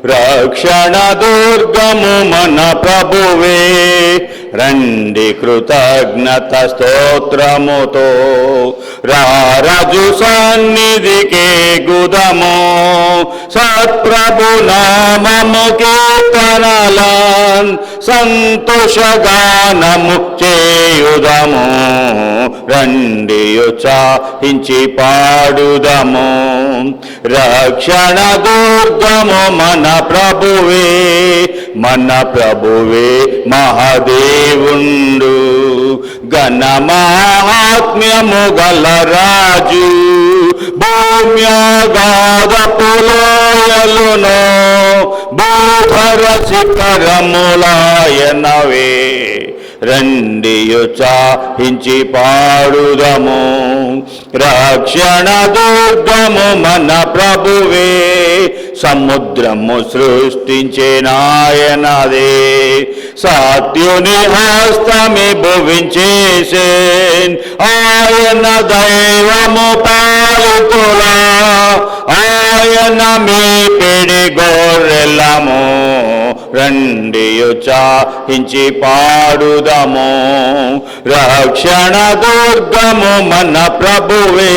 రక్షణ దుర్గము మన ప్రభువే. రండి కృతజ్ఞత స్తోత్రముతో రారాజు సన్నిధికే గుదము. సత్ప్రభు నామము కీర్తనలన్ సంతోషగానము చేయుదము. రండి ఉత్సాహించి పాడుదము. రక్షణ దుర్గము మన ప్రభువే, మన ప్రభువే మహాదేవుండు. ఘన మహాత్మ్యము గల రాజు, భూమ్యాగాధపు లోయలును భూధర శిఖరములాయనవే. రండి ఉత్సాహించి పాడుదము. రక్షణ దుర్గము మన ప్రభువే, సముద్రము సృష్టించే నాయనదే. సత్యుని హస్తమి భువించేసేన్, ఆయన దైవము పాలితులా. ఆయన మీ పిడి గొర్రెలము. రండి ఉత్సాహించి పాడుదము. రక్షణ దుర్గము మన ప్రభువే,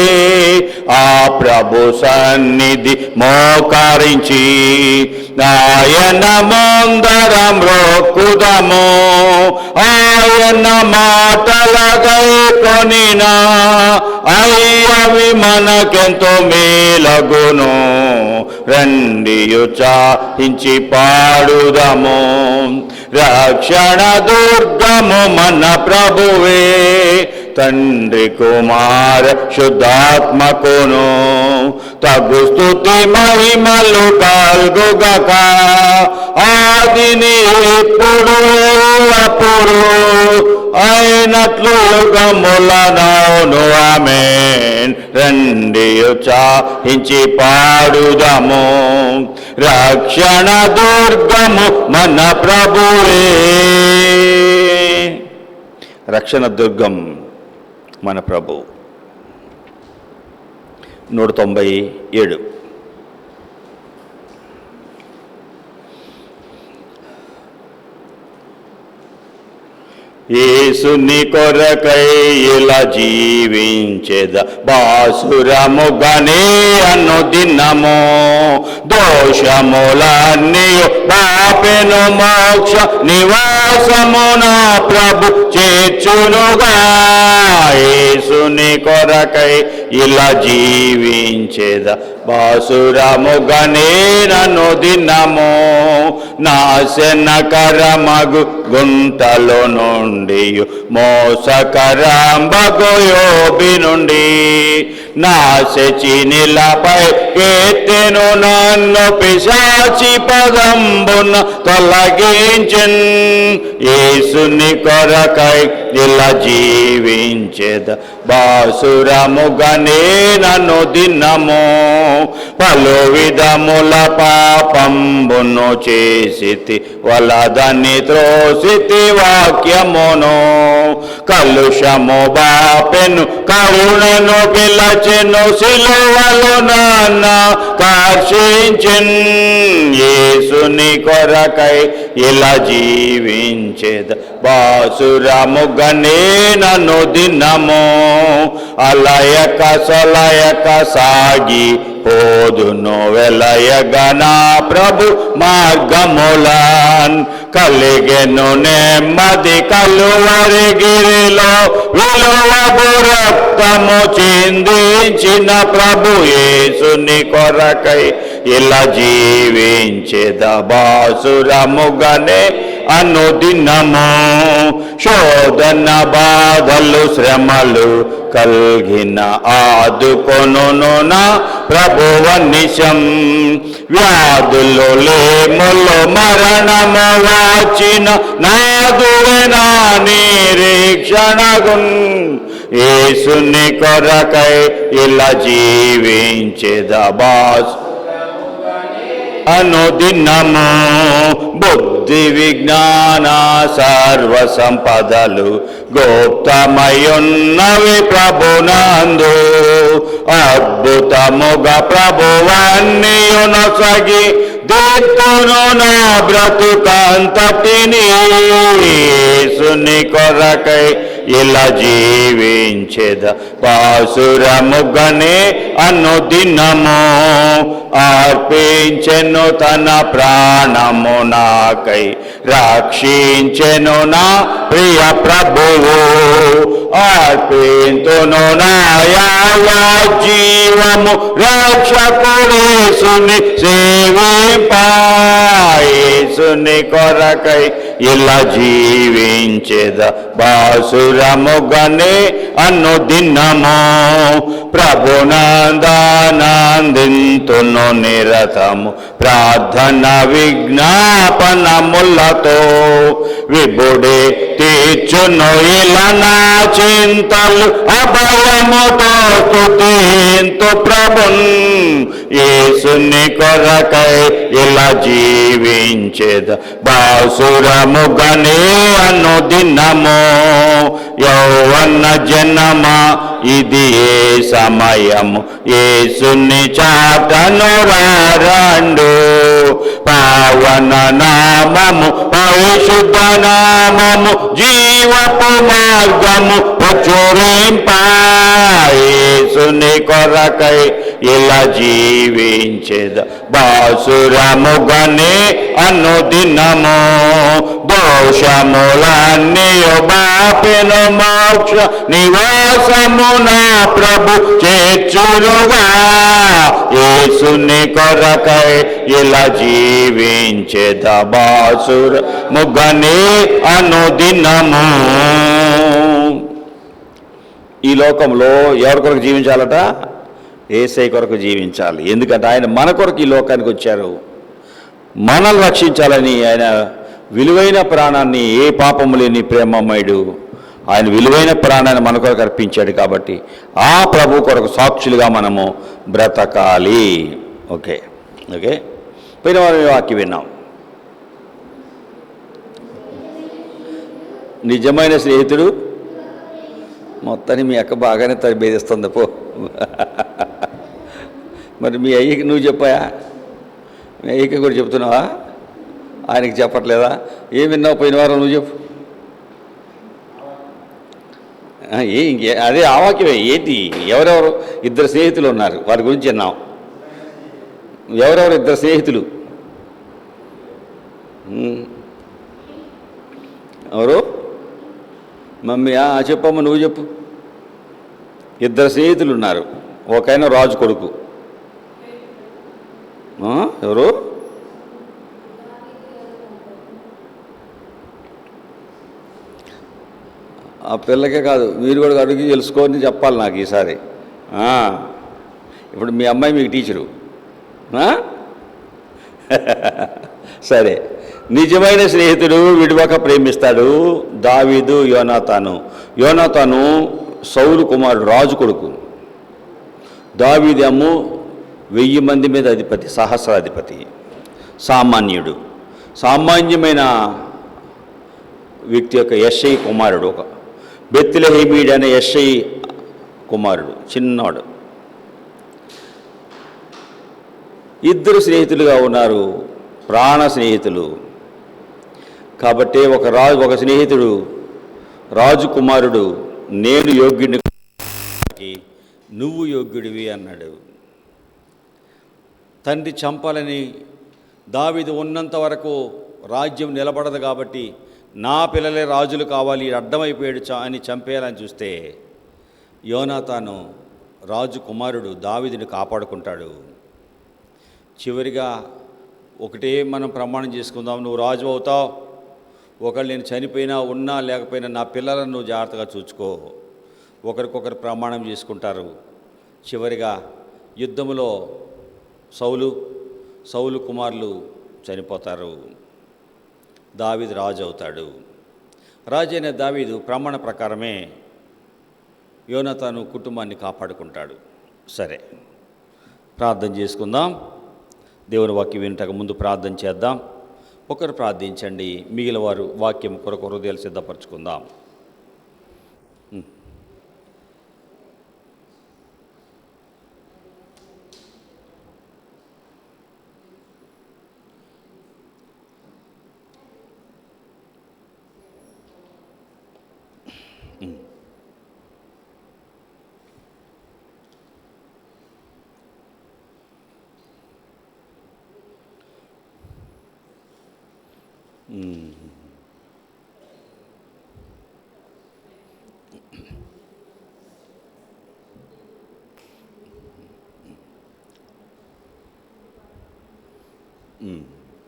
ఆ ప్రభు సన్నిధి మోకరించి ఆయన ముందరం రోక్కుదము. ఆయన మాటలగై కొనినా అవి మనకెంతో మేలగును. రండి ఉత్సాహించి పాడుదము. రక్షణ దుర్గము మన ప్రభువే, తండ్రి కుమార శుద్ధాత్మకును తగు స్తుతి మహిమలు కల్గుగక. ఆదిని ఇప్పుడు ఎల్లప్పుడు అయినట్లు యుగములనౌను. ఆమేన్. రండి ఉత్సాహించి పాడుదము. రక్షణ దుర్గము మన ప్రభువే. రక్షణ దుర్గం మన ప్రభు. 197. యేసుని కొరకై ఇలా జీవించెద బాసురముగనే అనుదినము. దోషములన్నీ పాపెను మోక్ష నివాసమున ప్రభు చేర్చునుగా. యేసుని కొరకై ఇలా జీవించెద బాసురముగనే అనుదినము. నాశనకరమగు గుంటలో నుండి మోసకరంబగు యోబి నుండి నాశచినిలపై ఎత్తెను నన్ను పిశాచి పదంబున తొలగించెన్. యేసుని కొరకై ఇలా జీవించెద బాసురముగనే నన్ను దినము. పలు విధముల పాపంబును చేసితి వలదని త్రోసితి వాక్యమును. కలుషము బాపెను కరుణను పిలచెను సిలువలో నాన్న కర్షించెన్. యేసుని కొరకై ఇలా జీవించెద బాసురముగనే నన్ను దినము. అలయక సొలయక సాగి పోదును వెలయగనా ప్రభు మార్గములాన్. కలిగెను నెమ్మది కలువరి గిరిలో విలువగు రక్తము చిందించిన ప్రభు. యేసుని కొరకై ఇలా జీవించెద బాసురముగనే అనుదినము. శోధన బాధలు శ్రమలు కల్గిన ఆదుకొను నా ప్రభువ నిశం. వ్యాధులు లేములు మరణము వాచిన నాదువే నా నిరీక్షణగున్. యేసుని కొరకై ఇలా జీవించెద బాసు అనుదినము. బుద్ధి విజ్ఞాన సర్వ సంపదలు గుప్తమయున్నవి ప్రభునందు. అద్భుతముగా ప్రభువన్నీయునొసగి దీర్ఘను నా బ్రతుకంతటిని యేసుని కొరకై ఇలా జీవించేద బాసురముగనే అనుదినము అర్పించెను తన ప్రాణము నాకై రక్షించెను నా ప్రియ ప్రభువు అర్పింతును నా జీవము రక్షకుడేసుని సేవింపేసుని కొరకై ఇలా జీవించేద బాసురముగనే అనుదినము ప్రభునందానందింతును నిరతము ప్రార్థన విజ్ఞాపనములతో విభుడే తీర్చును ఇలా నా చింతలు అభయముతో స్తుతింతు ప్రభున్ యేసుని కొరకై ఇలా జీవించేద బాసురముగనే అనుదినము యౌవన జనమా ఇది ఏ సమయము యేసుని చాటను రండు పావన నామము పరిశుద్ధ నామము జీవపు మార్గము ప్రచురింపేసుని కొరకై ఇలా జీవించేద బాసురముగనే అనుదినము దోషములన్నీయు బాపెను మోక్ష నివాసమున ప్రభు చేర్చునుగా యేసుని కొరకై ఇలా జీవించేద బాసురముగనే అనుదినము. ఈ లోకంలో ఎవరి కొరకు జీవించాలట? యేసయ్య కొరకు జీవించాలి. ఎందుకంటే ఆయన మన కొరకు ఈ లోకానికి వచ్చారు, మనల్ని రక్షించాలని. ఆయన విలువైన ప్రాణాన్ని, ఏ పాపము లేని ప్రేమమయుడు, ఆయన విలువైన ప్రాణాన్ని మన కొరకు అర్పించాడు. కాబట్టి ఆ ప్రభు కొరకు సాక్షులుగా మనము బ్రతకాలి. ఓకే ఓకే పోయిన వారం వాక్యం విన్నాం. నిజమైన స్నేహితుడు మొత్తాన్ని మీ అక్క బాగానే తరబేదిస్తుంది పో. మరి మీ అయ్యకి నువ్వు చెప్పాయా? మీ అయ్యకి కూడా చెప్తున్నావా? ఆయనకి చెప్పట్లేదా? ఏం విన్నావు పోయిన వారం? నువ్వు చెప్పు. ఇంకే అదే ఆ వాక్యమే. ఏంటి? ఎవరెవరు ఇద్దరు స్నేహితులు ఉన్నారు, వారి గురించి విన్నాం. ఎవరెవరు ఇద్దరు స్నేహితులు? ఎవరు? మమ్మీ చెప్పమ్మ, నువ్వు చెప్పు. ఇద్దరు స్నేహితులు ఉన్నారు, ఒకైనా రాజు కొడుకు. ఎవరు? ఆ పిల్లకే కాదు, మీరు కూడా అడిగి తెలుసుకొని చెప్పాలి నాకు ఈసారి. ఇప్పుడు మీ అమ్మాయి మీకు టీచరు. సరే, నిజమైన స్నేహితుడు విడివక ప్రేమిస్తాడు. దావీదు, యోనాతాను. యోనాతాను సౌలు కుమారుడు, రాజు కొడుకు. దావీదేమో 1000 మంది మీద అధిపతి, సహస్రాధిపతి, సామాన్యుడు. సామాన్యమైన వ్యక్తి యొక్క యెషై కుమారుడు, ఒక బెత్లెహేమీయుడు అనే యెషై కుమారుడు, చిన్నవాడు. ఇద్దరు స్నేహితులుగా ఉన్నారు, ప్రాణ స్నేహితులు. కాబట్టి ఒక స్నేహితుడు, రాజు కుమారుడు, నేను యోగ్యుడిని, నువ్వు యోగ్యుడివి అన్నాడు. తండ్రి చంపాలని దావీదు ఉన్నంత వరకు రాజ్యం నిలబడదు కాబట్టి నా పిల్లలే రాజులు కావాలి, అడ్డమైపోయాడు అని చంపేయాలని చూస్తే యోనాతాను రాజు కుమారుడు దావీదుని కాపాడుకుంటాడు. చివరిగా ఒకటే మనం ప్రమాణం చేసుకుందాం, నువ్వు రాజు అవుతావు, ఒకళ్ళు నేను చనిపోయినా ఉన్నా లేకపోయినా నా పిల్లలను నువ్వు జాగ్రత్తగా చూసుకో. ఒకరికొకరు ప్రమాణం చేసుకుంటారు. చివరిగా యుద్ధములో సౌలు కుమారులు చనిపోతారు. దావీదు రాజు అవుతాడు. రాజు అయిన దావీదు ప్రమాణ ప్రకారమే యోనాతాను కుటుంబాన్ని కాపాడుకుంటాడు. సరే, ప్రార్థన చేసుకుందాం. దేవుని వాక్యం వినటకు ముందు ప్రార్థన చేద్దాం. ఒకరు ప్రార్థించండి, మిగిలిన వారు వాక్యం కొరకు హృదయాలు సిద్ధపరచుకుందాం. ఉమ్.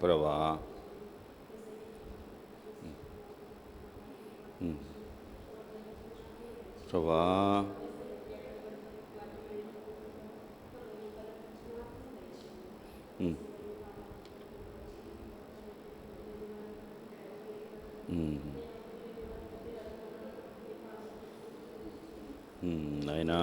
ప్రభా ప్రభా అయినా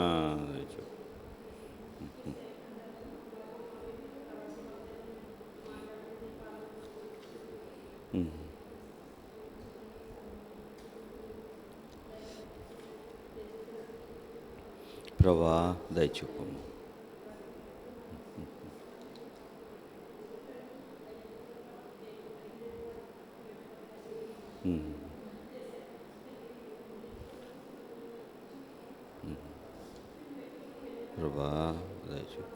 ప్రభా దయచూపము. ప్రభా దయచూపు.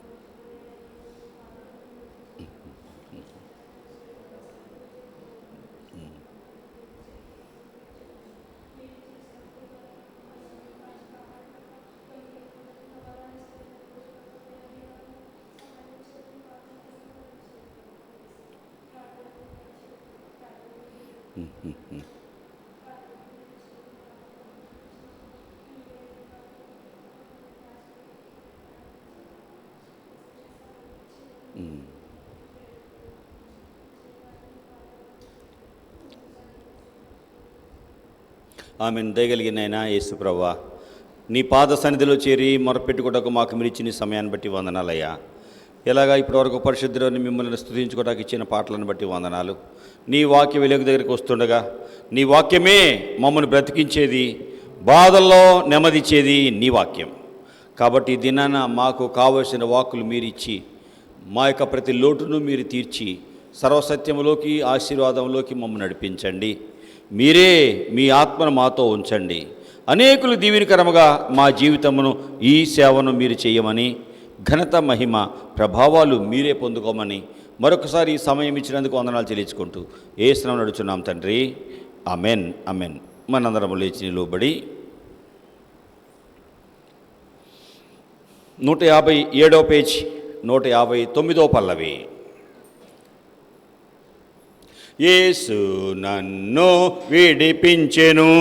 ఆమెను దయగలిగిన ఆయన యేసు ప్రభువా, నీ పాద సన్నిధిలో చేరి మొరపెట్టుకోవడానికి మాకు మీరు ఇచ్చిన సమయాన్ని బట్టి వందనాలయ్యా. ఎలాగా ఇప్పటివరకు పరిశుద్ధులని మిమ్మల్ని స్తుతించుకోవడానికి ఇచ్చిన పాటలను బట్టి వందనాలు. నీ వాక్య వెలుగు దగ్గరికి వస్తుండగా నీ వాక్యమే మమ్మల్ని బ్రతికించేది, బాధల్లో నెమ్మదిచ్చేది నీ వాక్యం. కాబట్టి దినాన మాకు కావలసిన వాక్కులు మీరు ఇచ్చి మా యొక్క ప్రతి లోటును మీరు తీర్చి సర్వసత్యంలోకి ఆశీర్వాదంలోకి మమ్మల్ని నడిపించండి. మీరే మీ ఆత్మను మాతో ఉంచండి. అనేకులు దీవెనకరముగా మా జీవితమును ఈ సేవను మీరు చేయమని, ఘనత మహిమ ప్రభావాలు మీరే పొందుకోమని మరొకసారి ఈ సమయం ఇచ్చినందుకు వందనాలు చెల్లించుకుంటూ యేసునామమున నడుచున్నాం తండ్రి. Amen amen. మనందరము లేచి నిలువబడి 157వ పేజీ 159వ పల్లవి. యేసు నన్ను విడిపించెను,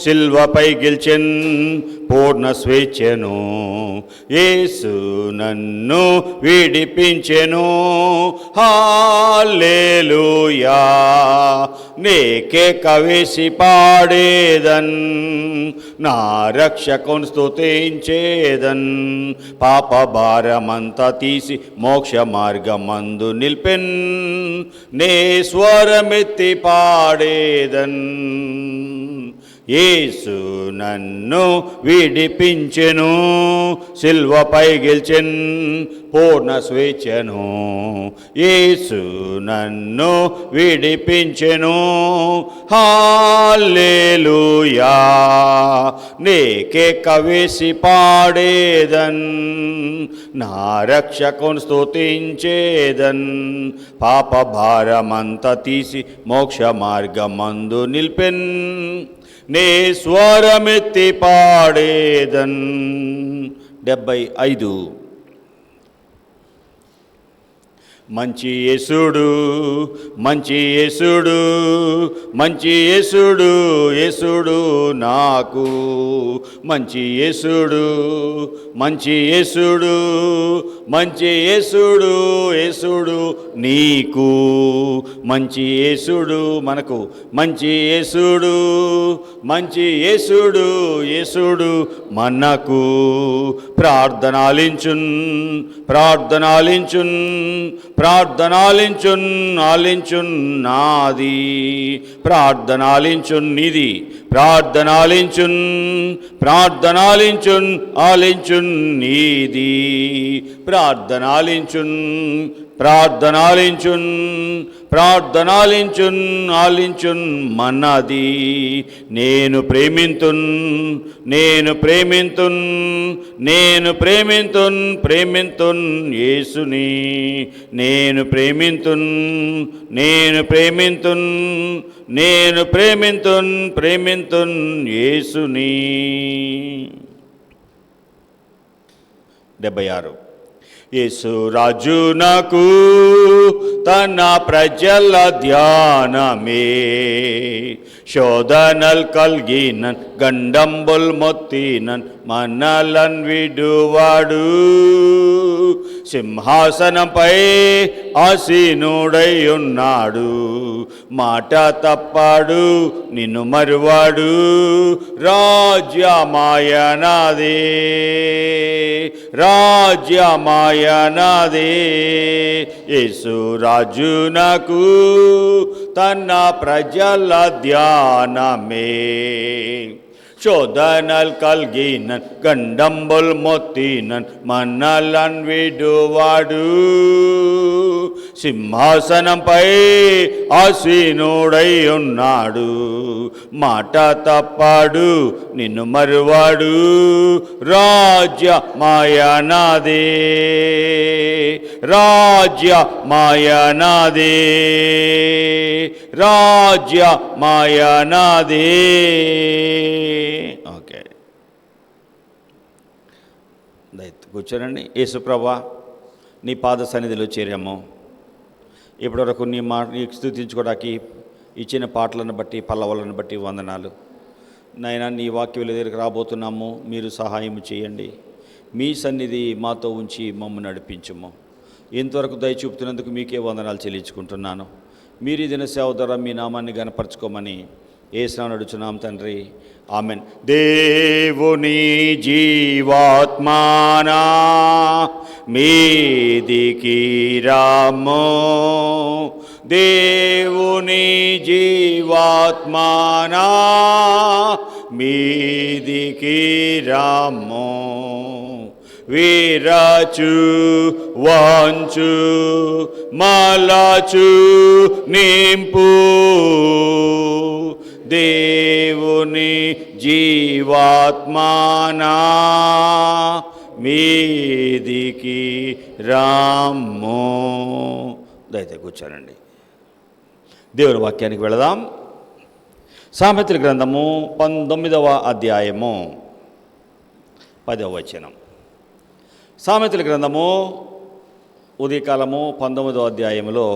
సిల్వపై గెలిచెన్ పూర్ణ స్వేచ్ఛను. యేసు నన్ను విడిపించెను, హల్లెలూయా. నీకే కవేసి పాడేదన్, నా రక్షకుని స్తుతించేదన్. పాప భారమంతా తీసి మోక్ష మార్గమందు నిల్పెన్, నే స్వరమెత్తి పాడేదన్. యేసు నన్ను విడిపించెను, సిల్వపై గెలిచెన్ పూర్ణ స్వేచ్ఛను. యేసు నన్ను విడిపించెను, హల్లెలూయా. నీకే కవేసి పాడేదన్, నా రక్షకుని స్తుతించేదన్. పాప భారమంతా తీసి మోక్ష మార్గమందు నిల్పెన్, నే స్వరమెత్తి పాడేదన్. 75. మంచి యేసుడు, మంచి యేసుడు, మంచి యేసుడు, యేసుడు నాకు. మంచి యేసుడు, మంచి యేసుడు, మంచి యేసుడు, యేసుడు నీకు. మంచి యేసుడు మనకు, మంచి యేసుడు, మంచి యేసుడు, యేసుడు మనకు. ప్రార్థనాలించున్, ప్రార్థనాలించున్, ప్రార్థనాలించున్, ఆలించున్ నాది. ప్రార్థనాలించున్ నిది, ప్రార్థనాలించున్, ప్రార్థనాలించున్, ఆలించున్ నీది. ప్రార్థనాలించున్, ప్రార్థనాలించున్ ప్రార్థనాలించున్ ఆలించున్ మన్నది. నేను ప్రేమింతున్ నేను ప్రేమింతున్ నేను ప్రేమింతున్ ప్రేమింతున్ యేసుని. నేను ప్రేమింతున్ నేను ప్రేమింతున్ నేను ప్రేమింతున్ ప్రేమింతున్ యేసుని. 76. యేసు రాజు నాకు తన ప్రజల ధ్యానమే, శోధనల్ కల్గినన్ గండంబుల్ మొత్తినన్ మనలన్ విడువాడు. సింహాసనంపై ఆసీనుడై ఉన్నాడు, మాట తప్పాడు నిన్ను మరువాడు. రాజ్యమాయనాదే రాజ్యమాయనాదే. యేసు రాజు నాకు తన ప్రజల ధ్యానమే, శోధనల్ కల్గినన్ గండంబుల్ మొత్తినన్ మనలన్ విడువాడు. సింహాసనంపై ఆసీనుడై ఉన్నాడు, మాట తప్పాడు నిన్ను మరువాడు. రాజ్యమాయనాదే రాజ్యమాయనాదే రాజ్యమాయనాదే. ఓకే, దయచేసి కూర్చోనండి. యేసుప్రభా, నీ పాద సన్నిధిలో చేరాము. ఇప్పటివరకు నీ స్తుతించుకోవడానికి ఇచ్చిన పాటలను బట్టి పల్లవులను బట్టి వందనాలు. నాయనా, నీ వాక్యం దగ్గరికి రాబోతున్నాము, మీరు సహాయం చేయండి. మీ సన్నిధి మాతో ఉంచి మమ్మల్ని నడిపించము. ఇంతవరకు దయ చూపుతున్నందుకు మీకే వందనాలు చెల్లించుకుంటున్నాను. మీరు ఈ దిన సేవ ద్వారా మీ నామాన్ని గణపరచుకోమని యేసునామమున అడుగుచున్నాం తండ్రి, ఆమెన్. దేవుని జీవాత్మానా మీదికి రాము, దేవుని జీవాత్మానా మీదికి రాము. వీరాచు వాంచు మలాచు నింపు, దేవుని జీవాత్మానా మీదికి రాము. దయచేసి కూర్చోనండి. దేవుని వాక్యానికి వెళదాం. సామెతల గ్రంథము 19వ అధ్యాయము 10వ వచనం. సామెతల గ్రంథము ఉదయకాలము 19వ అధ్యాయములో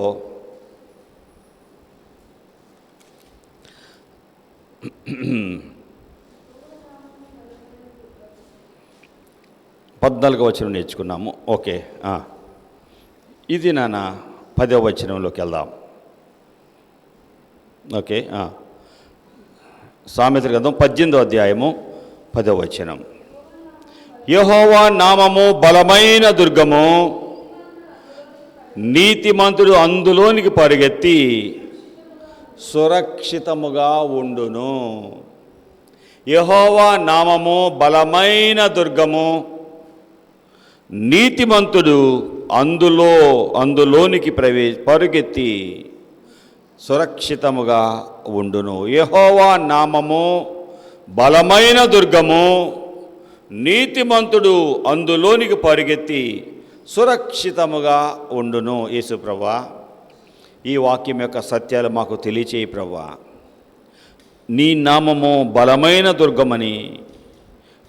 14వ వచనం నేర్చుకున్నాము. ఓకే, ఇది నాన్న 10వ వచనంలోకి వెళ్దాం. ఓకే, సామెతల గ్రంథం 18వ అధ్యాయము 10వ వచనం. యెహోవా నామము బలమైన దుర్గము, నీతిమంతుడు అందులోనికి పరిగెత్తి సురక్షితముగా ఉండును. యెహోవా నామము బలమైన దుర్గము, నీతిమంతుడు అందులోనికి పరుగెత్తి సురక్షితముగా ఉండును. యెహోవా నామము బలమైన దుర్గము, నీతిమంతుడు అందులోనికి పరిగెత్తి సురక్షితముగా ఉండును. యేసు ప్రభువా, ఈ వాక్యం యొక్క సత్యాలు మాకు తెలియచేయి ప్రభువా. నీ నామము బలమైన దుర్గమని,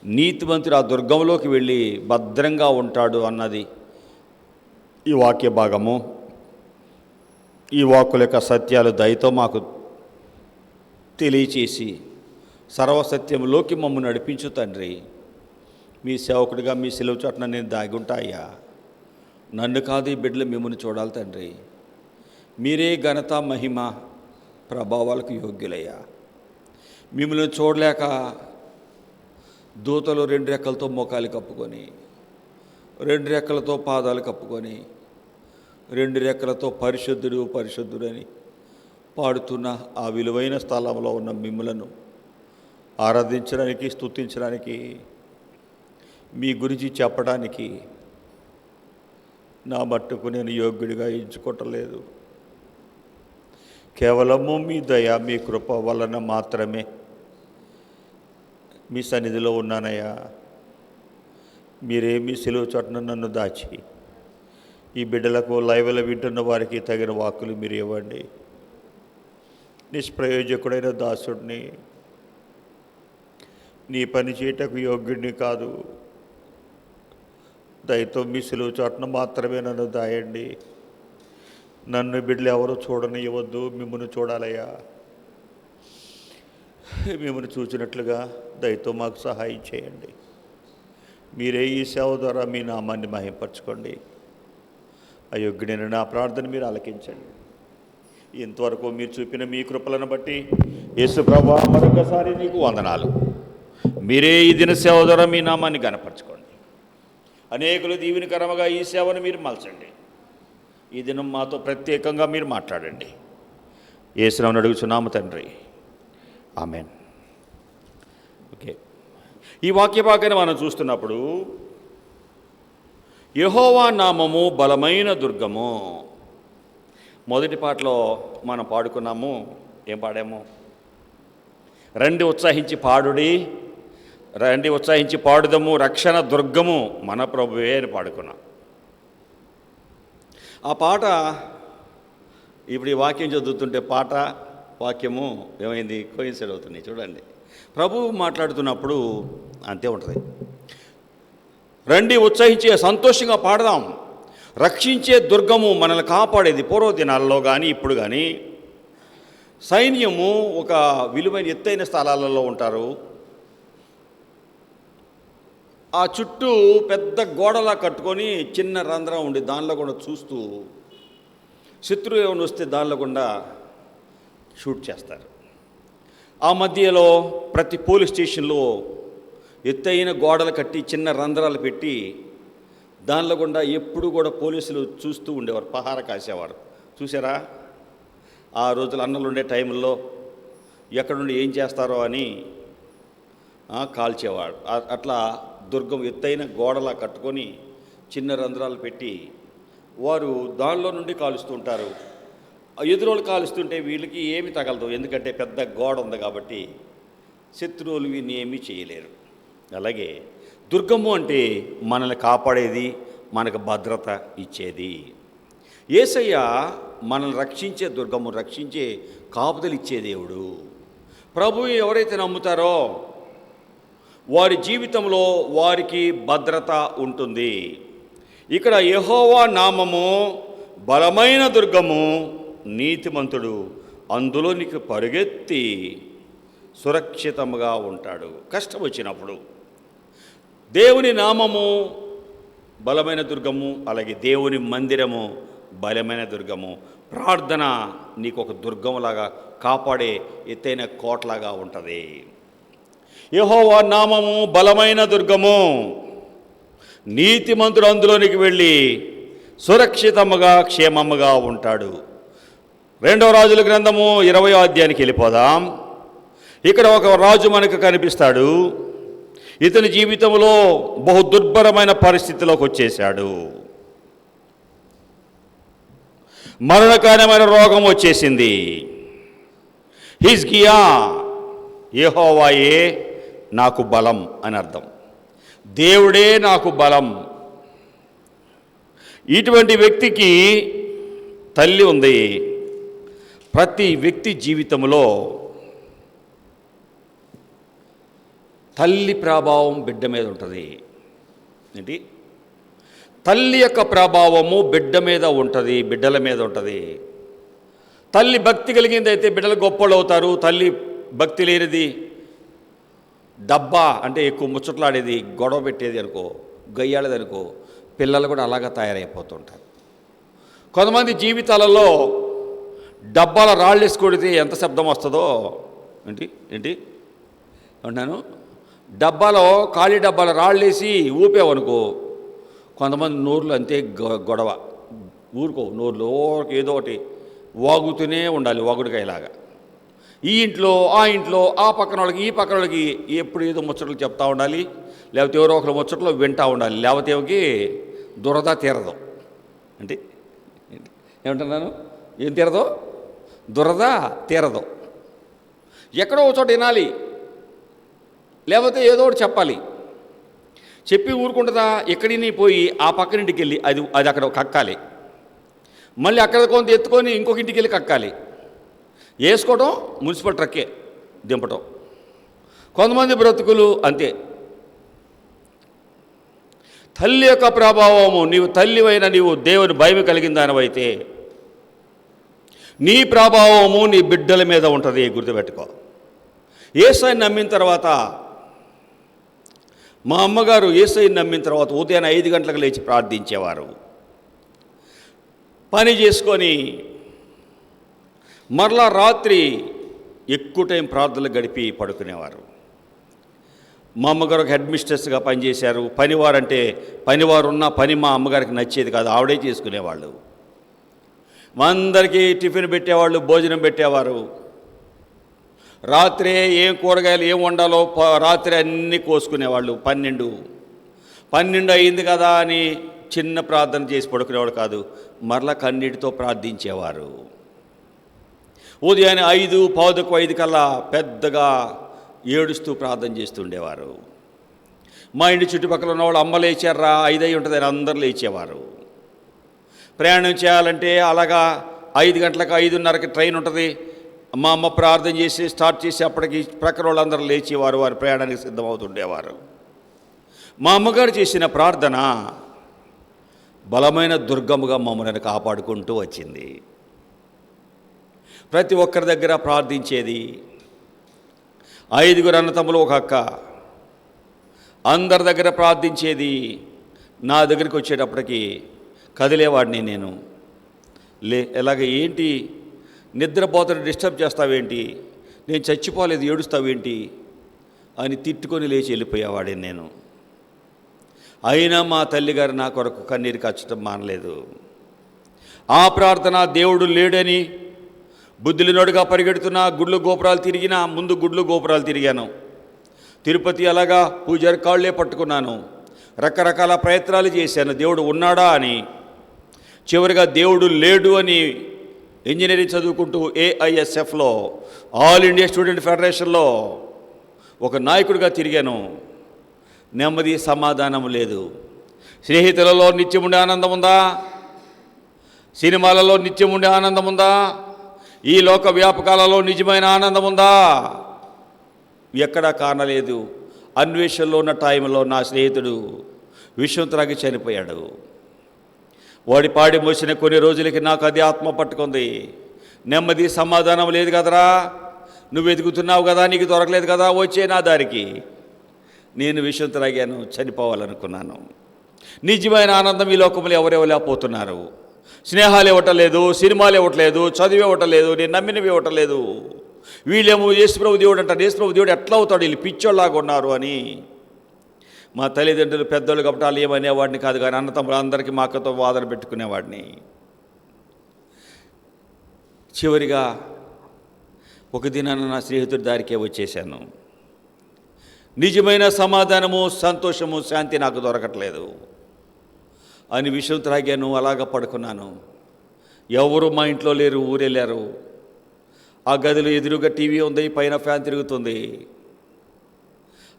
నీతిమంతుడు ఆ దుర్గంలోకి వెళ్ళి భద్రంగా ఉంటాడు అన్నది ఈ వాక్య భాగము. ఈ వాక్కుల యొక్క సత్యాలు దయతో మాకు తెలియచేసి సర్వసత్యంలోకి మమ్మల్ని నడిపించు తండ్రి. మీ సేవకుడిగా మీ సెలవు చోటన నేను దాగి ఉంటాయా? నన్ను కాదు, ఈ బిడ్డలు మిమ్మల్ని చూడాలి తండ్రి. మీరే ఘనత మహిమ ప్రభావాలకు యోగ్యులయ్యా. మిమ్మల్ని చూడలేక దూతలు 2 రెక్కలతో మోకాలు కప్పుకొని, 2 రెక్కలతో పాదాలు కప్పుకొని, 2 రెక్కలతో పరిశుద్ధుడు పరిశుద్ధుడని పాడుతున్న ఆ విలువైన స్థలంలో ఉన్న మిమ్మలను ఆరాధించడానికి, స్తుతించడానికి, మీ గురించి చెప్పడానికి నా మట్టుకు నేను యోగ్యుడిగా ఎంచుకోవటలేదు. కేవలము మీ దయ, మీ కృప వలన మాత్రమే మీ సన్నిధిలో ఉన్నానయ్యా. మీరేమీ సెలవు చోటన నన్ను దాచి ఈ బిడ్డలకు లైవ్లో వింటున్న వారికి తగిన వాక్కులు మీరు ఇవ్వండి. నిష్ప్రయోజకుడైన దాసుడిని, నీ పని చేయటకు యోగ్యుడిని కాదు. దయతో మీ సెలవు చోటన మాత్రమే నన్ను దాయండి. నన్ను బిడ్డలు ఎవరు చూడనివ్వద్దు, మిమ్మల్ని చూడాలయ్యా. మిమ్మల్ని చూసినట్లుగా దయతో మాకు సహాయం చేయండి. మీరే ఈ సేవ ద్వారా మీ నామాన్ని మహింపరచుకోండి. అయోగ్యుడైన నా ప్రార్థన మీరు ఆలకించండి. ఇంతవరకు మీరు చూపిన మీ కృపలను బట్టి యేసు ప్రభువా మరొకసారి నీకు వందనాలు. మీరే ఈ దిన సేవ ద్వారా మీ నామాన్ని గణపరచుకోండి. అనేకులు దీవెనకరముగా ఈ సేవను మీరు మలచండి. ఈ దినం మాతో ప్రత్యేకంగా మీరు మాట్లాడండి. యేసునామమున అడుగుచున్నాము తండ్రి, ఆమేన్. ఓకే, ఈ వాక్య భాగాన్ని మనం చూస్తున్నప్పుడు యెహోవా నామము బలమైన దుర్గము. మొదటి పాటలో మనం పాడుకున్నాము. ఏం పాడాము? రండి ఉత్సాహించి పాడుడి, రండి ఉత్సాహించి పాడుదము, రక్షణ దుర్గము మన ప్రభువే అని పాడుకున్నాం. ఆ పాట ఇప్పుడు ఈ వాక్యం చదువుతుంటే పాట వాక్యము ఏమైంది? కోయిన్సైడ్ అవుతున్నాయి. చూడండి, ప్రభువు మాట్లాడుతున్నప్పుడు అంతే ఉంటుంది. రండి ఉత్సహించి సంతోషంగా పాడదాం, రక్షించే దుర్గము మనల్ని కాపాడేది. పూర్వ దినాల్లో కానీ ఇప్పుడు కానీ సైన్యము ఒక విలువైన ఎత్తైన స్థలాలలో ఉంటారు. ఆ చుట్టూ పెద్ద గోడలా కట్టుకొని చిన్న రంధ్రం ఉండి దానిలో కూడా చూస్తూ శత్రువు ఏమైనా వస్తే దానిలో కూడా షూట్ చేస్తారు. ఆ మధ్యలో ప్రతి పోలీస్ స్టేషన్లో ఎత్తైన గోడలు కట్టి చిన్న రంధ్రాలు పెట్టి దానిలో గుండా ఎప్పుడు కూడా పోలీసులు చూస్తూ ఉండేవారు, పహార కాసేవారు. చూసారా? ఆ రోజులు అన్నలు ఉండే టైంలో ఎక్కడుండి ఏం చేస్తారో అని కాల్చేవాడు. అట్లా దుర్గం ఎత్తైన గోడలా కట్టుకొని చిన్న రంధ్రాలు పెట్టి వారు దానిలో నుండి కాలుస్తూ ఉంటారు. ఎదురోళ్ళు కాలుస్తుంటే వీళ్ళకి ఏమి తగలదు, ఎందుకంటే పెద్ద గోడ ఉంది కాబట్టి శత్రువులు వీరిని ఏమీ చేయలేరు. అలాగే దుర్గము అంటే మనల్ని కాపాడేది, మనకు భద్రత ఇచ్చేది. యేసయ్య మనల్ని రక్షించే దుర్గము, రక్షించే కాపుదలు ఇచ్చే దేవుడు. ప్రభువు ఎవరైతే నమ్ముతారో వారి జీవితంలో వారికి భద్రత ఉంటుంది. ఇక్కడ యెహోవా నామము బలమైన దుర్గము, నీతిమంతుడు అందులోనికి పరుగెత్తి సురక్షితంగా ఉంటాడు. కష్టం వచ్చినప్పుడు దేవుని నామము బలమైన దుర్గము, అలాగే దేవుని మందిరము బలమైన దుర్గము. ప్రార్థన నీకు ఒక దుర్గములాగా కాపాడే ఎత్తైన కోటలాగా ఉంటుంది. యెహోవా నామము బలమైన దుర్గము, నీతిమంతుడు అందులోనికి వెళ్ళి సురక్షితముగా క్షేమముగా ఉంటాడు. 2వ రాజుల గ్రంథము 20వ అధ్యాయానికి వెళ్ళిపోదాం. ఇక్కడ ఒక రాజు మనకు కనిపిస్తాడు. ఇతని జీవితంలో బహు దుర్భరమైన పరిస్థితిలోకి వచ్చేశాడు. మరణకరమైన రోగం వచ్చేసింది. హిజ్కియా, యెహోవాయే నాకు బలం అని అర్థం. దేవుడే నాకు బలం. ఇటువంటి వ్యక్తికి తల్లి ఉంది. ప్రతి వ్యక్తి జీవితంలో తల్లి ప్రభావం బిడ్డ మీద ఉంటుంది. ఏంటి? తల్లి యొక్క ప్రభావము బిడ్డ మీద ఉంటుంది, బిడ్డల మీద ఉంటుంది. తల్లి భక్తి కలిగింది అయితే బిడ్డలు గొప్పలు అవుతారు. తల్లి భక్తి లేనిది, డబ్బా అంటే ఎక్కువ ముచ్చట్లాడేది, గొడవ పెట్టేది అనుకో, గయ్యాళది అనుకో, పిల్లలు కూడా అలాగా తయారైపోతుంటారు. కొంతమంది జీవితాలలో డబ్బాల రాళ్ళు వేసి కొడితే ఎంత శబ్దం వస్తుందో. ఏంటి ఏంటి అంటున్నాను? డబ్బాలో ఖాళీ డబ్బాల రాళ్ళు వేసి ఊపేవనుకో, కొంతమంది నోర్లు అంతే గొడవ, ఊరుకో నోర్లు ఏదో ఒకటి వాగుతూనే ఉండాలి, వాగుడికాయలాగా. ఈ ఇంట్లో ఆ ఇంట్లో, ఆ పక్కన వాళ్ళకి ఈ పక్కన వాళ్ళకి ఎప్పుడు ఏదో ముచ్చట్లు చెప్తూ ఉండాలి, లేకపోతే ఎవరో ఒకరు ముచ్చట్లు వింటూ ఉండాలి, లేకపోతే ఏమికి దురద తీరదు. అంటే ఏమంటున్నాను, ఏం తీరదో, దురద తీరదు. ఎక్కడో ఒక చోట వినాలి, లేకపోతే ఏదో ఒకటి చెప్పాలి. చెప్పి ఊరుకుంటుందా? ఎక్కడిని పోయి ఆ పక్కనింటికి వెళ్ళి అది అక్కడ కక్కాలి, మళ్ళీ అక్కడ కొంత ఎత్తుకొని ఇంకొక ఇంటికి వెళ్ళి కక్కాలి. వేసుకోవడం మున్సిపల్ ట్రక్కే దింపటం. కొంతమంది బ్రతుకులు అంతే. తల్లి యొక్క ప్రభావము, నీవు తల్లివైన నీవు దేవుని భయం కలిగిన దానివైతే నీ ప్రభావము నీ బిడ్డల మీద ఉంటుంది, గుర్తుపెట్టుకో. యేసయ్యని నమ్మిన తర్వాత, మా అమ్మగారు యేసయ్యని నమ్మిన తర్వాత ఉదయం 5 గంటలకు లేచి ప్రార్థించేవారు. పని చేసుకొని మరలా రాత్రి ఎక్కువ టైం ప్రార్థనలు గడిపి పడుకునేవారు. మా అమ్మగారు ఒక హెడ్ మిస్ట్రెస్గా పనిచేశారు. పనివారు ఉన్న పని మా అమ్మగారికి నచ్చేది కాదు, ఆవిడే చేసుకునేవాళ్ళు. అందరికీ టిఫిన్ పెట్టేవాళ్ళు, భోజనం పెట్టేవారు. రాత్రే ఏం కూరగాయలు ఏం వండాలో రాత్రి అన్నీ కోసుకునేవాళ్ళు. 12 అయింది కదా అని చిన్న ప్రార్థన చేసి పడుకునేవాడు కాదు, మరలా కన్నీటితో ప్రార్థించేవారు. ఉదయాన్నే 5:15 కల్లా పెద్దగా ఏడుస్తూ ప్రార్థన చేస్తుండేవారు. మా ఇంటి చుట్టుపక్కల ఉన్నవాళ్ళు అమ్మ లేచారా 5 అయి ఉంటుంది అని అందరూ లేచేవారు. ప్రయాణం చేయాలంటే అలాగా 5 గంటలకు 5:30కి ట్రైన్ ఉంటుంది. మా అమ్మ ప్రార్థన చేసి స్టార్ట్ చేసి అప్పటికి ప్రక్కన వాళ్ళందరూ లేచేవారు, వారి ప్రయాణానికి సిద్ధమవుతుండేవారు. మా అమ్మగారు చేసిన ప్రార్థన బలమైన దుర్గముగా మమ్మల్ని కాపాడుకుంటూ వచ్చింది. ప్రతి ఒక్కరి దగ్గర ప్రార్థించేది. 5 అన్నతమ్ములు, ఒక అక్క, అందరి దగ్గర ప్రార్థించేది. నా దగ్గరికి వచ్చేటప్పటికి కదిలేవాడిని నేను. ఎలాగ ఏంటి, నిద్రపోతని డిస్టర్బ్ చేస్తావేంటి, నేను చచ్చిపోలేదు ఏడుస్తావేంటి అని తిట్టుకొని లేచి వెళ్ళిపోయేవాడిని నేను. అయినా మా తల్లిగారు నా కొరకు కన్నీరు కచ్చటం మానలేదు. ఆ ప్రార్థన దేవుడు లేడని బుద్ధిలినోడుగా పరిగెడుతున్నా, గుడ్లు గోపురాలు తిరిగినా, ముందు గుడ్లు గోపురాలు తిరిగాను. తిరుపతి అలాగా పూజారి కాళ్ళే పట్టుకున్నాను. రకరకాల ప్రయత్నాలు చేశాను దేవుడు ఉన్నాడా అని. చివరిగా దేవుడు లేడు అని ఇంజనీరింగ్ చదువుకుంటూ AISFలో, ఆల్ ఇండియా స్టూడెంట్ ఫెడరేషన్లో ఒక నాయకుడిగా తిరిగాను. నెమ్మది సమాధానం లేదు. స్నేహితులలో నిత్యం ఉండే ఆనందం ఉందా? సినిమాలలో నిత్యం ఉండే ఆనందం ఉందా? ఈ లోక వ్యాపకాలలో నిజమైన ఆనందం ఉందా? ఎక్కడా కానలేదు. అన్వేషణలో ఉన్న టైంలో నా స్నేహితుడు విషం త్రాగి చనిపోయాడు. వాడి పాడి మోసిన కొన్ని రోజులకి నాకు అది ఆత్మ పట్టుకుంది. నెమ్మది సమాధానం లేదు కదరా, నువ్వు వెతుకుతున్నావు కదా, నీకు దొరకలేదు కదా, వచ్చే నా దారికి. నేను విషం త్రాగాను, చనిపోవాలనుకున్నాను. నిజమైన ఆనందం ఈ లోకంలో ఎవరెవలేకపోతున్నారు. స్నేహాలు ఇవ్వటలేదు, సినిమాలు ఇవ్వట్లేదు, చదువు ఇవ్వటలేదు, నేను నమ్మినవి ఇవ్వటలేదు. వీళ్ళేమో యేసుప్రభు దేవుడు అంటారు. యేసుప్రభు దేవుడు ఎట్లా అవుతాడు, వీళ్ళు పిచ్చోళ్ళలాగా ఉన్నారు అని. మా తల్లిదండ్రులు పెద్దోళ్ళు కాబట్టి వాళ్ళు ఏమనేవాడిని కాదు, కానీ అన్నతమ్ములు అందరికీ మా అక్కతో వాదన పెట్టుకునేవాడిని. చివరిగా ఒక దినాన నా స్నేహితుడి దారికే వచ్చేసాను. నిజమైన సమాధానము, సంతోషము, శాంతి నాకు దొరకట్లేదు అని విషయం త్రాగాను. అలాగ పడుకున్నాను. ఎవరు మా ఇంట్లో లేరు, ఊరెళ్ళారు. ఆ గదిలో ఎదురుగా టీవీ ఉంది, పైన ఫ్యాన్ తిరుగుతుంది.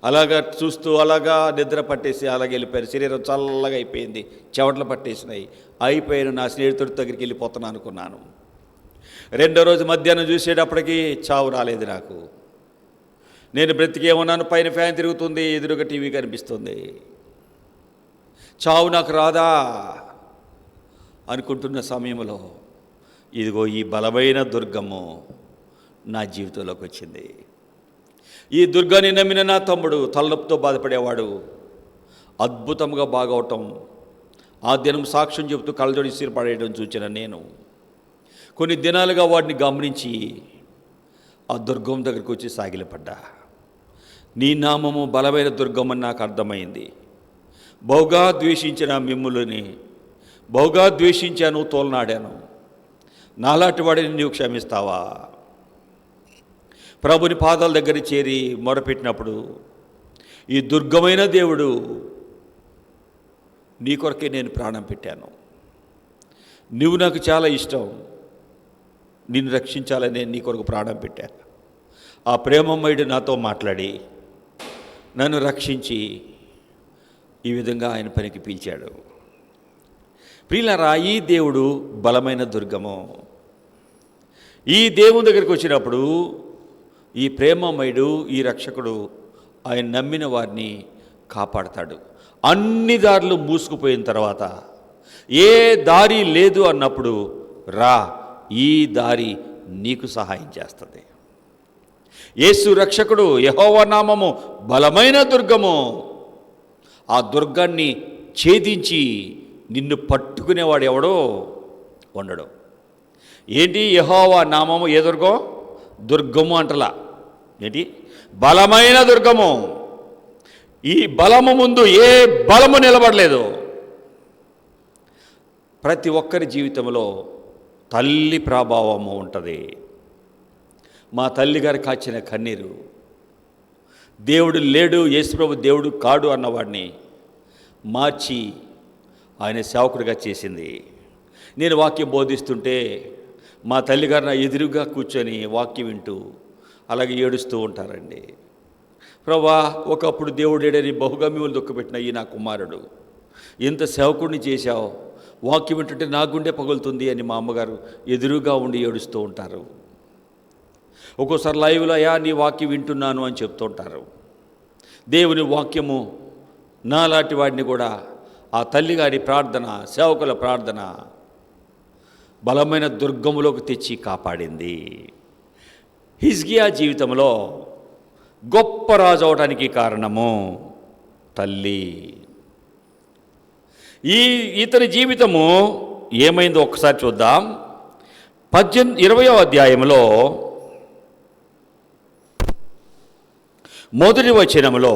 అలాగా చూస్తూ అలాగా నిద్ర పట్టేసి అలాగే వెళ్ళిపోయారు. శరీరం చల్లగా అయిపోయింది, చెవట్లు పట్టేసినాయి. అయిపోయాను, నా స్నేహితుడి దగ్గరికి వెళ్ళిపోతున్నాను అనుకున్నాను. 2వ రోజు మధ్యాహ్నం చూసేటప్పటికి చావు రాలేదు నాకు. నేను బ్రతికే ఉన్నాను, పైన ఫ్యాన్ తిరుగుతుంది, ఎదురుగా టీవీ కనిపిస్తుంది. చావు నాకు రాదా అనుకుంటున్న సమయంలో ఇదిగో ఈ బలమైన దుర్గము నా జీవితంలోకి వచ్చింది. ఈ దుర్గాన్ని నమ్మిన నా తమ్ముడు తలనొప్పితో బాధపడేవాడు అద్భుతంగా బాగవటం, ఆ దినం సాక్ష్యం చెబుతూ కళ్ళజోడి సిరిపడేయడం చూచిన నేను కొన్ని దినాలుగా వాడిని గమనించి ఆ దుర్గం దగ్గరికి వచ్చి సాగిలపడ్డా. నీ నామము బలమైన దుర్గమని నాకు అర్థమైంది. బహుగా ద్వేషించిన మిమ్ములని బహుగా ద్వేషించాను, తోలనాడాను. నాలాంటి వాడిని నీవు క్షమిస్తావా? ప్రభుని పాదాల దగ్గర చేరి మొరపెట్టినప్పుడు ఈ దుర్గమైన దేవుడు నీ కొరకే నేను ప్రాణం పెట్టాను, నువ్వు నాకు చాలా ఇష్టం, నిన్ను రక్షించాలని నేను నీ కొరకు ప్రాణం పెట్టాను. ఆ ప్రేమమయుడు నాతో మాట్లాడి నన్ను రక్షించి ఈ విధంగా ఆయన పనికి పిలిచాడు. ప్రియులారా, ఈ దేవుడు బలమైన దుర్గము. ఈ దేవుని దగ్గరికి వచ్చినప్పుడు ఈ ప్రేమమయుడు, ఈ రక్షకుడు ఆయన నమ్మిన వారిని కాపాడతాడు. అన్ని దారులు మూసుకుపోయిన తర్వాత ఏ దారి లేదు అన్నప్పుడు రా, ఈ దారి నీకు సహాయం చేస్తుంది. యేసు రక్షకుడు, యెహోవా నామము బలమైన దుర్గము. ఆ దుర్గాన్ని ఛేదించి నిన్ను పట్టుకునేవాడు ఎవడో ఉండడు. ఏంటి యెహోవా నామము? ఏ దుర్గం? దుర్గము అంటలా. ఏంటి? బలమైన దుర్గము. ఈ బలము ముందు ఏ బలము నిలబడలేదు. ప్రతి ఒక్కరి జీవితంలో తల్లి ప్రభావము ఉంటుంది. మా తల్లిగారు కాచిన కన్నీరు, దేవుడు లేడు, యేసుప్రభు దేవుడు కాడు అన్నవాడిని మార్చి ఆయన సేవకుడిగా చేసింది. నేను వాక్యం బోధిస్తుంటే మా తల్లిగారు నా ఎదురుగా కూర్చొని వాక్యం వింటూ అలాగే ఏడుస్తూ ఉంటారండి. ప్రభా, ఒకప్పుడు దేవుడు ఏడని బహుగమ్యములు దుఃఖపెట్టిన ఈ నా కుమారుడు ఇంత సేవకుడిని చేశావు, వాక్యం వింటుంటే నా గుండె పగులుతుంది అని మా అమ్మగారు ఎదురుగా ఉండి ఏడుస్తూ ఉంటారు. ఒక్కోసారి లైవ్లో అయ్యా నీ వాక్యం వింటున్నాను అని చెప్తుంటారు. దేవుని వాక్యము నాలాంటి వాడిని కూడా ఆ తల్లిగారి ప్రార్థన, సేవకుల ప్రార్థన బలమైన దుర్గములోకి తెచ్చి కాపాడింది. హిజ్కియా జీవితంలో గొప్ప రాజు అవడానికి కారణము తల్లి. ఇతని జీవితము ఏమైందో ఒకసారి చూద్దాం. 20వ అధ్యాయంలో మొదటి వచనములో,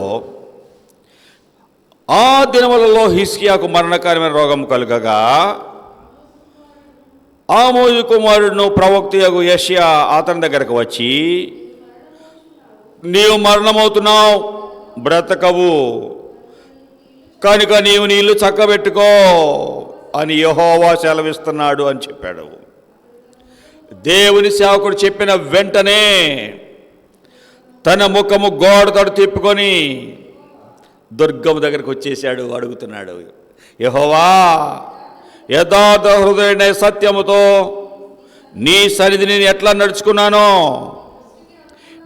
ఆ దినములలో హిజ్కియాకు మరణకరమైన రోగం కలుగగా ఆమోజు కుమారుడును ప్రవక్తయగు యెషయా అతని దగ్గరకు వచ్చి, నీవు మరణమవుతున్నావు, బ్రతకవు, కనుక నీవు నీ ఇల్లు చక్కబెట్టుకో అని యెహోవా సెలవిస్తున్నాడు అని చెప్పాడు. దేవుని సేవకుడు చెప్పిన వెంటనే తన ముఖము గోడ తోడు తిప్పుకొని దుర్గము దగ్గరికి వచ్చేసాడు. అడుగుతున్నాడు, యెహోవా, యథార్థ హృదయుడైన సత్యముతో నీ సన్నిధిని నేను ఎట్లా నడుచుకున్నానో,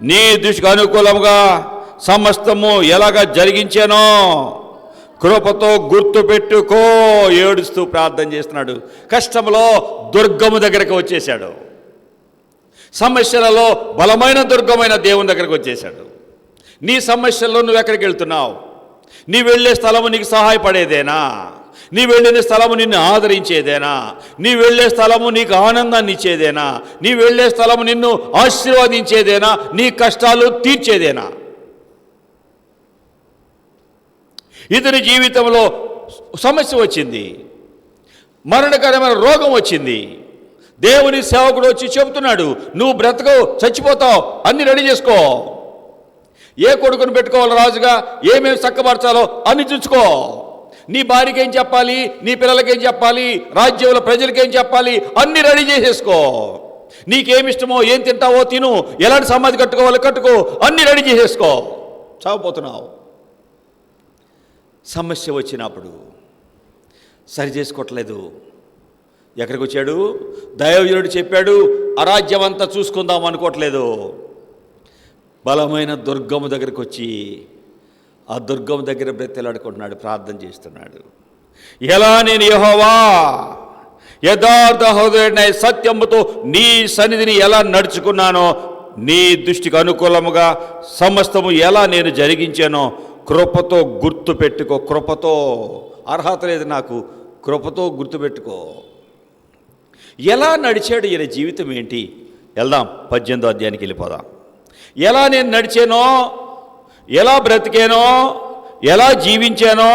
నీ దృష్టికి అనుకూలముగా సమస్తము ఎలాగ జరిగించానో కృపతో గుర్తుపెట్టుకో. ఏడుస్తూ ప్రార్థన చేస్తున్నాడు. కష్టంలో దుర్గము దగ్గరికి వచ్చేశాడు. సమస్యలలో బలమైన దుర్గమైన దేవుని దగ్గరికి వచ్చేశాడు. నీ సమస్యల్లో నువ్వు ఎక్కడికి వెళ్తున్నావు? నీ వెళ్ళే స్థలము నీకు సహాయపడేదేనా? నీ వెళ్ళిన స్థలము నిన్ను ఆదరించేదేనా? నీ వెళ్ళే స్థలము నీకు ఆనందాన్ని ఇచ్చేదేనా? నీ వెళ్ళే స్థలము నిన్ను ఆశీర్వదించేదేనా? నీ కష్టాలు తీర్చేదేనా? ఇతని జీవితంలో సమస్య వచ్చింది, మరణకరమైన రోగం వచ్చింది. దేవుని సేవకుడు వచ్చి చెబుతున్నాడు, నువ్వు బ్రతకవు, చచ్చిపోతావు, అన్ని రెడీ చేసుకో. ఏ కొడుకును పెట్టుకోవాలి రాజుగా, ఏమేమి చక్కబరచాలో అన్ని చూసుకో. నీ భార్యకి ఏం చెప్పాలి, నీ పిల్లలకేం చెప్పాలి, రాజ్యంలో ప్రజలకేం చెప్పాలి, అన్ని రెడీ చేసేసుకో. నీకేమిష్టమో, ఏం తింటావో తిను, ఎలాంటి సమాధి కట్టుకోవాలో కట్టుకో, అన్ని రెడీ చేసేసుకో. చావపోతున్నావు. సమస్య వచ్చినప్పుడు సరి చేసుకోవట్లేదు. ఎక్కడికి వచ్చాడు? దైవజనుడు చెప్పాడు, అరాజ్యం అంతా చూసుకుందాం అనుకోవట్లేదు. బలమైన దుర్గము దగ్గరికి వచ్చి ఆ దుర్గం దగ్గర బ్రతిలాడుకుంటున్నాడు, ప్రార్థన చేస్తున్నాడు. ఎలా నేను యెహోవా యథార్థ హృదయుడైన సత్యముతో నీ సన్నిధిని ఎలా నడుచుకున్నానో, నీ దృష్టికి అనుకూలముగా సమస్తము ఎలా నేను జరిగించానో కృపతో గుర్తుపెట్టుకో. కృపతో, అర్హత లేదు నాకు, కృపతో గుర్తుపెట్టుకో. ఎలా నడిచాడు ఈయన జీవితం ఏంటి? వెళ్దాం, 18వ అధ్యాయానికి వెళ్ళిపోదాం. ఎలా నేను నడిచానో, ఎలా బ్రతికానో, ఎలా జీవించానో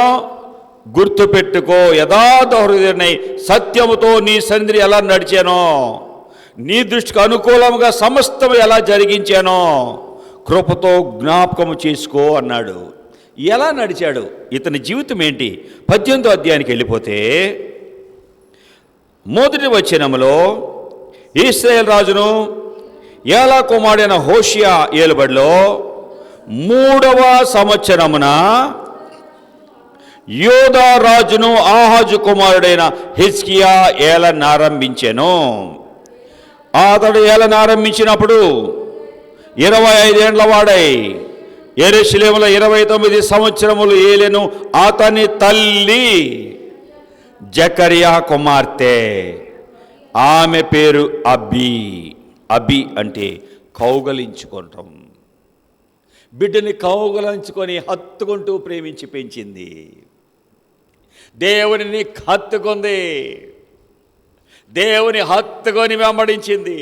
గుర్తుపెట్టుకో. యథార్థ హృదయుడై సత్యముతో నీ సన్నిధిని ఎలా నడిచానో, నీ దృష్టికి అనుకూలంగా సమస్తం ఎలా జరిగించానో కృపతో జ్ఞాపకము చేసుకో అన్నాడు. ఎలా నడిచాడు? ఇతని జీవితం ఏంటి? 18వ అధ్యాయానికి వెళ్ళిపోతే మొదటి వచనములో ఇశ్రాయేలు రాజును ఏలా కుమారుడైన హోషియా ఏలుబడిలో 3వ సంవత్సరమున యూదా రాజును ఆహాజు కుమారుడైన హిజ్కియా ఏలనారంభించెను. అతడు ఏలనారంభించినప్పుడు 25 ఏండ్ల వాడై యెరూషలేములో 29 సంవత్సరములు ఏలెను. అతని తల్లి జకరియా కుమార్తె, ఆమె పేరు అబి. అబి అంటే కౌగలించుకుంటాం. బిడ్డని కౌగలించుకొని హత్తుకుంటూ ప్రేమించి పెంచింది. దేవుని హత్తుకుంది, దేవుని హత్తుకొని వెంబడించింది.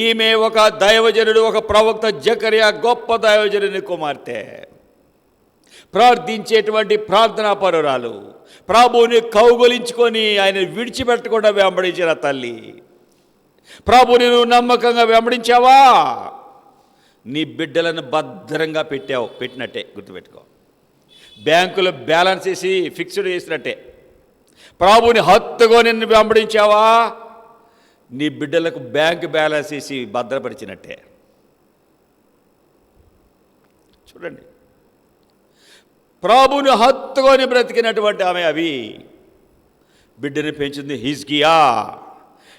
ఈమె ఒక దైవజనుడు, ఒక ప్రవక్త జకరియా గొప్ప దైవజనుని కుమార్తె, ప్రార్థించేటువంటి ప్రార్థనా పరురాలు, ప్రభువుని కౌగలించుకొని ఆయన విడిచిపెట్టకుండా వెంబడించిన తల్లి. ప్రభువుని నువ్వు నమ్మకంగా వెంబడించావా, నీ బిడ్డలను భద్రంగా పెట్టినట్టే గుర్తుపెట్టుకో. బ్యాంకులో బ్యాలెన్స్ వేసి ఫిక్స్డ్ చేసినట్టే. ప్రభువుని హత్తుకొని వెంబడించావా, నీ బిడ్డలకు బ్యాంకు బ్యాలెన్స్ వేసి భద్రపరిచినట్టే. చూడండి, ప్రభువుని హత్తుకొని బ్రతికినటువంటి ఆమె అవి బిడ్డని పెంచింది హిజ్కియా.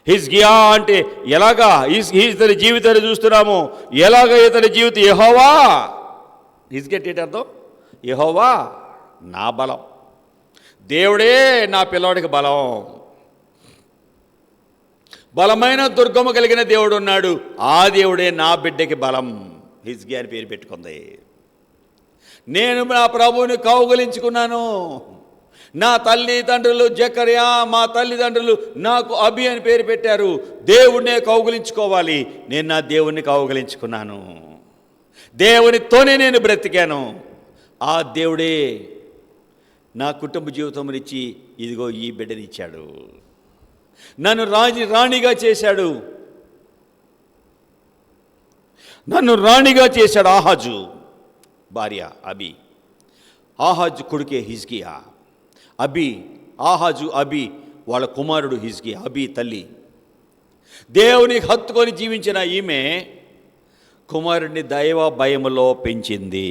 హిజ్కియా అంటే ఎలాగా ఇతని జీవితాన్ని చూస్తున్నాము. ఎలాగ ఇతని జీవితం? యెహోవా, హిజ్కియా అంటే అర్థం యెహోవా నా బలం, దేవుడే నా పిల్లవాడికి బలం. బలమైన దుర్గము కలిగిన దేవుడు ఉన్నాడు, ఆ దేవుడే నా బిడ్డకి బలం. హిజ్కియా అని పేరు పెట్టుకుంది. నేను నా ప్రభువుని కౌగలించుకున్నాను. నా తల్లిదండ్రులు జకరియా, మా తల్లిదండ్రులు నాకు అబి అని పేరు పెట్టారు. దేవుడినే కౌగలించుకోవాలి. నేను నా దేవుణ్ణి కౌగలించుకున్నాను. దేవునితోనే నేను బ్రతికాను. ఆ దేవుడే నా కుటుంబ జీవితంనిచ్చి ఇదిగో ఈ బిడ్డనిచ్చాడు. నన్ను రాణిగా చేశాడు. నన్ను రాణిగా చేశాడు. ఆహాజు భార్య అబి, ఆహాజు కొడుకే హిజ్కియా. ఆహాజు అబి వాళ్ళ కుమారుడు హిజ్కియా. అబి తల్లి దేవుని హత్తుకొని జీవించిన ఈమె కుమారుడిని దైవ భయములో పెంచింది.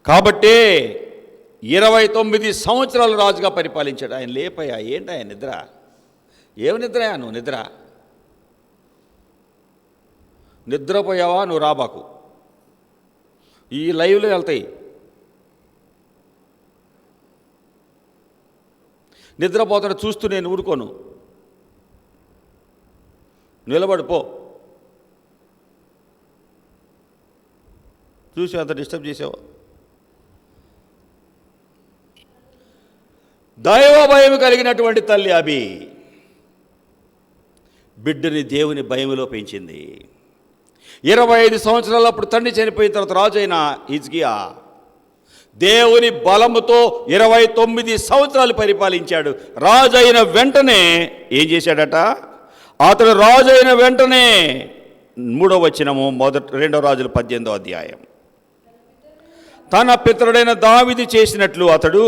కాబట్టే 29 సంవత్సరాలు రాజుగా పరిపాలించాడు. ఆయన లేపయ్యా, ఏంటి ఆయన నిద్ర? ఏమి నిద్రయా నువ్వు? నిద్రపోయావా? నువ్వు రాబాకు, ఈ లైవ్లో వెళ్తాయి. నిద్రపోతాడు చూస్తూ నేను ఊరుకోను. నిలబడిపో, చూసి అంత డిస్టర్బ్ చేసావా? దైవ భయం కలిగినటువంటి తల్లి అబి బిడ్డని దేవుని భయములో పెంచింది. 25 సంవత్సరాలు అప్పుడు తండ్రి చనిపోయిన తర్వాత రాజు అయిన హిజ్కియా దేవుని బలముతో 29 సంవత్సరాలు పరిపాలించాడు. రాజు అయిన వెంటనే ఏం చేశాడట? అతడు రాజు అయిన వెంటనే 3వ వచనము 2వ రాజుల 18వ అధ్యాయం, తన పితరుడైన దావీదు చేసినట్లు అతడు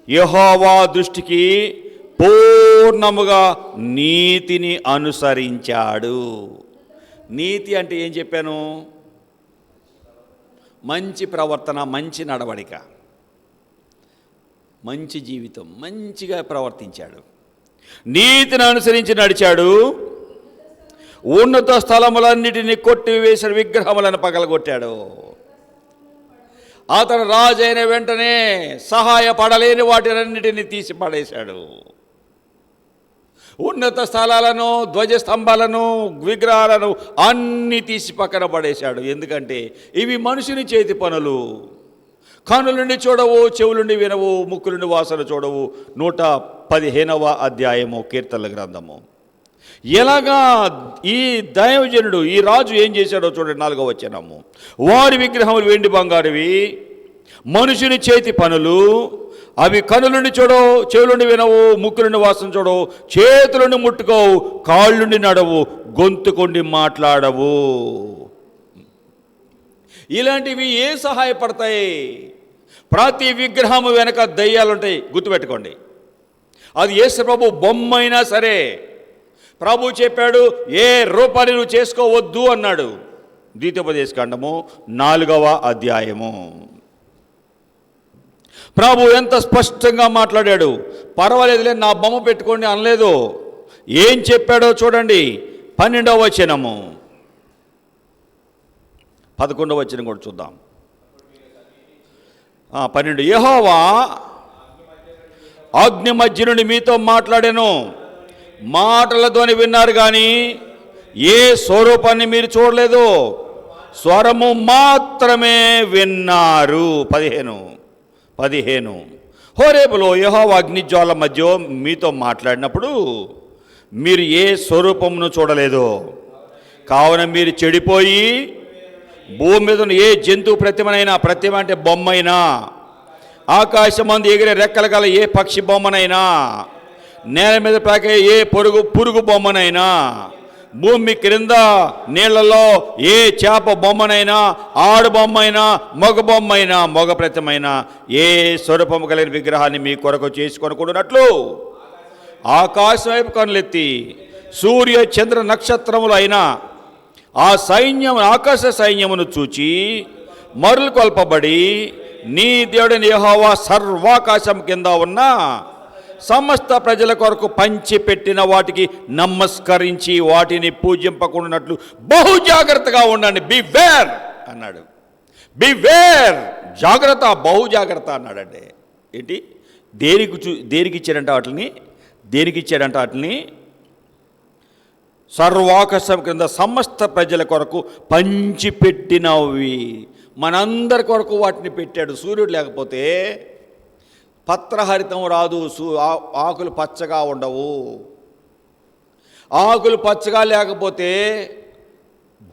యెహోవా దృష్టికి పూర్ణముగా నీతిని అనుసరించాడు. నీతి అంటే ఏం చెప్పాను? మంచి ప్రవర్తన, మంచి నడవడిక, మంచి జీవితం, మంచిగా ప్రవర్తించాడు. నీతిని అనుసరించి నడిచాడు. ఉన్నత స్థలములన్నిటినీ కొట్టివేసిన విగ్రహములను పగలగొట్టాడు. అతను రాజు అయిన వెంటనే సహాయపడలేని వాటినన్నిటినీ తీసి పడేశాడు. ఉన్నత స్థలాలను, ధ్వజస్తంభాలను, విగ్రహాలను అన్నీ తీసి పక్కన పడేశాడు. ఎందుకంటే ఇవి మనుషుని చేతి పనులు. కనులుండి చూడవు, చెవులుండి వినవు, ముక్కులుండి వాసన చూడవు. 115వ అధ్యాయము కీర్తనల గ్రంథము. ఎలాగా ఈ దైవజనుడు, ఈ రాజు ఏం చేశాడో చూడండి. 4వ వచనము, వారి విగ్రహములు వెండి బంగారువి, మనుషుని చేతి పనులు. అవి కనులుండి చూడవు, చెవులుండి వినవు, ముక్కులుండి వాసన చూడవు, చేతులుండి ముట్టుకోవు, కాళ్ళుండి నడవు, గొంతుకొండి మాట్లాడవు. ఇలాంటివి ఏ సహాయపడతాయి? ప్రతి విగ్రహము వెనక దయ్యాలుంటాయి, గుర్తుపెట్టుకోండి. అది యేసు ప్రభు బొమ్మ అయినా సరే ప్రభు చెప్పాడు, ఏ రూపాన్ని నువ్వు చేసుకోవద్దు అన్నాడు. ద్వితీయోపదేశకాండము 4వ అధ్యాయము. ప్రభు ఎంత స్పష్టంగా మాట్లాడాడు. పర్వాలేదులే, నా బొమ్మ పెట్టుకోండి అనలేదు. ఏం చెప్పాడో చూడండి. 12వ వచనము, 11వ వచనం కూడా చూద్దాం. 12. యెహోవా అగ్ని మధ్య నుండి మీతో మాట్లాడాను, మాటలతోని విన్నారు కానీ ఏ స్వరూపాన్ని మీరు చూడలేదు, స్వరము మాత్రమే విన్నారు. 15. హోరేబులో యెహోవా అగ్నిజ్వాల మధ్య మీతో మాట్లాడినప్పుడు మీరు ఏ స్వరూపమును చూడలేదు, కావున మీరు చెడిపోయి భూమి మీద ఉన్న ఏ జంతువు ప్రతిమనైనా, ప్రతిమ అంటే బొమ్మైనా, ఆకాశమందు ఎగిరే రెక్కల గల ఏ పక్షి బొమ్మనైనా, నేల మీద పాకే ఏ పురుగు బొమ్మనైనా, భూమి క్రింద నీళ్లలో ఏ చేప బొమ్మనైనా, ఆడు బొమ్మైనా, మగ బొమ్మైనా, మగ ప్రతిమైనా ఏ స్వరూపము కలిగిన విగ్రహాన్ని మీ కొరకు చేసుకొనకూడనట్లు ఆకాశం వైపు కనులెత్తి సూర్య చంద్ర నక్షత్రములు అయినా ఆ సైన్యం, ఆకాశ సైన్యమును చూచి మరులు కొల్పబడి నీ దేవుడైన యెహోవా సర్వాకాశం కింద ఉన్న సమస్త ప్రజల కొరకు పంచి పెట్టిన వాటికి నమస్కరించి వాటిని పూజింపకుండానట్లు బహు జాగ్రత్తగా ఉండండి. బివేర్ అన్నాడు. బివేర్, జాగ్రత్త, బహు జాగ్రత్త అన్నాడండి. ఏంటి, దేనికి ఇచ్చాడంట వాటిని సర్వాకాశం క్రింద సమస్త ప్రజల కొరకు పంచిపెట్టినవి. మనందరి కొరకు వాటిని పెట్టాడు. సూర్యుడు లేకపోతే పత్రహరితం రాదు, ఆకులు పచ్చగా ఉండవు. ఆకులు పచ్చగా లేకపోతే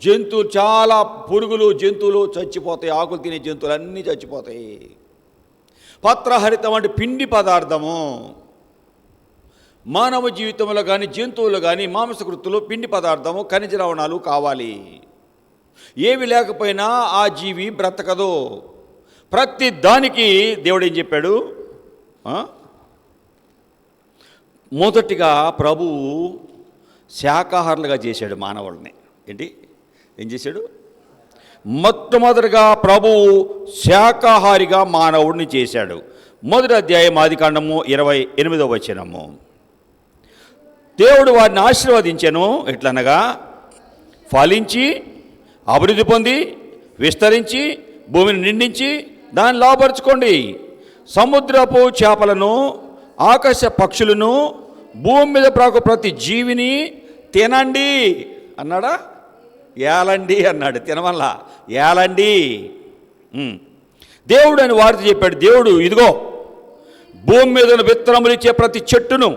జంతువులు, చాలా పురుగులు, జంతువులు చచ్చిపోతాయి. ఆకులు తినే జంతువులు అన్నీ చచ్చిపోతాయి. పత్రహరితం అంటే పిండి పదార్థము. మానవ జీవితంలో కానీ, జంతువులు కానీ, మాంసకృతులు పిండి పదార్థము, ఖనిజ లవణాలు కావాలి. ఏవి లేకపోయినా ఆ జీవి బ్రతకదు. ప్రతి దానికి దేవుడు ఏం చెప్పాడు? మొదటిగా ప్రభువు శాకాహారులుగా చేశాడు మానవుల్ని. ఏం చేశాడు? మొట్టమొదటిగా ప్రభువు శాకాహారిగా మానవుడిని చేశాడు. 1వ అధ్యాయం ఆదికాండము 28వ వచనము. దేవుడు వారిని ఆశీర్వదించెను, ఎట్లనగా ఫలించి అభివృద్ధి పొంది విస్తరించి భూమిని నిండించి దాన్ని లోపరుచుకోండి, సముద్రపు చేపలను, ఆకాశ పక్షులను, భూమి మీద ప్రాకు ప్రతి జీవిని తినండి అన్నాడా? ఏలండి అన్నాడు. తినవల్ల ఏలండి. దేవుడు అని వారితో చెప్పాడు. దేవుడు, ఇదిగో భూమి మీద విత్తనములు ఇచ్చే ప్రతి చెట్టును,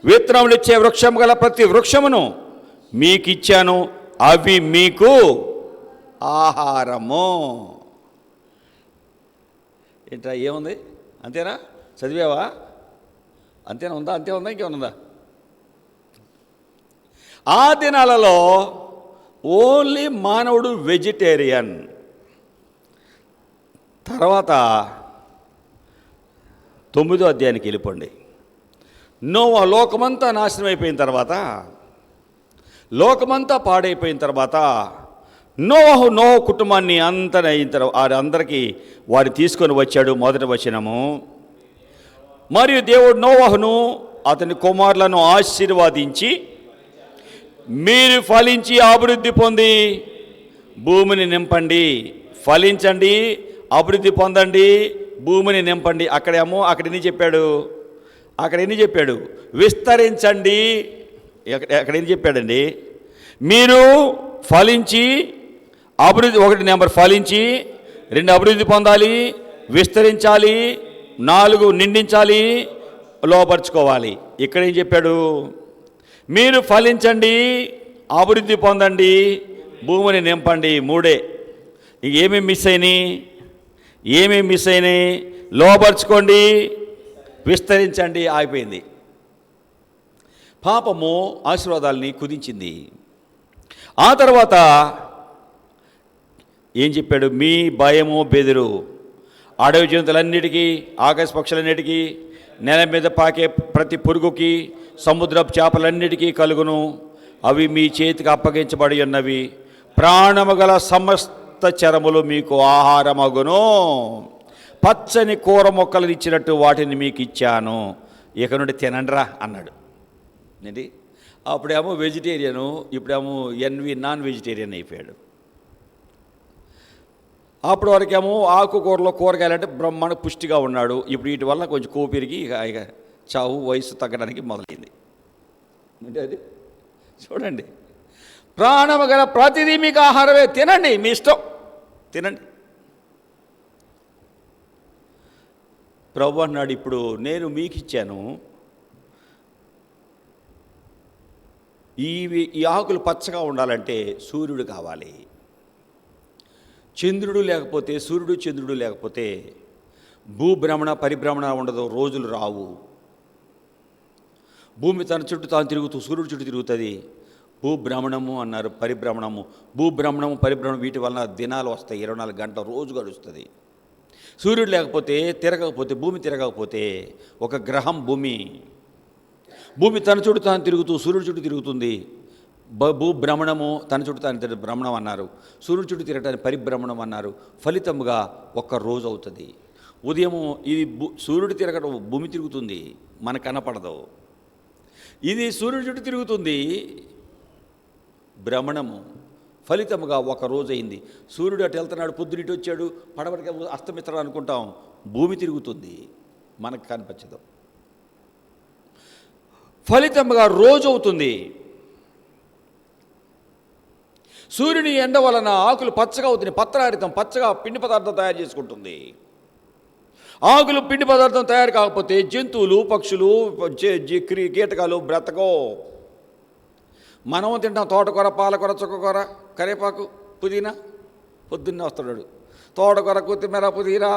విత్తనములు ఇచ్చే వృక్షం గల ప్రతి వృక్షమును మీకు ఇచ్చాను, అవి మీకు ఆహారము. ఏంట్రా, ఏముంది? అంతేనా? చదివావా? అంతేనా ఉందా? అంతే ఉందా? ఇంకేమన్నా? ఆ దినాలలో ఓన్లీ మానవుడు వెజిటేరియన్. తర్వాత 9వ అధ్యాయానికి వెళ్ళిపోండి. నోవా లోకమంతా నాశనం అయిపోయిన తర్వాత, లోకమంతా పాడైపోయిన తర్వాత నోవహు కుటుంబాన్ని అంతా అయిన తర్వాత అందరికీ వారిని తీసుకొని వచ్చాడు. 1వ వచనము. మరియు దేవుడు నోవహును అతని కుమారులను ఆశీర్వదించి, మీరు ఫలించి అభివృద్ధి పొంది భూమిని నింపండి. ఫలించండి, అభివృద్ధి పొందండి, భూమిని నింపండి. అక్కడ ఎన్ని చెప్పాడు? విస్తరించండి. అక్కడ ఏం చెప్పాడండి? మీరు ఫలించి అభివృద్ధి, 1 నెంబర్ ఫలించి, 2 అభివృద్ధి పొందాలి, విస్తరించాలి, 4 నిండించాలి, లోపరుచుకోవాలి. ఇక్కడ ఏం చెప్పాడు? మీరు ఫలించండి, అభివృద్ధి పొందండి, భూమిని నింపండి. 3. ఏమేమి మిస్ అయినాయి? లోపరుచుకోండి, విస్తరించండి. ఆగిపోయింది. పాపము ఆశీర్వాదాలని కుదించింది. ఆ తర్వాత ఏం చెప్పాడు? మీ భయము బెదురు అడవి జంతువులన్నిటికీ, ఆకాశ పక్షులన్నిటికీ, నేల మీద పాకే ప్రతి పురుగుకి, సముద్రపు చేపలన్నిటికీ కలుగును. అవి మీ చేతికి అప్పగించబడి ఉన్నవి. ప్రాణము గల సమస్త చరములు మీకు ఆహారమగును. పచ్చని కూర మొక్కలు ఇచ్చినట్టు వాటిని మీకు ఇచ్చాను, ఇక నుండి తినండ్రా అన్నాడు. ఏంటి? అప్పుడేమో వెజిటేరియను, ఇప్పుడేమో నాన్ వెజిటేరియన్ అయిపోయాడు. అప్పటి వరకేమో ఆకుకూరలో కూరగాయలంటే బ్రహ్మాండ పుష్టిగా ఉన్నాడు. ఇప్పుడు వీటి వల్ల కొంచెం కొవ్వు పెరిగి ఇక చావు, వయసు తగ్గడానికి మొదలైంది. అంటే అది చూడండి, ప్రాణము గల ప్రతిదీ మీకు ఆహారమే, తినండి, మీ ఇష్టం, తినండి. ప్రభు అన్నాడు, ఇప్పుడు నేను మీకు ఇచ్చాను, ఈ ఆకులు పచ్చగా ఉండాలంటే సూర్యుడు కావాలి. చంద్రుడు లేకపోతే, సూర్యుడు చంద్రుడు లేకపోతే భూభ్రమణ పరిభ్రమణ ఉండదు, రోజులు రావు. భూమి తన చుట్టూ తాను తిరుగుతూ సూర్యుడు చుట్టూ తిరుగుతుంది. భూభ్రమణము అన్నారు, పరిభ్రమణము. భూభ్రమణము పరిభ్రమణం వీటి వలన దినాలు వస్తాయి, 24 గంటల రోజు గడుస్తుంది. సూర్యుడు లేకపోతే, తిరగకపోతే, భూమి తిరగకపోతే ఒక గ్రహం భూమి తన చుట్టూ తాను తిరుగుతూ సూర్యుడు చుట్టూ తిరుగుతుంది. భూభ్రమణము, తన చుట్టూ తాను భ్రమణం అన్నారు. సూర్యుడు చుట్టూ తిరగటానికి పరిభ్రమణం అన్నారు. ఫలితముగా ఒక్క రోజు అవుతుంది. ఉదయము ఇది సూర్యుడు తిరగడం, భూమి తిరుగుతుంది, మనకు కనపడదు. ఇది సూర్యుడు చుట్టూ తిరుగుతుంది, భ్రమణము. ఫలితముగా ఒక రోజు అయింది. సూర్యుడు అటు వెళ్తున్నాడు, పొద్దున ఇటు వచ్చాడు, పడవడికి అస్తమిస్తాడు అనుకుంటాం. భూమి తిరుగుతుంది, మనకు కనిపించదు. ఫలితముగా రోజు అవుతుంది. సూర్యుని ఎండ వలన ఆకులు పచ్చగా అవుతుంది, పత్రహరితం, పచ్చగా పిండి పదార్థం తయారు చేసుకుంటుంది. ఆకులు పిండి పదార్థం తయారు కాకపోతే జంతువులు, పక్షులు, కీటకాలు బ్రతకో. మనం తింటాం తోటకూర, పాలకూర, చుక్కకూర, కరివేపాకు, పుదీనా. పొద్దున్నే వస్తున్నాడు, తోటకూర, కొత్తిమీర, పుదీనా,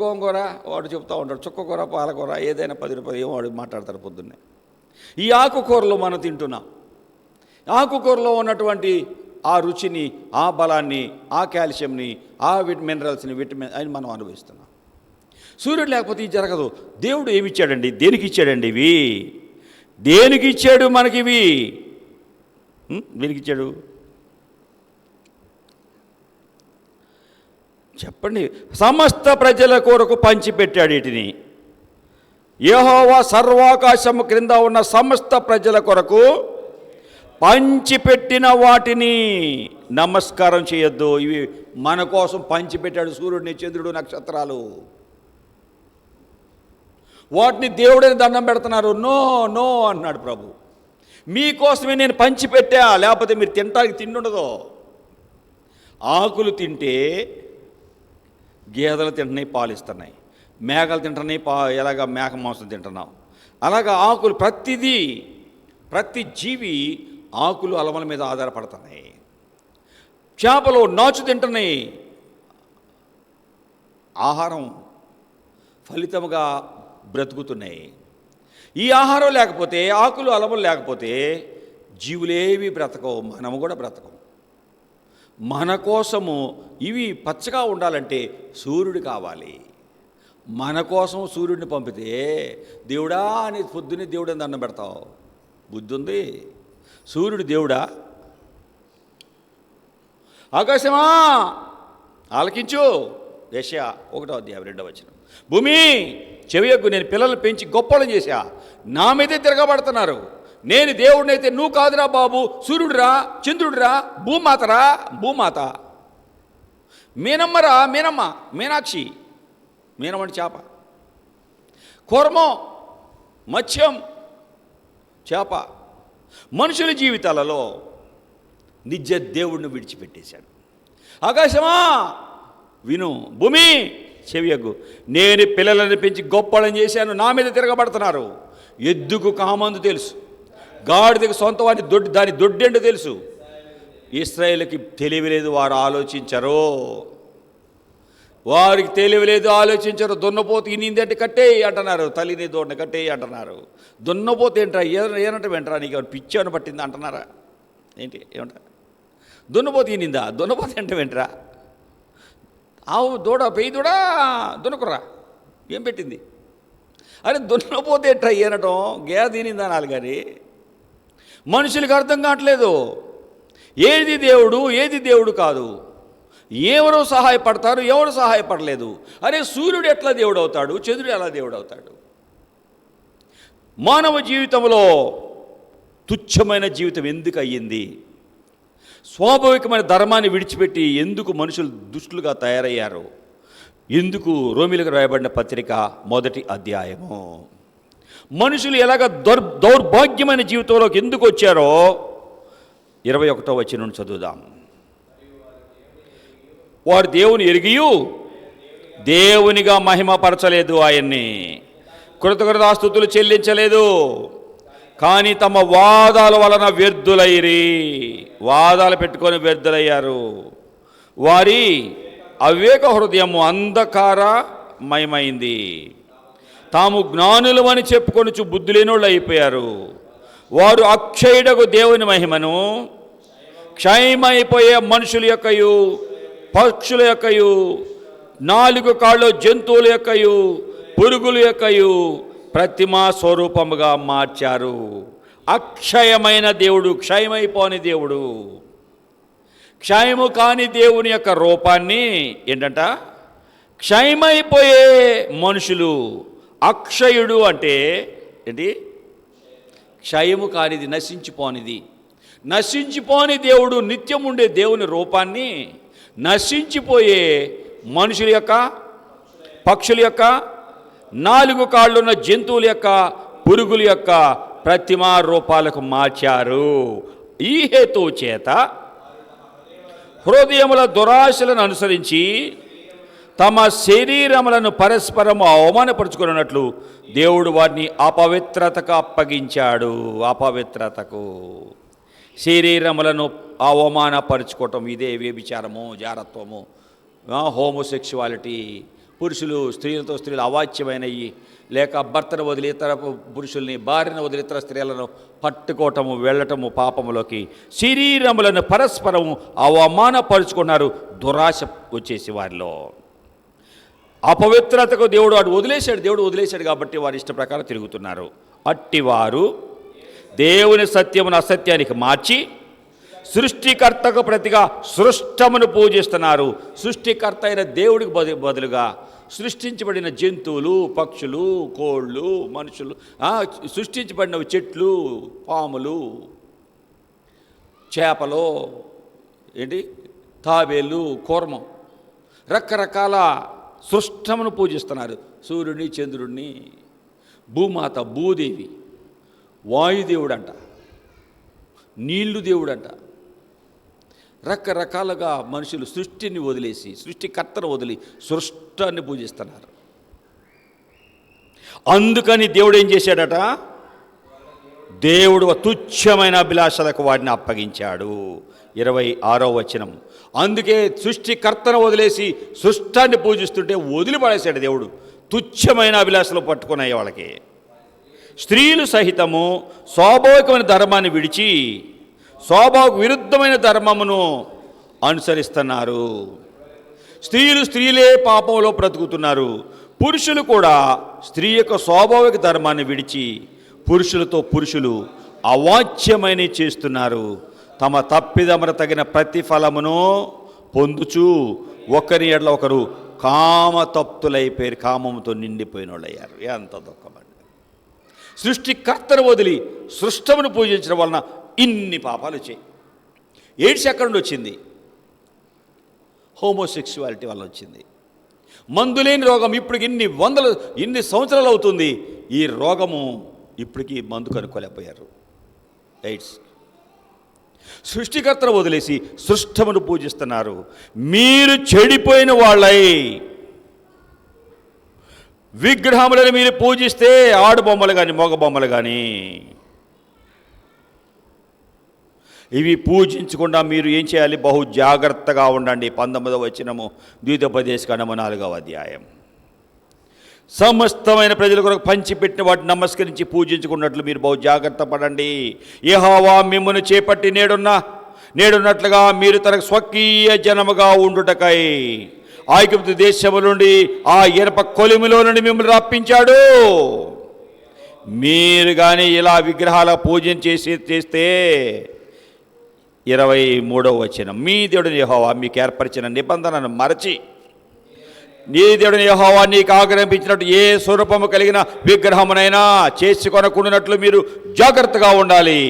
గోంగూర, వాడు చెప్తూ ఉంటాడు. చుక్కకూర, పాలకూర, ఏదైనా 10 రూపాయలు ఏమో వాడు మాట్లాడతారు పొద్దున్నే. ఈ ఆకుకూరలు మనం తింటున్నాం. ఆకుకూరలో ఉన్నటువంటి ఆ రుచిని, ఆ బలాన్ని, ఆ కాల్షియంని, ఆ మినరల్స్ని, విటమిన్ అని మనం అనుభవిస్తున్నాం. సూర్యుడు లేకపోతే ఇది జరగదు. దేవుడు ఏమి ఇచ్చాడండి? దేనికి ఇచ్చాడండి ఇవి? దేనికి ఇచ్చాడు మనకివి? దేనికి ఇచ్చాడు చెప్పండి? సమస్త ప్రజల కొరకు పంచిపెట్టాడు వీటిని. యెహోవా సర్వాకాశము క్రింద ఉన్న సమస్త ప్రజల కొరకు పంచిపెట్టిన వాటిని నమస్కారం చేయొద్దు. ఇవి మన కోసం పంచిపెట్టాడు సూర్యుడిని, చంద్రుడు, నక్షత్రాలు. వాటిని దేవుడిని దండం పెడుతున్నారు. నో నో అన్నాడు ప్రభు. మీకోసమే నేను పంచిపెట్టా, లేకపోతే మీరు తినడానికి తిండుండదు. ఆకులు తింటే గేదెలు తింటున్నాయి, పాలిస్తున్నాయి. మేకలు తింటున్నాయి, ఎలాగ మేక మాంసం తింటున్నాం. అలాగా ఆకులు, ప్రతి జీవి ఆకులు అలమల మీద ఆధారపడుతున్నాయి. చేపలు నాచు తింటున్నాయి. ఆహారం ఫలితముగా బ్రతుకుతున్నాయి. ఈ ఆహారం లేకపోతే, ఆకులు అలమలు లేకపోతే జీవులేవి బ్రతకవు, మనము కూడా బ్రతకం. మన కోసము ఇవి పచ్చగా ఉండాలంటే సూర్యుడు కావాలి. మన కోసం సూర్యుడిని పంపితే దేవుడా అని పొద్దున్నే దేవుడిని దండం పెడతావు. బుద్ధి ఉంది? సూర్యుడు దేవుడా? ఆకాశమా ఆలకించు, యెషయా 1:2. భూమి చెవియొగ్గు, నేను పిల్లల్ని పెంచి గొప్పలను చేశా, నా మీదే తిరగబడుతున్నారు. నేను దేవుడినైతే నువ్వు కాదురా బాబు, సూర్యుడురా, చంద్రుడురా, భూమాత. మీనమ్మరా, మీనాక్షి. మీనమంటే చేప, కూర్మం, మత్స్యం, చేప. మనుషుల జీవితాలలో నిజ దేవుడిని విడిచిపెట్టేశాడు. ఆకాశమా విను, భూమి చెవియగ్గు, నేను పిల్లలను పెంచి గొప్పలను చేశాను, నా మీద తిరగబడుతున్నారు. ఎద్దుకు కామందు తెలుసు, గాడిదకు సొంత దాని దొడ్డెండు తెలుసు. ఇశ్రాయేలుకి తెలివి లేదు, వారు ఆలోచించరు. వారికి తెలివి లేదు, ఆలోచించరు. దున్నపోతు ఇనిందంటే కట్టేయి అంటున్నారు, తల్లిని దోడిన కట్టేయి అంటున్నారు. దున్నపోతు ఏంట్రా, ఏనంటే వెంటరా, నీకు ఎవరు పిచ్చాను పట్టింది అంటున్నారా ఏంటి? ఏమంటారు? దున్నపోతు ఇనిందా? దున్నపోతు అంటే వెంటరా, ఆవు దూడ, పెయ్యి దూడ దున్నకురా, ఏం పెట్టింది? అరే దున్నపోతే ట్రై అనటం గేద తినింది అనాలి. కానీ మనుషులకు అర్థం కావట్లేదు ఏది దేవుడు ఏది దేవుడు కాదు. ఎవరు సహాయపడతారు ఎవరు సహాయపడలేదు. అరే సూర్యుడు ఎట్లా దేవుడు అవుతాడు, చంద్రుడు ఎలా దేవుడు అవుతాడు? మానవ జీవితంలో తుచ్చమైన జీవితం ఎందుకు అయ్యింది? స్వాభావికమైన ధర్మాన్ని విడిచిపెట్టి ఎందుకు మనుషులు దుష్టులుగా తయారయ్యారు? ఎందుకు? రోమిలకు రాయబడిన పత్రిక 1వ అధ్యాయము. మనుషులు ఎలాగ దౌర్భాగ్యమైన జీవితంలోకి ఎందుకు వచ్చారో 21వ వచనం చదువుదాం. వారు దేవుని ఎరిగియు దేవునిగా మహిమపరచలేదు, ఆయన్ని కృతజ్ఞతాస్తుతులు చెల్లించలేదు, కానీ తమ వాదాల వలన వ్యర్థులైరి. వాదాలు పెట్టుకొని వ్యర్థులయ్యారు. వారి అవివేక హృదయము అంధకారమయమైంది. తాము జ్ఞానులు అని చెప్పుకొని బుద్ధి లేనోళ్ళు అయిపోయారు. వారు అక్షయుడకు దేవుని మహిమను క్షయమైపోయే మనుషుల యొక్కయు పక్షుల యొక్కయు 4 కాళ్ళు జంతువుల యొక్కయు పురుగుల యొక్కయు ప్రతిమా స్వరూపముగా మార్చారు. అక్షయమైన దేవుడు, క్షయమైపోని దేవుడు, క్షయము కాని దేవుని యొక్క రూపాన్ని ఏంటంట క్షయమైపోయే మనుషులు. అక్షయుడు అంటే ఏంటి? క్షయము కానిది, నశించిపోనిది. నశించిపోని దేవుడు, నిత్యం ఉండే దేవుని రూపాన్ని నశించిపోయే మనుషుల యొక్క పక్షుల యొక్క 4 కాళ్ళున్న జంతువుల యొక్క పురుగుల యొక్క ప్రతిమా రూపాలకు మార్చారు. ఈ హేతువు చేత హృదయముల దురాశలను అనుసరించి తమ శరీరములను పరస్పరము అవమానపరుచుకున్నట్లు దేవుడు వారిని అపవిత్రతకు అప్పగించాడు. అపవిత్రతకు, శరీరములను అవమానపరుచుకోవటం ఇదే వ్యభిచారము, జారత్వము, హోమోసెక్షువాలిటీ. పురుషులు స్త్రీలు అవాచ్యమైనవి, లేక భర్తను వదిలి ఇతర పురుషుల్ని, భార్యను వదిలి ఇతర స్త్రీలను పట్టుకోవటము, వెళ్ళటము పాపములోకి. శరీరములను పరస్పరము అవమానపరుచుకున్నారు. దురాశ వచ్చేసి వారిలో అపవిత్రతకు దేవుడు వదిలేశాడు కాబట్టి వారి ఇష్ట ప్రకారం తిరుగుతున్నారు. అట్టివారు దేవుని సత్యమును అసత్యానికి మార్చి సృష్టికర్తకు ప్రతిగా సృష్టమును పూజిస్తున్నారు. సృష్టికర్త అయిన దేవుడికి బదులుగా సృష్టించబడిన జంతువులు, పక్షులు, కోళ్ళు, మనుషులు, సృష్టించబడిన చెట్లు, పాములు, చేపలు, ఏంటి తాబేళ్ళు, కూర్మం, రకరకాల సృష్టమును పూజిస్తున్నారు. సూర్యుడిని, చంద్రుడిని, భూమాత, భూదేవి, వాయుదేవుడంట, నీళ్లు దేవుడంట. రకరకాలుగా మనుషులు సృష్టిని వదిలేసి, సృష్టికర్తను వదిలి సృష్టాన్ని పూజిస్తున్నారు. అందుకని దేవుడు ఏం చేశాడట? దేవుడు తుచ్చమైన అభిలాషలకు వాడిని అప్పగించాడు. 26వ వచనం. అందుకే సృష్టికర్తను వదిలేసి సృష్టాన్ని పూజిస్తుంటే వదిలిపడేశాడు దేవుడు. తుచ్చమైన అభిలాషలు పట్టుకున్నాయి వాళ్ళకి. స్త్రీలు సహితము స్వాభావికమైన ధర్మాన్ని విడిచి స్వాభావిక విరుద్ధమైన ధర్మమును అనుసరిస్తున్నారు. స్త్రీలే పాపంలో బ్రతుకుతున్నారు. పురుషులు కూడా స్త్రీ యొక్క స్వాభావిక ధర్మాన్ని విడిచి పురుషులతో పురుషులు అవాచ్యమైన చేస్తున్నారు. తమ తప్పిదమున తగిన ప్రతిఫలమును పొందుచు ఒకరి ఎడల ఒకరు కామతప్తులైపోయారు. కామముతో నిండిపోయిన వాళ్ళు అయ్యారు. ఎంత దుఃఖమండి! సృష్టికర్తను వదిలి సృష్టమును పూజించడం వలన ఇన్ని పాపాలు వచ్చాయి. ఎయిడ్స్ ఎక్కడి నుండి వచ్చింది? హోమోసెక్సువాలిటీ వల్ల వచ్చింది. మందులేని రోగం ఇప్పటికి ఇన్ని సంవత్సరాలు అవుతుంది. ఈ రోగము ఇప్పటికీ మందు కనుక్కోలేకపోయారు. ఎయిడ్స్. సృష్టికర్తను వదిలేసి సృష్టమును పూజిస్తున్నారు. మీరు చెడిపోయిన వాళ్ళై విగ్రహములను మీరు పూజిస్తే, ఆడు బొమ్మలు కానీ మగ బొమ్మలు కానీ, ఇవి పూజించకుండా మీరు ఏం చేయాలి? బహు జాగ్రత్తగా ఉండండి. 19వ వచనము ద్వితోపదేశకాండము 4వ అధ్యాయం. సమస్తమైన ప్రజల కొరకు పంచిపెట్టిన వాటిని నమస్కరించి పూజించుకున్నట్లు మీరు బహు జాగ్రత్త పడండి. యెహోవా మిమ్మును చేపట్టి నేడున్నట్లుగా మీరు తనకు స్వకీయ జనముగా ఉండుటకై ఐగుప్తు దేశము నుండి ఆ ఇనప కొలిమిలో నుండి మిమ్మల్ని రప్పించాడు. మీరు కానీ ఇలా విగ్రహాల పూజన చేస్తే 23వ వచనం, మీ దేవుడైన యెహోవా మీకు ఏర్పరిచిన నిబంధనను మరచి నీ దేవుడైన యెహోవా నీకు ఆజ్ఞాపించినట్టు ఏ స్వరూపము కలిగిన విగ్రహమునైనా చేసుకొనకుండానట్లు మీరు జాగ్రత్తగా ఉండాలి.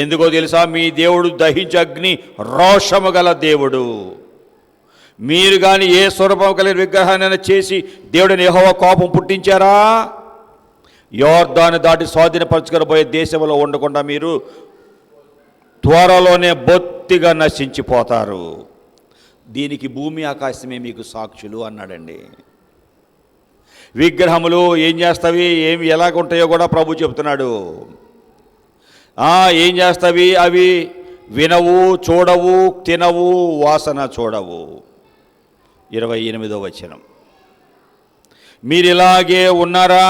ఎందుకో తెలుసా? మీ దేవుడు దహించే అగ్ని రోషము గల దేవుడు. మీరు కానీ ఏ స్వరూపము కలిగిన విగ్రహాన్ని చేసి దేవుడైన యెహోవా కోపం పుట్టించారా? యోర్దాను దాటి స్వాధీనపరచుకొని పోయే దేశంలో ఉండకుండా మీరు త్వరలోనే బొత్తిగా నశించిపోతారు. దీనికి భూమి ఆకాశమే మీకు సాక్షులు అన్నాడండి. విగ్రహములు ఏం చేస్తావి, ఏమి ఎలాగుంటాయో కూడా ప్రభు చెప్తున్నాడు. ఏం చేస్తావి? అవి వినవు, చూడవు, తినవు, వాసన చూడవు. 28వ వచనం, మీరు ఇలాగే ఉన్నారా?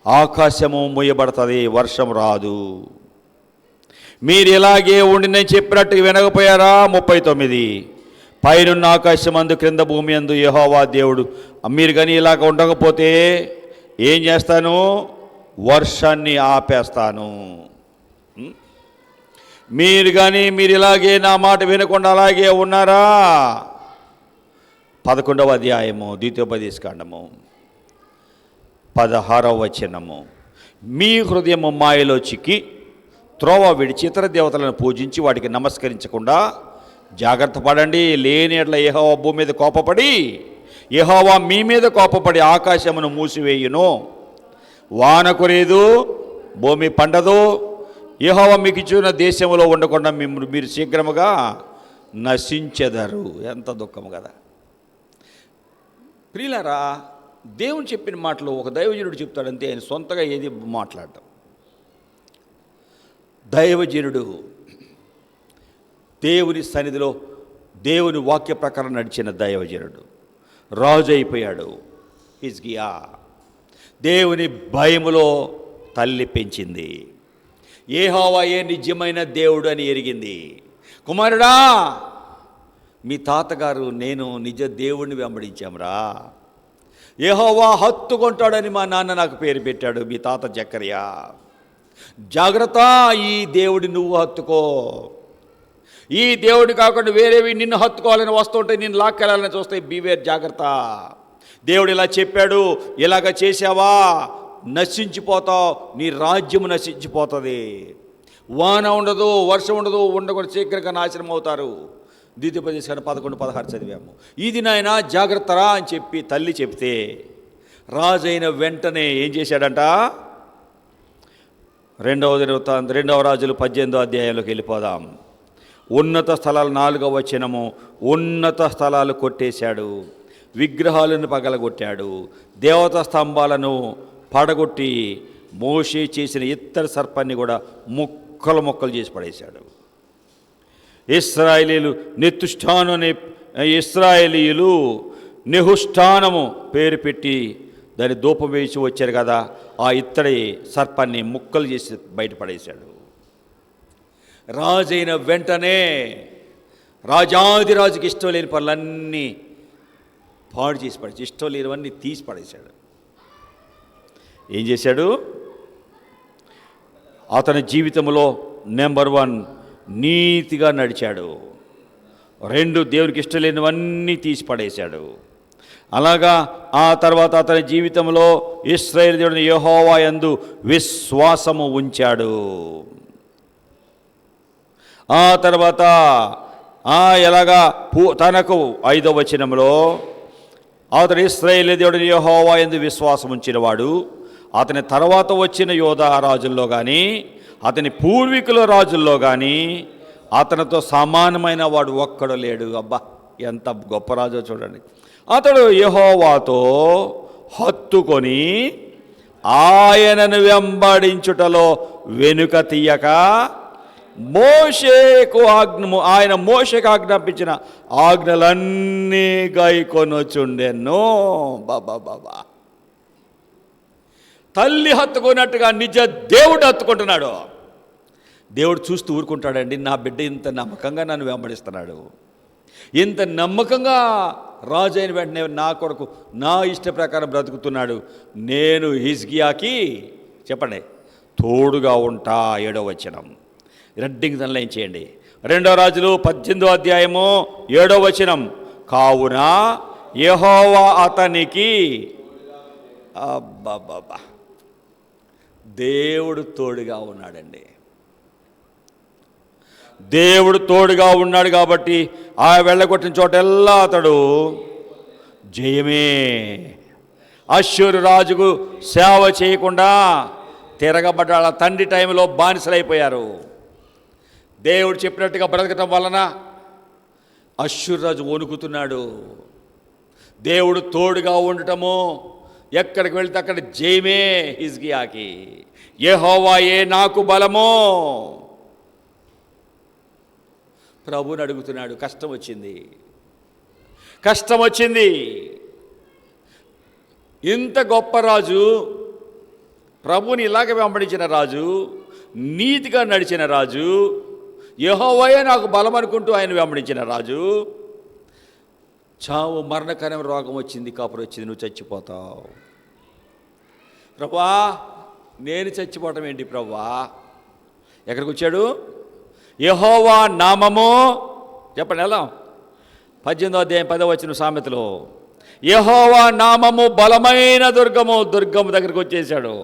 ఆకాశము మూయబడుతుంది, వర్షం రాదు. మీరు ఇలాగే ఉండి నేను చెప్పినట్టు వినకపోయారా? 39, పైనున్న ఆకాశం అందు క్రింద భూమి అందు యెహోవా దేవుడు. మీరు కానీ ఇలాగ ఉండకపోతే ఏం చేస్తాను? వర్షాన్ని ఆపేస్తాను. మీరు ఇలాగే నా మాట వినకుండా అలాగే ఉన్నారా? 11వ అధ్యాయము ద్వితీయోపదేశకాండము 16వ వచనము, మీ హృదయము మాయలో చిక్కి త్రోవ విడిచి ఇతర దేవతలను పూజించి వాటికి నమస్కరించకుండా జాగ్రత్త పడండి. లేని ఎట్ల యెహోవా భూమి మీద కోపపడి యెహోవా మీ మీద కోపపడి ఆకాశమును మూసివేయును, వాన కురేదు, భూమి పండదు. యెహోవా మీకు ఇచ్చిన దేశంలో ఉండకుండా మీరు శీఘ్రముగా నశించెదరు. ఎంత దుఃఖం కదా ప్రియులారా! దేవుని చెప్పిన మాటలు ఒక దైవజనుడు చెప్తాడంతే, ఆయన సొంతగా ఏది మాట్లాడటం. దైవజనుడు దేవుని సన్నిధిలో దేవుని వాక్య ప్రకారం నడిచిన దైవజనుడు రాజు అయిపోయాడు. హిజ్కియా దేవుని భయములో తల్లి పెంచింది. యెహోవాయే నిజమైన దేవుడు అని ఎరిగింది. కుమారుడా, మీ తాతగారు నేను నిజ దేవుడిని వెంబడించాంరా. యెహోవా హత్తుకుంటాడని మా నాన్న నాకు పేరు పెట్టాడు, మీ తాత జకర్యా. జాగ్రత్త, ఈ దేవుడి నువ్వు హత్తుకో. ఈ దేవుడి కాకుండా వేరేవి నిన్ను హత్తుకోవాలని వస్తుంటాయి, నిన్ను లాక్కెళ్ళాలని చూస్తాయి. బీవేర్, జాగ్రత్త. దేవుడు ఇలా చెప్పాడు, ఇలాగ చేసావా నశించిపోతావు, నీ రాజ్యము నశించిపోతుంది. వాన ఉండదు, వర్షం ఉండదు, ఉండకుండా శీఘ్రంగా నాశనం అవుతారు. ద్వితీయోపదేశకాండం 11-16 చదివాము. ఇది నాయన జాగ్రత్తరా అని చెప్పి తల్లి చెప్తే రాజు అయిన వెంటనే ఏం చేశాడంట? 2వ రాజులు 18వ అధ్యాయంలోకి వెళ్ళిపోదాం. ఉన్నత స్థలాలు 4వ వచనము, ఉన్నత స్థలాలు కొట్టేశాడు, విగ్రహాలను పగలగొట్టాడు, దేవతా స్తంభాలను పడగొట్టి మోషే చేసిన ఇత్తడి సర్పాన్ని కూడా ముక్కలు చేసి పడేశాడు. ఇశ్రాయేలీయులు నెహుష్ఠానము పేరు పెట్టి దాన్ని ధూపం వేసి వచ్చారు కదా, ఆ ఇత్తడి సర్పాన్ని ముక్కలు చేసి బయటపడేశాడు. రాజైన వెంటనే రాజాదిరాజుకి ఇష్టం లేని పనులన్నీ పాడు చేసి పడేసి, ఇష్టం లేనివన్నీ తీసి పడేశాడు. ఏం చేశాడు? అతని జీవితంలో నెంబర్ 1 నీతిగా నడిచాడు. 2 దేవునికి ఇష్టం లేనివన్నీ తీసి పడేశాడు. అలాగా ఆ తర్వాత అతని జీవితంలో ఇశ్రాయేలు దేవుని యెహోవా యందు విశ్వాసము ఉంచాడు. ఆ తర్వాత ఎలాగా తనకు 5వ వచనంలో అతడు ఇశ్రాయేలు దేవుని యెహోవా యందు విశ్వాసం ఉంచినవాడు, అతని తర్వాత వచ్చిన యోధా రాజుల్లో కానీ అతని పూర్వీకుల రాజుల్లో కానీ అతనితో సమానమైన వాడు ఒక్కడు లేడు. అబ్బా, ఎంత గొప్ప రాజో చూడండి. అతడు యెహోవాతో హత్తుకొని ఆయనను వెంబడించుటలో వెనుక తీయక ఆయన మోషేకు ఆజ్ఞాపించిన ఆజ్ఞలన్నీ గైకొనొచుండెను. బాబా, తల్లి హత్తుకున్నట్టుగా నిజ దేవుడు హత్తుకుంటున్నాడు. దేవుడు చూస్తూ ఊరుకుంటాడండి? నా బిడ్డ ఇంత నమ్మకంగా నన్ను వెంబడిస్తున్నాడు, ఇంత నమ్మకంగా రాజు అయిన వెంటనే నా కొరకు నా ఇష్ట ప్రకారం బ్రతుకుతున్నాడు, నేను హిజ్కియాకి చెప్పండి తోడుగా ఉంటా. 7వ వచనం రెడ్డింగ్ దన్లైన్ చేయండి. 2 రాజులు 18వ అధ్యాయము 7వ వచనం. కావున యెహోవా అతనికి అబ్బబ్బబ్బా దేవుడు తోడుగా ఉన్నాడండి. దేవుడు తోడుగా ఉన్నాడు కాబట్టి ఆ వెళ్ళగొట్టిన చోటెల్లా అతడు జయమే. అష్షూరు రాజుకు సేవ చేయకుండా తిరగబడ్డ వాళ్ళ తండ్రి టైంలో బానిసలైపోయారు. దేవుడు చెప్పినట్టుగా బ్రతకటం వలన అష్షూరు రాజు వణుకుతున్నాడు. దేవుడు తోడుగా ఉండటము, ఎక్కడికి వెళ్తే అక్కడ జయమే హిజ్కియాకి. యెహోవాయే నాకు బలము. ప్రభువుని అడుగుతున్నాడు. కష్టం వచ్చింది. ఇంత గొప్ప రాజు, ప్రభువుని ఇలాగ వెంబడించిన రాజు, నీతిగా నడిచిన రాజు, యెహోవాయే నాకు బలం అనుకుంటూ ఆయన వెంబడించిన రాజు, చావు మరణకరమైన రోగం వచ్చింది, కాపురం వచ్చింది, నువ్వు చచ్చిపోతావు. ప్రభువా నేను చచ్చిపోవటం ఏంటి ప్రభువా? ఎక్కడికి వచ్చాడు? యెహోవా నామము చెప్పండి ఎలా 18వ అధ్యాయం 10వ వచనం సామెతలో యెహోవా నామము బలమైన దుర్గము దగ్గరికి వచ్చేసాడు.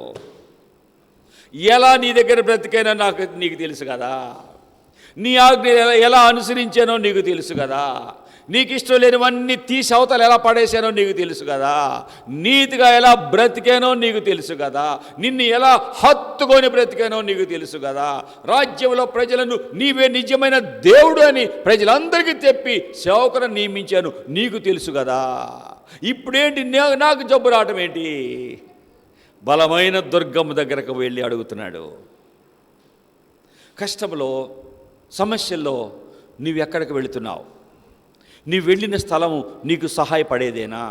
ఎలా నీ దగ్గర బ్రతికైనా నీకు తెలుసు కదా, నీ ఆజ్ఞ ఎలా అనుసరించానో నీకు తెలుసు కదా, నీకు ఇష్టం లేనివన్నీ తీసి అవతలు ఎలా పడేశానో నీకు తెలుసు కదా, నీతిగా ఎలా బ్రతికానో నీకు తెలుసు కదా, నిన్ను ఎలా హత్తుకొని బ్రతికానో నీకు తెలుసు కదా, రాజ్యంలో ప్రజలను నీవే నిజమైన దేవుడు అని ప్రజలందరికీ చెప్పి సేవకులను నియమించాను నీకు తెలుసు కదా, ఇప్పుడేంటి నాకు జబ్బు రావటం ఏంటి? బలమైన దుర్గమ్మ దగ్గరకు వెళ్ళి అడుగుతున్నాడు. కష్టంలో సమస్యల్లో నీవు ఎక్కడికి వెళుతున్నావు? నీ వెళ్ళిన స్థలము నీకు సహాయపడేదేనా?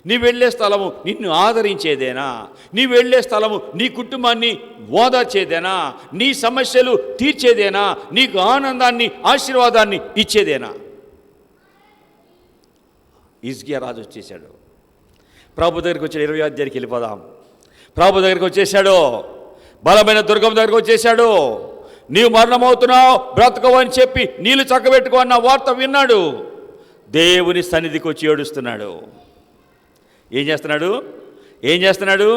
నీ వెళ్ళే స్థలము నిన్ను ఆదరించేదేనా? నీ వెళ్ళే స్థలము నీ కుటుంబాన్ని ఓదార్చేదేనా? నీ సమస్యలు తీర్చేదేనా? నీకు ఆనందాన్ని ఆశీర్వాదాన్ని ఇచ్చేదేనా? హిజ్కియా రాజు వచ్చేసాడు. ప్రభు దగ్గరికి వచ్చాడు. 20వ అధ్యాయానికి వెళ్ళిపోదాం. ప్రభు దగ్గరికి వచ్చేసాడు. బలమైన దుర్గం దగ్గరికి వచ్చేసాడు. నీవు మరణమవుతున్నావు, బ్రతకవు అని చెప్పి నీళ్ళు చక్కబెట్టుకో అన్న వార్త విన్నాడు. దేవుని సన్నిధికి వచ్చి ఏడుస్తున్నాడు. ఏం చేస్తున్నాడు?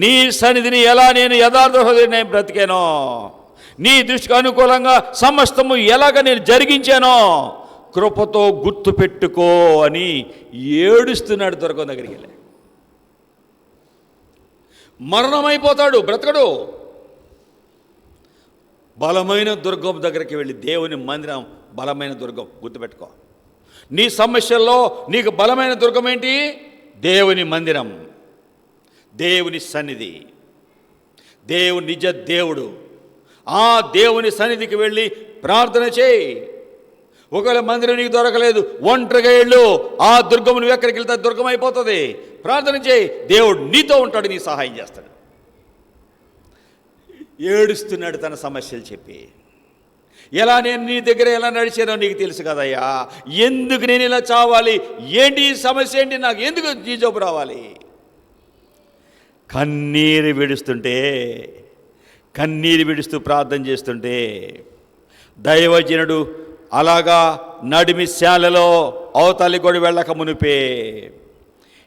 నీ సన్నిధిని ఎలా నేను యథార్థ హృదయం బ్రతికానో, నీ దృష్టికి అనుకూలంగా సమస్తము ఎలాగ నేను జరిగించానో కృపతో గుర్తు పెట్టుకో అని ఏడుస్తున్నాడు. దుర్గం దగ్గరికి వెళ్ళి మరణమైపోతాడు, బ్రతకడు. బలమైన దుర్గం దగ్గరికి వెళ్ళి దేవుని మందిరం బలమైన దుర్గం గుర్తుపెట్టుకో. నీ సమస్యల్లో నీకు బలమైన దుర్గం ఏంటి? దేవుని మందిరం, దేవుని సన్నిధి, దేవుని నిజ దేవుడు. ఆ దేవుని సన్నిధికి వెళ్ళి ప్రార్థన చేయి. ఒకవేళ మందిరం నీకు దొరకలేదు, ఒంటరిగా వెళ్ళు. ఆ దుర్గము నువ్వు ఎక్కడికి వెళ్తే దుర్గం అయిపోతుంది. ప్రార్థన చేయి, దేవుడు నీతో ఉంటాడు, నీ సహాయం చేస్తాడు. ఏడుస్తున్నాడు తన సమస్యలు చెప్పి. ఎలా నేను నీ దగ్గర ఎలా నడిచానో నీకు తెలుసు కదయ్యా, ఎందుకు నేను ఇలా చావాలి, ఏంటి ఈ సమస్య ఏంటి, నాకు ఎందుకు ఈ జబ్బు రావాలి? కన్నీరు విడుస్తూ ప్రార్థన చేస్తుంటే దైవజనుడు అలాగా నడిమిశాలలో అవతలి గొడి వెళ్ళక మునిపే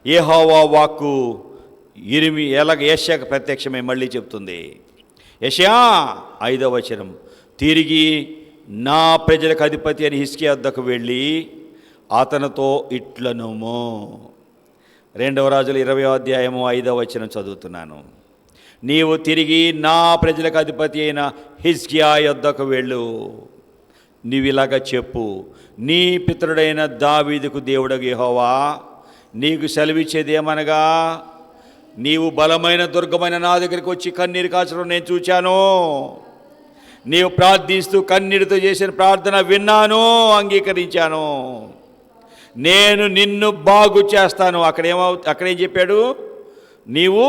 యెహోవా వాక్కు యెషయాకు ప్రత్యక్షమై మళ్ళీ చెప్తుంది. యెషయా 5వ వచనం, తిరిగి నా ప్రజలకు అధిపతి అని హిజ్కియా వద్దకు వెళ్ళి అతనితో ఇట్లనుము. 2వ రాజుల 20వ అధ్యాయము 5వ వచనం చదువుతున్నాను. నీవు తిరిగి నా ప్రజలకు అధిపతి అయిన హిజ్కియా వద్దకు వెళ్ళు, నీవిలాగా చెప్పు, నీ పితరుడైన దావీదుకు దేవుడగు యెహోవా నీకు సెలవిచ్చేదేమనగా, నీవు బలమైన దుర్గమైన నా దగ్గరికి వచ్చి కన్నీరు కాచడం నేను చూచాను. నీవు ప్రార్థిస్తూ కన్నీరుతో చేసిన ప్రార్థన విన్నాను, అంగీకరించాను. నేను నిన్ను బాగు చేస్తాను. అక్కడేం చెప్పాడు? నీవు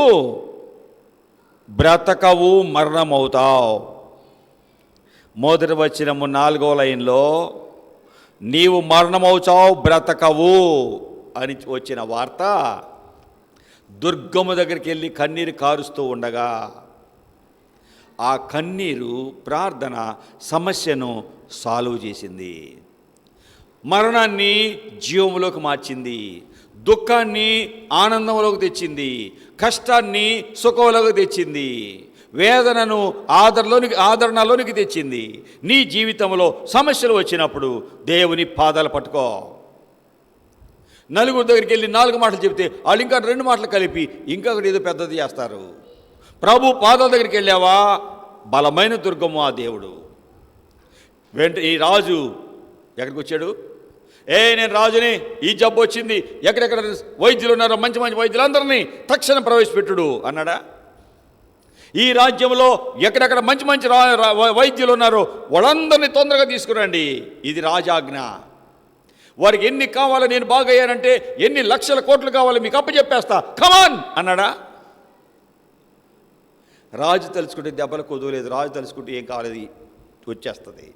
బ్రతకవు, మరణమవుతావు. మొదటి వచనము 4వ లైన్లో నీవు మరణమవుచావు, బ్రతకవు అని వచ్చిన వార్త దుర్గము దగ్గరికి వెళ్ళి కన్నీరు కారుస్తూ ఉండగా ఆ కన్నీరు ప్రార్థన సమస్యను సాల్వ్ చేసింది. మరణాన్ని జీవంలోకి మార్చింది, దుఃఖాన్ని ఆనందంలోకి తెచ్చింది, కష్టాన్ని సుఖంలోకి తెచ్చింది, వేదనను ఆదరణలోనికి తెచ్చింది. నీ జీవితంలో సమస్యలు వచ్చినప్పుడు దేవుని పాదాలు పట్టుకో. నలుగురు దగ్గరికి వెళ్ళి 4 మాటలు చెప్తే వాళ్ళు ఇంకా 2 మాటలు కలిపి ఇంకొకటి ఏదో పెద్దది చేస్తారు. ప్రభు పాదాల దగ్గరికి వెళ్ళావా, బలమైన దుర్గము ఆ దేవుడు. ఈ రాజు ఎక్కడికి వచ్చాడు? నేను రాజుని, ఈ జబ్బు వచ్చింది, ఎక్కడెక్కడ వైద్యులు ఉన్నారో మంచి మంచి వైద్యులందరినీ తక్షణం ప్రవేశపెట్టుడు అన్నాడా? ఈ రాజ్యంలో ఎక్కడెక్కడ మంచి మంచి వైద్యులు ఉన్నారో వాళ్ళందరినీ తొందరగా తీసుకురండి, ఇది రాజాజ్ఞ. వారికి ఎన్ని కావాలో, నేను బాగయ్యానంటే ఎన్ని లక్షల కోట్లు కావాలో మీకు అప్పచెప్పేస్తా, కమాన్ అన్నాడా? రాజు తలుచుకుంటే దెబ్బలు కుదవలేదు, రాజు తలుచుకుంటే ఏం కావాలి వచ్చేస్తుంది.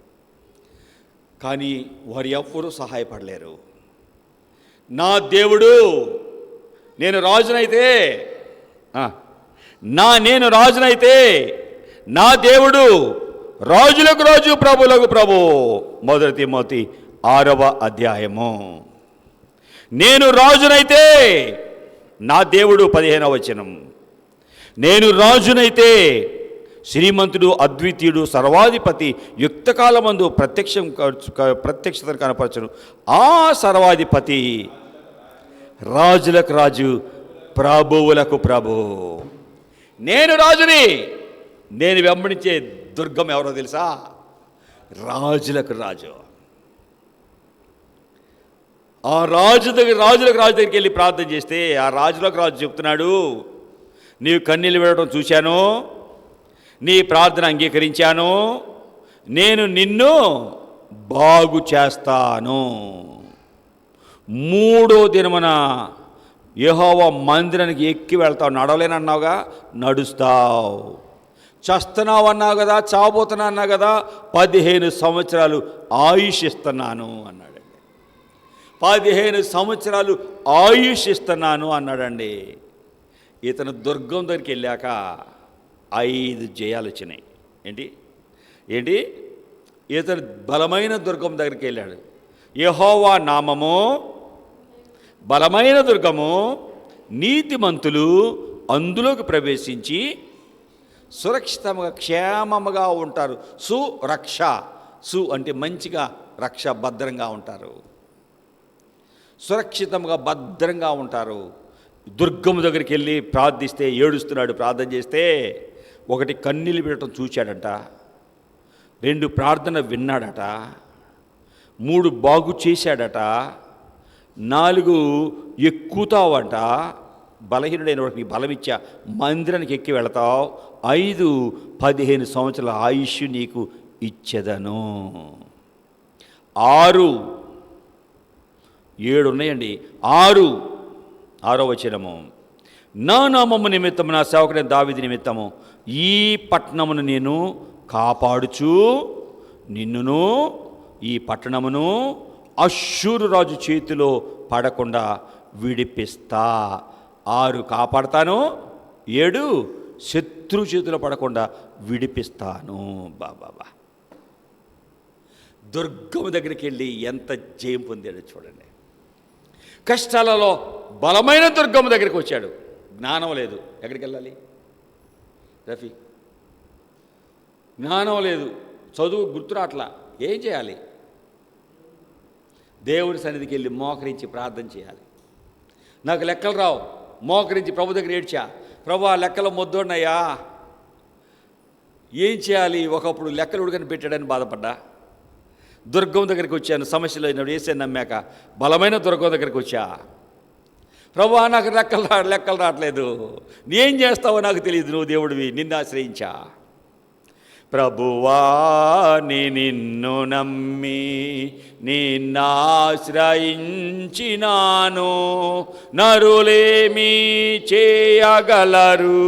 కానీ వారు ఎవ్వరూ సహాయపడలేరు. నా దేవుడు, నేను రాజునైతే నా దేవుడు రాజులకు రాజు, ప్రభులకు ప్రభు. 1 తిమోతి 6వ అధ్యాయము. నేను రాజునైతే నా దేవుడు 15వ వచనం. నేను రాజునైతే శ్రీమంతుడు, అద్వితీయుడు, సర్వాధిపతి, యుక్తకాలమందు ప్రత్యక్షతను కనపరచును ఆ సర్వాధిపతి రాజులకు రాజు, ప్రభువులకు ప్రభు. నేను రాజుని. నేను వెంబడించే దుర్గం ఎవరో తెలుసా? రాజులకు రాజు. ఆ రాజులకు రాజు దగ్గరికి వెళ్ళి ప్రార్థన చేస్తే ఆ రాజులకు రాజు చెప్తున్నాడు, నీవు కన్నీళ్ళు విడవడం చూశాను, నీ ప్రార్థన అంగీకరించాను, నేను నిన్ను బాగు చేస్తాను. 3వ దినమున యెహోవా మందిరానికి ఎక్కి వెళ్తావు. నడవలేనన్నావుగా, నడుస్తావు. చస్తున్నావు అన్నావు కదా, చావబోతున్నా అన్నావు కదా, 15 సంవత్సరాలు ఆయుష్ ఇస్తున్నాను అన్నాడండి. 15 సంవత్సరాలు ఆయుష్ ఇస్తున్నాను అన్నాడండి. ఇతను దుర్గం దగ్గరికి వెళ్ళాక 5 జయాలు వచ్చినాయి. ఏంటి ఇతను బలమైన దుర్గం దగ్గరికి వెళ్ళాడు. యెహోవా నామము బలమైన దుర్గము, నీతిమంతులు అందులోకి ప్రవేశించి సురక్షితంగా క్షేమముగా ఉంటారు. సురక్ష, అంటే మంచిగా, రక్ష భద్రంగా ఉంటారు, సురక్షితంగా భద్రంగా ఉంటారు. దుర్గము దగ్గరికి వెళ్ళి ప్రార్థిస్తే ఏడుస్తున్నాడు. ప్రార్థన చేస్తే 1 కన్నీళ్ళు పెట్టడం చూశాడట, 2 ప్రార్థన విన్నాడట, 3 బాగు చేశాడట, 4 ఎక్కుతావంట, బలహీనుడైన వాడికి బలం ఇచ్చా, మందిరానికి ఎక్కి వెళతావు, 5 15 సంవత్సరాల ఆయుష్ నీకు ఇచ్చేదను. 6 7 ఉన్నాయండి. 6వ వచనము, నా నామము నిమిత్తము, నా సేవకుడైన దావీదు నిమిత్తము ఈ పట్టణమును నేను కాపాడుచు నిన్నును ఈ పట్టణమును అష్షూరు రాజు చేతిలో పడకుండా విడిపిస్తా. 6 కాపాడతాను, 7 శత్రు చేతిలో పడకుండా విడిపిస్తాను. బాబా, దుర్గము దగ్గరికి వెళ్ళి ఎంత జయం పొందాడో చూడండి. కష్టాలలో బలమైన దుర్గము దగ్గరికి వచ్చాడు. జ్ఞానం లేదు, ఎక్కడికి వెళ్ళాలి రఫీ? జ్ఞానం లేదు, చదువు గుర్తురాట్లా, ఏం చేయాలి? దేవుని సన్నిధికి వెళ్ళి మోకరించి ప్రార్థన చేయాలి. నాకు లెక్కలు రావు, మోకరించి ప్రభు దగ్గర ఏడ్చా, ప్రభు ఆ లెక్కలో మొద్దోడినయ్యా, ఏం చేయాలి? ఒకప్పుడు లెక్కలు ఉడకని పెట్టాడని బాధపడ్డా. దుర్గం దగ్గరికి వచ్చాను, సమస్యలు అయినప్పుడు వేసాను నమ్మాక బలమైన దుర్గం దగ్గరికి వచ్చా. ప్రభు నాకు లెక్కలు రావట్లేదు, ఏం చేస్తావో నాకు తెలియదు, నువ్వు దేవుడివి, నిన్ను ఆశ్రయించా. ప్రభువా నిన్ను నమ్మి నిన్నాశ్రయించినాను, నరులేమి చేయగలరు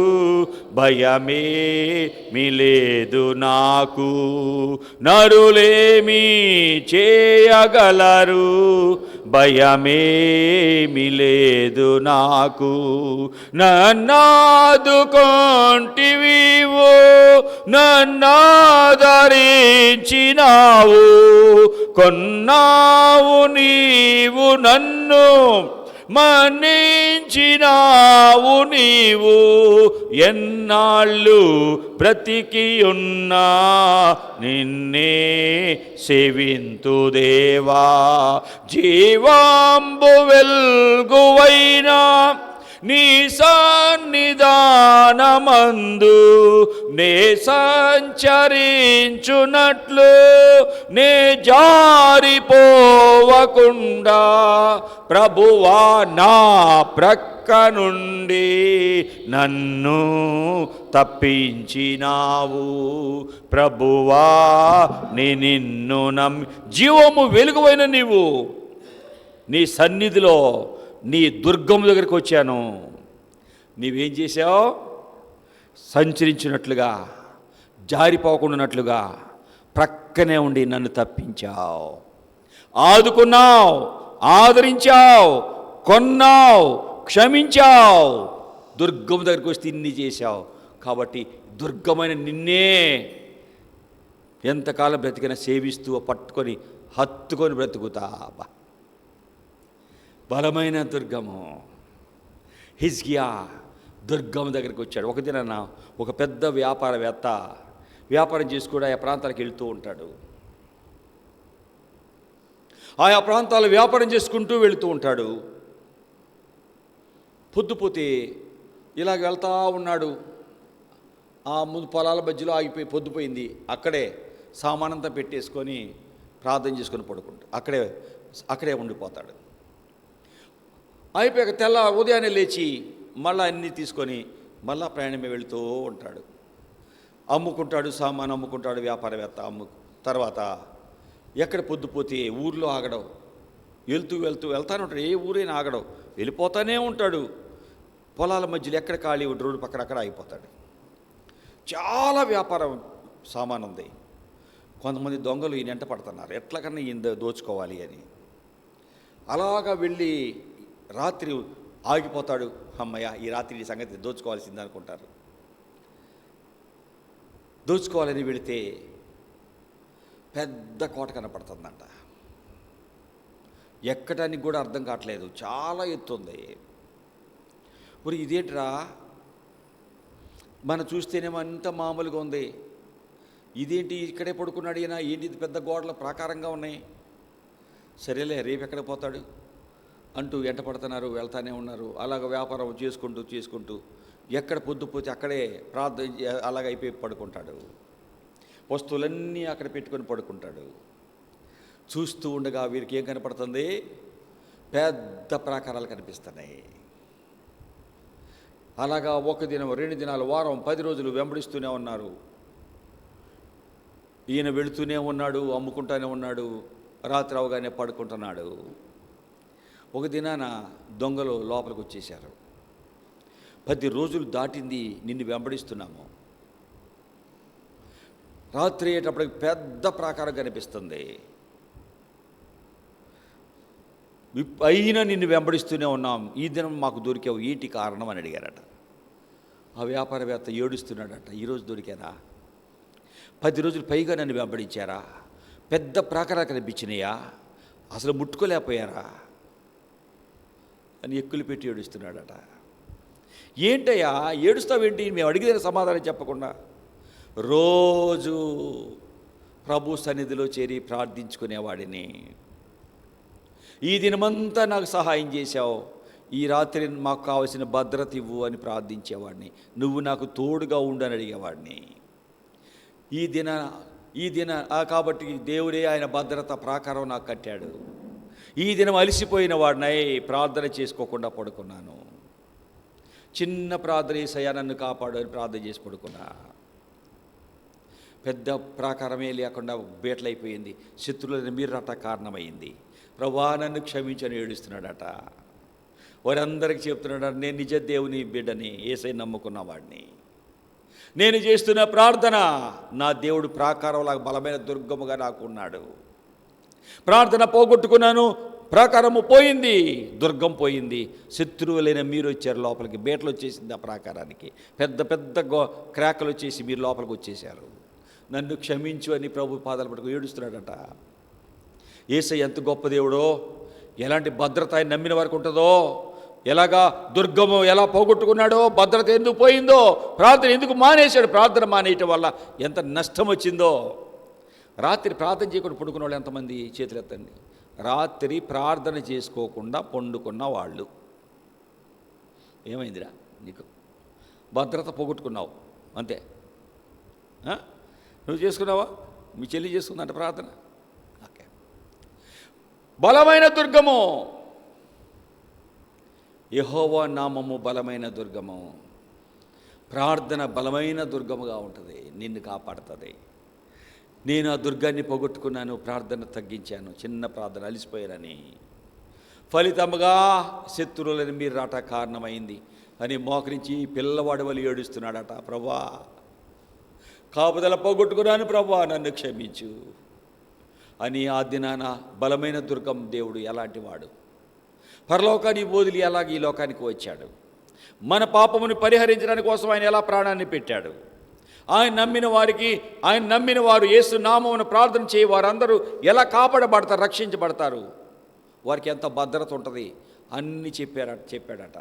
భయమేమీ లేదు నాకు. నరులేమి చేయగలరు, భయమేమీ లేదు నాకు. నన్నాదుకొంటివివో, నన్నాదరించినావు, కొన్నావు నీవు నన్ను, మన్నించినావు నీవు. ఎన్నాళ్ళు బ్రతికి ఉన్నా నిన్నే సేవింతు దేవా. జీవాంబు వెల్గువైనా నీ సన్నిధానమందు నే సంచరించునట్లు, నే జారిపోవకుండా ప్రభువా నా ప్రక్క నుండి నన్ను తప్పించినావు. ప్రభువా నిన్ను నమ్మి, జీవము వెలుగువైన నీవు, నీ సన్నిధిలో నీ దుర్గము దగ్గరికి వచ్చాను. నీవేం చేశావు? సంచరించినట్లుగా, జారిపోకుండానట్లుగా ప్రక్కనే ఉండి నన్ను తప్పించావు, ఆదుకున్నావు, ఆదరించావు, కొన్నావు, క్షమించావు. దుర్గము దగ్గరికి వస్తే ఇన్ని చేశావు. కాబట్టి దుర్గమైన నిన్నే ఎంతకాలం బ్రతికినా సేవిస్తూ పట్టుకొని హత్తుకొని బ్రతుకుతా. బలమైన దుర్గము. హిజ్కియా దుర్గం దగ్గరికి వచ్చాడు. ఒక దినాన ఒక పెద్ద వ్యాపారవేత్త వ్యాపారం చేసి కూడా ఆ ప్రాంతాలకు వెళ్తూ ఉంటాడు. ఆయా ప్రాంతాలు వ్యాపారం చేసుకుంటూ వెళుతూ ఉంటాడు. పొద్దుపోతే ఇలాగ వెళ్తూ ఉన్నాడు. ఆ ముందు పొలాల మధ్యలో ఆగిపోయి పొద్దుపోయింది. అక్కడే సామానంతా పెట్టేసుకొని ప్రార్థన చేసుకొని పడుకుంటాడు. అక్కడే ఉండిపోతాడు. అయిపోయాక ఉదయాన్నే లేచి మళ్ళీ అన్నీ తీసుకొని మళ్ళా ప్రయాణమే వెళుతూ ఉంటాడు. అమ్ముకుంటాడు, సామాను అమ్ముకుంటాడు వ్యాపారవేత్త. తర్వాత ఎక్కడ పొద్దుపోతే ఊర్లో ఆగడం, వెళ్తానే ఉంటాడు. ఏ ఊరైనా ఆగడం, వెళ్ళిపోతానే ఉంటాడు. పొలాల మధ్యలో ఎక్కడ ఖాళీ రోడ్డు పక్కన అక్కడ ఆగిపోతాడు. చాలా వ్యాపారం సామాను ఉంది. కొంతమంది దొంగలు ఈయన వెంట పడుతున్నారు, ఎట్లకన్నా ఈయన దోచుకోవాలి అని. అలాగా వెళ్ళి రాత్రి ఆగిపోతాడు. అమ్మయ్య, ఈ రాత్రి ఈ సంగతి దోచుకోవాల్సింది అనుకుంటారు. దోచుకోవాలని వెళితే పెద్ద కోట కనపడుతుందంట. ఎక్కడానికి కూడా అర్థం కావట్లేదు, చాలా ఎత్తుంది. మరి ఇదేంట్రా, మనం చూస్తేనేమో అంత మామూలుగా ఉంది, ఇదేంటి ఇక్కడే పడుకున్నాడు ఈయన, ఏంటి ఇది పెద్ద గోడల ప్రాకారంగా ఉన్నాయి. సరేలే, రేపు ఎక్కడ పోతాడు అంటూ వెంట పడుతున్నారు, వెళ్తానే ఉన్నారు. అలాగ వ్యాపారం చేసుకుంటూ ఎక్కడ పొద్దుపోతే అక్కడే ప్రార్థన అలాగ అయిపోయి పడుకుంటాడు. వస్తువులన్నీ అక్కడ పెట్టుకొని పడుకుంటాడు. చూస్తూ ఉండగా వీరికి ఏం కనపడుతుంది? పెద్ద ప్రాకారాలు కనిపిస్తున్నాయి. అలాగా ఒక దినం, 2 దినాలు, వారం, 10 రోజులు వెంబడిస్తూనే ఉన్నారు. ఈయన వెళుతూనే ఉన్నాడు, అమ్ముకుంటూనే ఉన్నాడు. రాత్రి అవగానే పడుకుంటున్నాడు. ఒక దినాన దొంగలు లోపలికి వచ్చేశారు. 10 రోజులు దాటింది, నిన్ను వెంబడిస్తున్నాము. రాత్రి అయ్యేటప్పటికి పెద్ద ప్రాకారం కనిపిస్తుంది. అయినా నిన్ను వెంబడిస్తూనే ఉన్నాం, ఈ దినం మాకు దొరికావు, ఏంటి కారణం అని అడిగారట. ఆ వ్యాపారవేత్త ఏడుస్తున్నాడట, ఈరోజు దొరికారా? 10 రోజులు పైగా నన్ను వెంబడించారా? పెద్ద ప్రాకారాలు కనిపించినాయా? అసలు ముట్టుకోలేకపోయారా అని ఎక్కులు పెట్టి ఏడుస్తున్నాడట. ఏంటయ్యా ఏడుస్తావేంటి? మేము అడిగిన సమాధానం చెప్పకుండా. రోజు ప్రభు సన్నిధిలో చేరి ప్రార్థించుకునేవాడిని. ఈ దినమంతా నాకు సహాయం చేశావు, ఈ రాత్రి మాకు కావలసిన భద్రత ఇవ్వు అని ప్రార్థించేవాడిని. నువ్వు నాకు తోడుగా ఉండని అడిగేవాడిని. ఈ దిన కాబట్టి దేవుడే ఆయన భద్రత ప్రాకారం నాకు కట్టాడు. ఈ దినం అలసిపోయిన వాడినై ప్రార్థన చేసుకోకుండా పడుకున్నాను. చిన్న ప్రార్థన యేసయ్యా నన్ను కాపాడు అని ప్రార్థన చేసి పడుకున్నా. పెద్ద ప్రాకారమే లేకుండా బేట్లయిపోయింది. శత్రువులను మీరట కారణమైంది. ప్రభువా నన్ను క్షమించని ఏడుస్తున్నాడట. వారందరికీ చెప్తున్నాడట, నేను నిజ దేవుని బిడ్డని, యేసయ్య నమ్ముకున్నవాడిని. నేను చేస్తున్న ప్రార్థన నా దేవుడు ప్రాకారంలాగా బలమైన దుర్గముగా నాకు ఉన్నాడు. ప్రార్థన పోగొట్టుకున్నాను, ప్రాకారము పోయింది, దుర్గం పోయింది. శత్రువులైన మీరు వచ్చారు లోపలికి, బేటలు వచ్చేసింది ఆ ప్రాకారానికి, పెద్ద పెద్ద క్రాకలు వచ్చేసి మీరు లోపలికి వచ్చేసారు. నన్ను క్షమించు అని ప్రభు పాదాలు పట్టుకు ఏడుస్తున్నాడట. యేసయ్య ఎంత గొప్ప దేవుడో, ఎలాంటి భద్రత ఆయన నమ్మిన వారికి ఉంటుందో, ఎలాగా దుర్గము ఎలా పోగొట్టుకున్నాడో, భద్రత ఎందుకు పోయిందో, ప్రార్థన ఎందుకు మానేశాడు, ప్రార్థన మానేయటం వల్ల ఎంత నష్టం వచ్చిందో. రాత్రి ప్రార్థన చేయకుండా పడుకున్న వాళ్ళు ఎంతమంది చేతులు ఎత్తండి. రాత్రి ప్రార్థన చేసుకోకుండా పండుకున్న వాళ్ళు. ఏమైందిరా నీకు? భద్రత పోగొట్టుకున్నావు అంతే. నువ్వు చేసుకున్నావా? మీ చెల్లి చేసుకుందంట ప్రార్థన. ఓకే. బలమైన దుర్గము, యెహోవా నామము బలమైన దుర్గము. ప్రార్థన బలమైన దుర్గముగా ఉంటుంది, నిన్ను కాపాడుతుంది. నేను ఆ దుర్గాన్ని పోగొట్టుకున్నాను, ప్రార్థన తగ్గించాను, చిన్న ప్రార్థన అలిసిపోయానని. ఫలితముగా శత్రువులని మీరు రాట కారణమైంది అని మోకరించి పిల్లవాడి వలి ఏడుస్తున్నాడట. ప్రభా, కాపుదల పోగొట్టుకున్నాను ప్రభా, నన్ను క్షమించు అని. ఆ దినాన బలమైన దుర్గం దేవుడు ఎలాంటి వాడు, పరలోకాన్ని వదిలి ఎలాగ ఈ లోకానికి వచ్చాడు, మన పాపముని పరిహరించడానికి కోసం ఆయన ఎలా ప్రాణాన్ని పెట్టాడు. ఆయన నమ్మిన వారు యేసు నామమును ప్రార్థన చేయి వారందరూ ఎలా కాపాడబడతారు, రక్షించబడతారు, వారికి ఎంత భద్రత ఉంటుంది అన్నీ చెప్పాడట.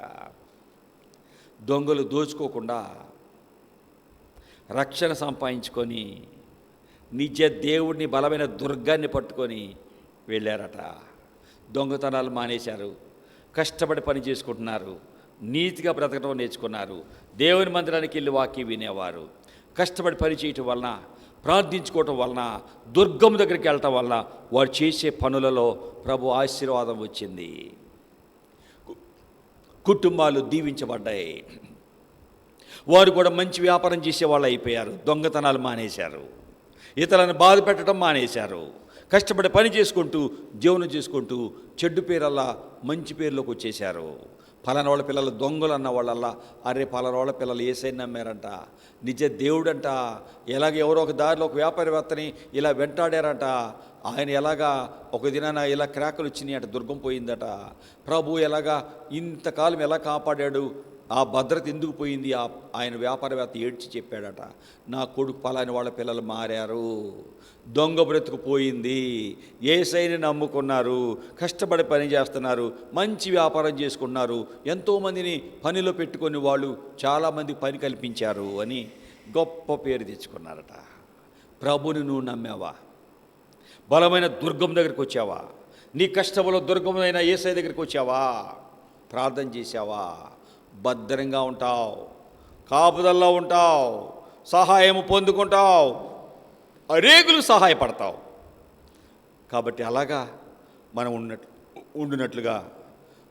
దొంగలు దోచుకోకుండా రక్షణ సంపాదించుకొని నిజ దేవుడిని బలమైన దుర్గాన్ని పట్టుకొని వెళ్ళారట. దొంగతనాలు మానేశారు, కష్టపడి పని చేసుకుంటున్నారు, నీతిగా బ్రతకడం నేర్చుకున్నారు, దేవుని మందిరానికి వెళ్ళి వాక్యం వినేవారు. కష్టపడి పని చేయటం వలన, ప్రార్థించుకోవటం వలన, దుర్గం దగ్గరికి వెళ్ళటం వలన వారు చేసే పనులలో ప్రభు ఆశీర్వాదం వచ్చింది. కుటుంబాలు దీవించబడ్డాయి. వారు కూడా మంచి వ్యాపారం చేసేవాళ్ళు అయిపోయారు. దొంగతనాలు మానేశారు, ఇతరులను బాధ పెట్టడం మానేశారు, కష్టపడి పని చేసుకుంటూ జీవనం చేసుకుంటూ చెడ్డు పేరల్లా మంచి పేరులోకి వచ్చేశారు. పలానా వాళ్ళ పిల్లలు దొంగలు అన్న వాళ్ళల్లా, అరే పలానా వాళ్ళ పిల్లలు యేసయ్యని నమ్మారంట, నిజ దేవుడంట, ఎలాగ ఎవరో ఒక దారిలో ఒక వ్యాపారవేత్తని ఇలా వెంటాడారంట, ఆయన ఎలాగా ఒక దినాన ఇలా క్రాకలు వచ్చినాయి అట, దుర్గం పోయిందట. ప్రభు ఎలాగా ఇంతకాలం ఎలా కాపాడాడు, ఆ భద్రత ఎందుకు పోయింది, ఆయన వ్యాపారవేత్త ఏడ్చి చెప్పాడట. నా కొడుకు పలాని వాళ్ళ పిల్లలు మారారు, దొంగ బ్రతుకు పోయింది, యేసయ్యని నమ్ముకున్నారు, కష్టపడి పని చేస్తున్నారు, మంచి వ్యాపారం చేసుకున్నారు, ఎంతోమందిని పనిలో పెట్టుకొని వాళ్ళు చాలామంది పని కల్పించారు అని గొప్ప పేరు తెచ్చుకున్నారట. ప్రభుని నువ్వు నమ్మావా? బలమైన దుర్గం దగ్గరికి వచ్చావా? నీ కష్టంలో దుర్గమైన యేసయ్య దగ్గరికి వచ్చావా? ప్రార్థన చేశావా? భద్రంగా ఉంటావు, కాపుదల్లో ఉంటావు, సహాయం పొందుకుంటావు, అరేగులు సహాయపడతావు. కాబట్టి అలాగా మనం ఉండునట్లుగా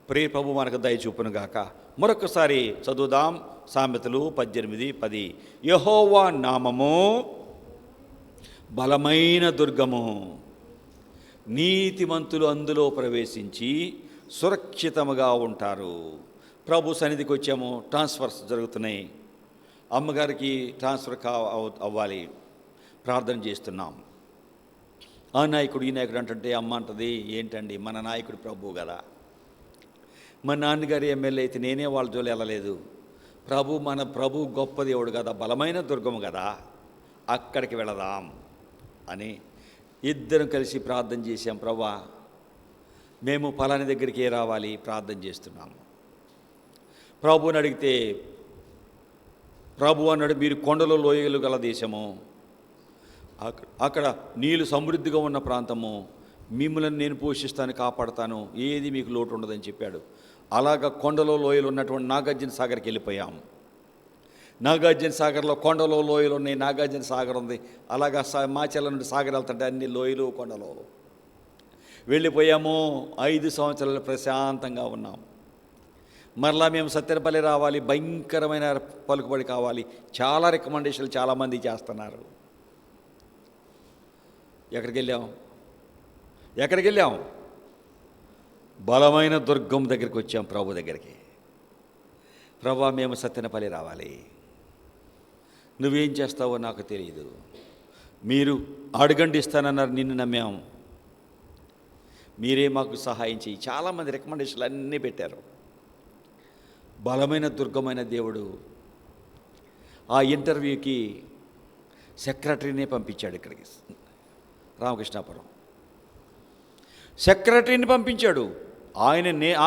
ప్రియ ప్రభు మనకు దయ చూపునుగాక. మరొకసారి చదువుదాం. సామెతలు 18:10. యెహోవా నామము బలమైన దుర్గము, నీతిమంతులు అందులో ప్రవేశించి సురక్షితముగా ఉంటారు. ప్రభు సన్నిధికి వచ్చాము, ట్రాన్స్ఫర్స్ జరుగుతున్నాయి, అమ్మగారికి ట్రాన్స్ఫర్ అవ్వాలి, ప్రార్థన చేస్తున్నాం. ఆ నాయకుడు ఈ నాయకుడు అంటుంటే అమ్మ అంటది, ఏంటండి మన నాయకుడు ప్రభు కదా, మా నాన్నగారి ఎమ్మెల్యే అయితే నేనే వాళ్ళ జోలి వెళ్ళలేదు, మన ప్రభు గొప్ప దేవుడు కదా, బలమైన దుర్గము కదా, అక్కడికి వెళదాం అని ఇద్దరం కలిసి ప్రార్థన చేశాం. ప్రభా, మేము ఫలాని దగ్గరికి రావాలి, ప్రార్థన చేస్తున్నాము. ప్రభుని అడిగితే ప్రభు అన్నాడు, మీరు కొండలు లోయలు గల దేశము, అక్కడ నీళ్ళు సమృద్ధిగా ఉన్న ప్రాంతము, మిమ్మల్ని నేను పోషిస్తాను, కాపాడుతాను, ఏది మీకు లోటు ఉండదని చెప్పాడు. అలాగా కొండలో లోయలు ఉన్నటువంటి నాగార్జున సాగర్కి వెళ్ళిపోయాం. నాగార్జున సాగర్లో కొండలో లోయలు ఉన్నాయి, నాగార్జున సాగర్ ఉంది. అలాగా మాచర్ల నుండి సాగర్ వెళ్తుంటే అన్ని లోయలు కొండలు వెళ్ళిపోయాము. 5 సంవత్సరాలు ప్రశాంతంగా ఉన్నాం. మరలా మేము సత్యనపల్లి రావాలి, భయంకరమైన పలుకుబడి కావాలి, చాలా రికమెండేషన్లు చాలామంది చేస్తున్నారు. ఎక్కడికి వెళ్ళాం? బలమైన దుర్గం దగ్గరికి వచ్చాం, ప్రభు దగ్గరికి. ప్రభా, మేము సత్యనపల్లి రావాలి, నువ్వేం చేస్తావో నాకు తెలియదు. మీరు అడగండి ఇస్తానన్నారు, నిన్ను నమ్మాము, మీరే మాకు సహాయం చేయి. చాలామంది రికమెండేషన్లు అన్నీ పెట్టారు. బలమైన దుర్గమైన దేవుడు ఆ ఇంటర్వ్యూకి సెక్రటరీనే పంపించాడు ఇక్కడికి, రామకృష్ణాపురం సెక్రటరీని పంపించాడు.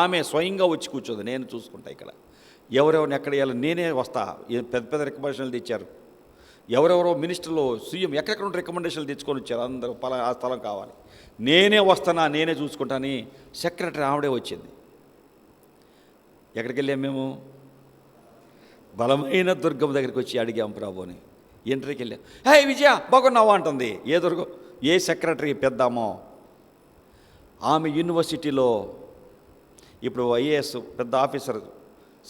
ఆమె స్వయంగా వచ్చి కూర్చోదు, నేను చూసుకుంటా ఇక్కడ ఎవరెవరిని ఎక్కడ వేయాలి, నేనే వస్తా. పెద్ద పెద్ద రికమెండేషన్లు తెచ్చారు, ఎవరెవరో మినిస్టర్లు సీఎం ఎక్కడెక్కడ రికమెండేషన్లు తెచ్చుకొని వచ్చారు. అందరూ ఆ స్థలం కావాలి, నేనే వస్తానా, నేనే చూసుకుంటానని సెక్రటరీ ఆవిడే వచ్చింది. ఎక్కడికి వెళ్ళాం మేము? బలమైన దుర్గం దగ్గరికి వచ్చి అడిగాం ప్రభుని. ఇంటర్వ్యూకి వెళ్ళాం. హే విజయ బాగున్నావా అంటుంది. ఏ సెక్రటరీ పెద్దామో ఆమె యూనివర్సిటీలో ఇప్పుడు ఐఏఎస్ పెద్ద ఆఫీసర్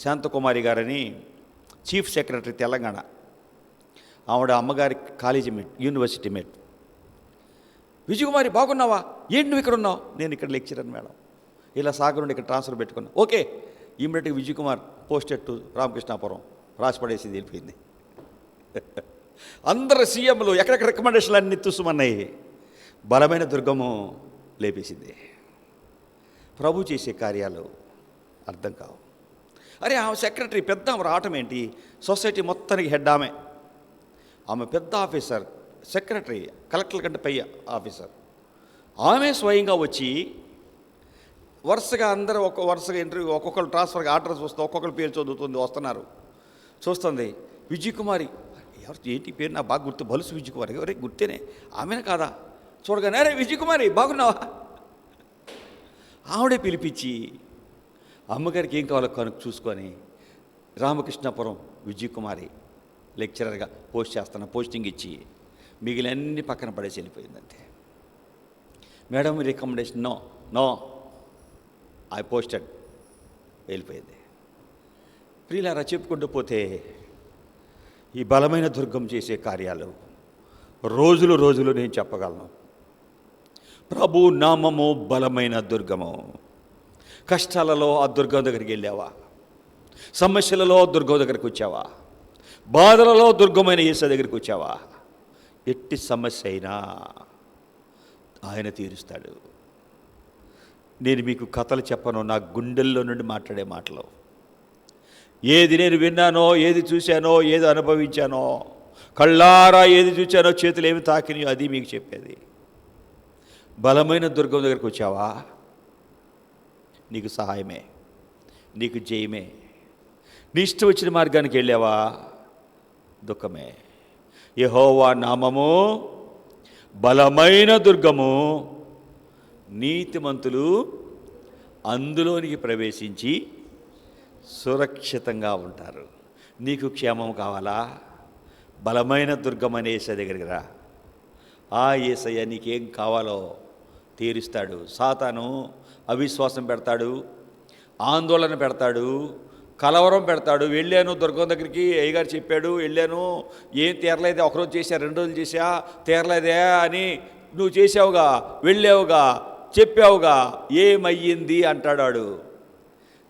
శాంతకుమారి గారని చీఫ్ సెక్రటరీ తెలంగాణ, ఆవిడ అమ్మగారి college mate, university mate. Vijayakumari బాగున్నావా, ఏంటి నువ్వు ఇక్కడ ఉన్నావు? నేను ఇక్కడ లెక్చరర్ మేడం, ఇలా సాగర్ నుండి ఇక్కడ ట్రాన్స్ఫర్ పెట్టుకున్నా. ఓకే, ఇమ్మీడియట్గా విజయకుమార్ పోస్టెడ్ టు రామకృష్ణాపురం రాసిపడేసి వెళ్ళిపోయింది. అందరు సీఎంలు ఎక్కడెక్కడ రికమెండేషన్లు అన్నీ తుసుమన్నాయి. బలమైన దుర్గము లేపేసింది. ప్రభు చేసే కార్యాలు అర్థం కావు. అరే ఆమె సెక్రటరీ పెద్ద ఆమె రావటం ఏంటి? సొసైటీ మొత్తానికి హెడ్ ఆమె పెద్ద ఆఫీసర్, సెక్రటరీ, కలెక్టర్ కంటే పై ఆఫీసర్. ఆమె స్వయంగా వచ్చి వరుసగా అందరూ వరుసగా ఇంటర్వ్యూ, ఒక్కొక్కరు ట్రాన్స్ఫర్గా ఆర్డర్స్ వస్తుంది, ఒక్కొక్కరు పేరు చదువుతుంది, వస్తున్నారు, చూస్తుంది. విజయకుమారి ఎవరు ఏంటి పేరు నాకు బాగా గుర్తు, బలుసు విజయకుమారి. ఎవరే గుర్తేనే, ఆమెనే కాదా? చూడగానే అరే విజయకుమారి బాగున్నావా? ఆవిడే పిలిపించి అమ్మగారికి ఏం కావాలో కనుక చూసుకొని రామకృష్ణాపురం విజయకుమారి లెక్చరర్గా పోస్టింగ్ ఇచ్చి మిగిలినన్ని పక్కన పడేసి వెళ్ళిపోయిందంతే. Madam recommendation no I posted, వెళ్ళిపోయింది. ప్రియులారా, చెప్పుకుంటూ పోతే ఈ బలమైన దుర్గం చేసే కార్యాలు రోజులు నేను చెప్పగలను. ప్రభు నామము బలమైన దుర్గము. కష్టాలలో ఆ దుర్గం దగ్గరికి వెళ్ళావా? సమస్యలలో దుర్గం దగ్గరికి వచ్చావా? బాధలలో దుర్గమైన యేసు దగ్గరికి వచ్చావా? ఎట్టి సమస్య అయినా ఆయన తీరుస్తాడు. నేను మీకు కథలు చెప్పను, నా గుండెల్లో నుండి మాట్లాడే మాటలు. ఏది నేను విన్నానో, ఏది చూశానో, ఏది అనుభవించానో, కళ్ళారా ఏది చూచానో, చేతులు ఏమి తాకినాయో అది మీకు చెప్పేది. బలమైన దుర్గం దగ్గరికి వచ్చావా? నీకు సహాయమే, నీకు జయమే. నీ ఇష్టం వచ్చిన మార్గానికి వెళ్ళావా? దుఃఖమే. యెహోవా నామము బలమైన దుర్గము, నీతిమంతులు అందులోనికి ప్రవేశించి సురక్షితంగా ఉంటారు. నీకు క్షేమం కావాలా? బలమైన దుర్గం అనే యేసయ్య దగ్గరికి రా. ఆ యేసయ్య నీకేం కావాలో తీరుస్తాడు. సాతాను అవిశ్వాసం పెడతాడు, ఆందోళన పెడతాడు, కలవరం పెడతాడు. వెళ్ళాను దుర్గం దగ్గరికి, అయ్యగారు చెప్పాడు, వెళ్ళాను, ఏం తీరలేదే, ఒకరోజు చేశా, 2 రోజులు చేశా, తీరలేదే అని నువ్వు చేసావుగా, వెళ్ళావుగా, చెప్పావుగా, ఏమయ్యింది అంటాడు.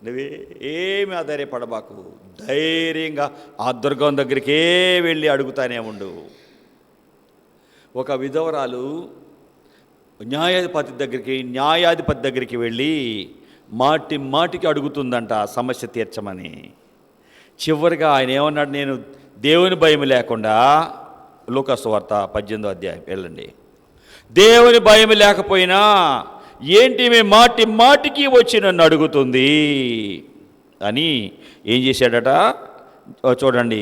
నువ్వే ఏమి ఆధారపడబాకు, ధైర్యంగా ఆ దుర్గం దగ్గరికే వెళ్ళి అడుగుతానే ఉండు. ఒక విధవరాలు న్యాయాధిపతి దగ్గరికి వెళ్ళి మాటికి అడుగుతుందంట సమస్య తీర్చమని. చివరిగా ఆయన ఏమన్నాడు? నేను దేవుని భయం లేకుండా, లూకా సువార్త 18వ అధ్యాయం వెళ్ళండి. దేవుని భయం లేకపోయినా ఏంటి మేము మాటికి వచ్చి నన్ను అడుగుతుంది అని ఏం చేశాడట చూడండి.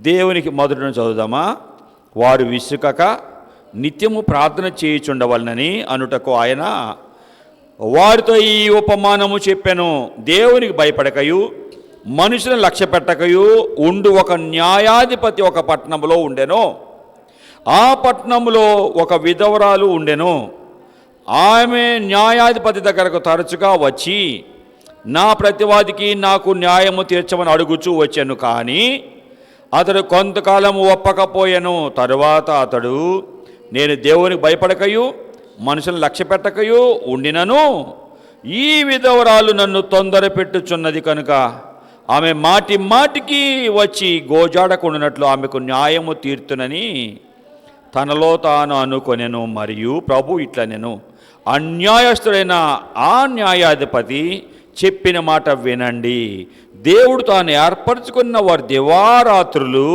దేవునికి మొదటి నుంచి చదువుదామా. వారు విసుకక నిత్యము ప్రార్థన చేయుచుండవలనని అనుటకు ఆయన వారితో ఈ ఉపమానము చెప్పెను. దేవునికి భయపడకయు మనుషులను లక్ష్య పెట్టకయు ఉండు ఒక న్యాయాధిపతి ఒక పట్టణంలో ఉండెను. ఆ పట్టణంలో ఒక విధవరాలు ఉండెను. ఆమె న్యాయాధిపతి దగ్గరకు తరచుగా వచ్చి నా ప్రతివాదికి నాకు న్యాయము తీర్చమని అడుగుచూ వచ్చాను. కానీ అతడు కొంతకాలం ఒప్పకపోయాను. తరువాత అతడు నేను దేవునికి భయపడకయు మనుషులను లక్ష్య పెట్టకయు ఉండినను ఈ విధవరాలు నన్ను తొందర పెట్టుచున్నది కనుక ఆమె మాటి మాటికి వచ్చి గోజాడకుండానట్లు ఆమెకు న్యాయము తీర్తునని తనలో తాను అనుకొనెను. మరియు ప్రభు ఇట్లనెను, అన్యాయస్తుడైన ఆ న్యాయాధిపతి చెప్పిన మాట వినండి. దేవుడు తాను ఏర్పరచుకున్న వారి దివారాత్రులు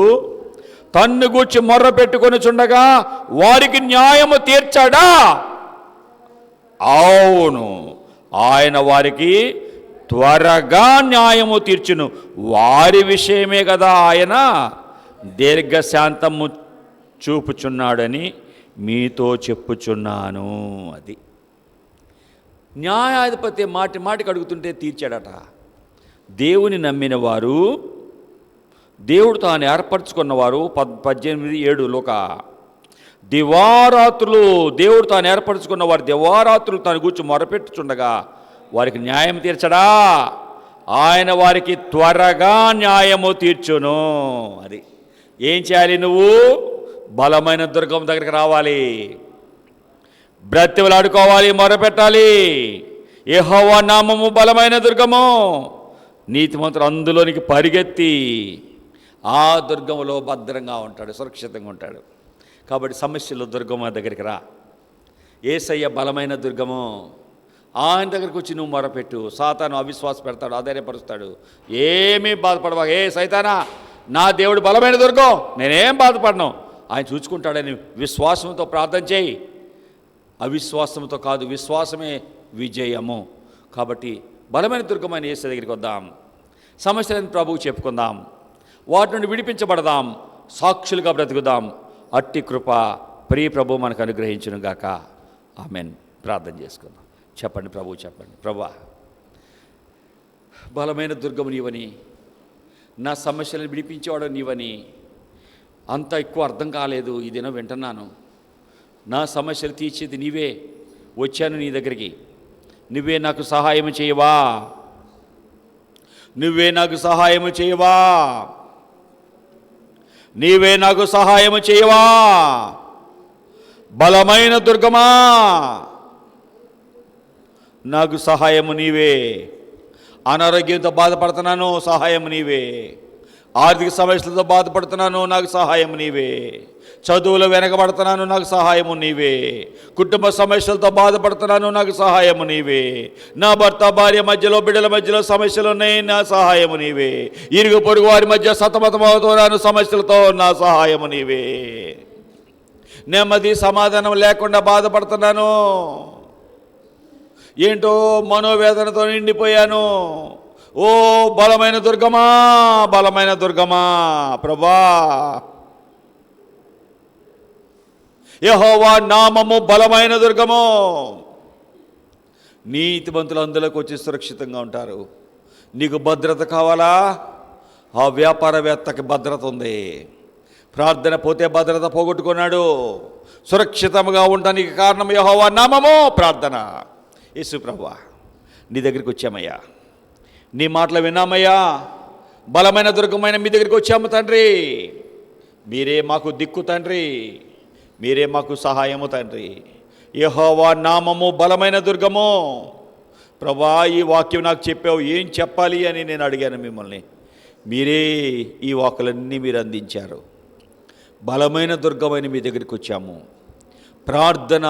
తన్ను గూర్చి మొర్ర పెట్టుకొని చుండగా వారికి న్యాయము తీర్చాడా? అవును, ఆయన వారికి త్వరగా న్యాయము తీర్చును. వారి విషయమే కదా ఆయన దీర్ఘశాంతము చూపుచున్నాడని మీతో చెప్పుచున్నాను. అది న్యాయాధిపతి మాటి మాటికి అడుగుతుంటే తీర్చాడట. దేవుని నమ్మిన వారు, దేవుడు తాను ఏర్పరచుకున్నవారు 18:7 దివారాత్రులు దేవుడు తాను ఏర్పరచుకున్న వారి దివారాత్రులు తన గురించి మొరపెట్టుచుండగా వారికి న్యాయం తీర్చడా? ఆయన వారికి త్వరగా న్యాయము తీర్చును. అది ఏం చేయాలి? నువ్వు బలమైన దుర్గం దగ్గరికి రావాలి, బ్రతిమలాడుకోవాలి, మొరపెట్టాలి. యెహోవా నామము బలమైన దుర్గము, నీతిమంతుడు అందులోనికి పరిగెత్తి ఆ దుర్గములో భద్రంగా ఉంటాడు, సురక్షితంగా ఉంటాడు. కాబట్టి సమస్యలు దుర్గము దగ్గరికి రా. యేసయ్య బలమైన దుర్గము, ఆయన దగ్గరికి వచ్చి నువ్వు మొరపెట్టు. సాతాను అవిశ్వాస పెడతాడు, ఆధైర్యపరుస్తాడు. ఏమీ బాధపడవా. ఏ సైతానా, నా దేవుడు బలమైన దుర్గం, నేనేం బాధపడను, ఆయన చూసుకుంటాడని విశ్వాసంతో ప్రార్థన చేయి. అవిశ్వాసంతో కాదు, విశ్వాసమే విజయము. కాబట్టి బలమైన దుర్గమైన యేసు దగ్గరికి వద్దాం, సమస్యలను ప్రభువు చెప్పుకుందాం, వాటి నుండి విడిపించబడదాం, సాక్షులుగా బ్రతుకుదాం. అట్టి కృప ప్రియ ప్రభు మనకు అనుగ్రహించును గాక. ఆమెన్. ప్రార్థన చేసుకుందాం. చెప్పండి ప్రభు, చెప్పండి. ప్రభువా, బలమైన దుర్గము నీవని, నా సమస్యలను విడిపించేవాడు నీవని అంత ఎక్కువ అర్థం కాలేదు. ఈ దినం వింటున్నాను. నా సమస్యలు తీర్చేది నీవే. వచ్చాను నీ దగ్గరికి. నువ్వే నాకు సహాయం చేయవా? నువ్వే నాకు సహాయం చేయవా? నీవే నాకు సహాయం చేయవా? బలమైన దుర్గమా, నాకు సహాయము నీవే. అనారోగ్యంతో బాధపడుతున్నాను, సహాయం నీవే. ఆర్థిక సమస్యలతో బాధపడుతున్నాను, నాకు సహాయం నీవే. చదువులో వెనకబడుతున్నాను, నాకు సహాయము నీవే. కుటుంబ సమస్యలతో బాధపడుతున్నాను, నాకు సహాయము నీవే. నా భర్త భార్య మధ్యలో, బిడ్డల మధ్యలో సమస్యలు ఉన్నాయి, నా సహాయము నీవే. ఇరుగు పొరుగు వారి మధ్య సతమతమవుతున్నాను సమస్యలతో, నా సహాయము నీవే. నెమ్మది సమాధానం లేకుండా బాధపడుతున్నాను, ఏంటో మనోవేదనతో నిండిపోయాను. ఓ బలమైన దుర్గమా, బలమైన దుర్గమా, ప్రభా, యెహోవా నామము బలమైన దుర్గము. నీతిమంతులు అందులోకి వచ్చి సురక్షితంగా ఉంటారు. నీకు భద్రత కావాలా? ఆ వ్యాపారవేత్తకి భద్రత ఉంది. ప్రార్థన పోతే భద్రత పోగొట్టుకున్నాడు. సురక్షితంగా ఉండడానికి కారణం యెహోవా నామము, ప్రార్థన. యేసు ప్రభువా, నీ దగ్గరికి వచ్చామయ్యా, నీ మాటలు విన్నామయ్యా. బలమైన దుర్గమైన మీ దగ్గరికి వచ్చాము తండ్రి. మీరే మాకు దిక్కు తండ్రి, మీరే మాకు సహాయము తండ్రి. యెహోవా నామము బలమైన దుర్గము. ప్రభా, ఈ వాక్యం నాకు చెప్పావు, ఏం చెప్పాలి అని నేను అడిగాను మిమ్మల్ని. మీరే ఈ వాక్కులన్నీ మీరు అందించారు. బలమైన దుర్గమైన మీ దగ్గరికి వచ్చాము. ప్రార్థన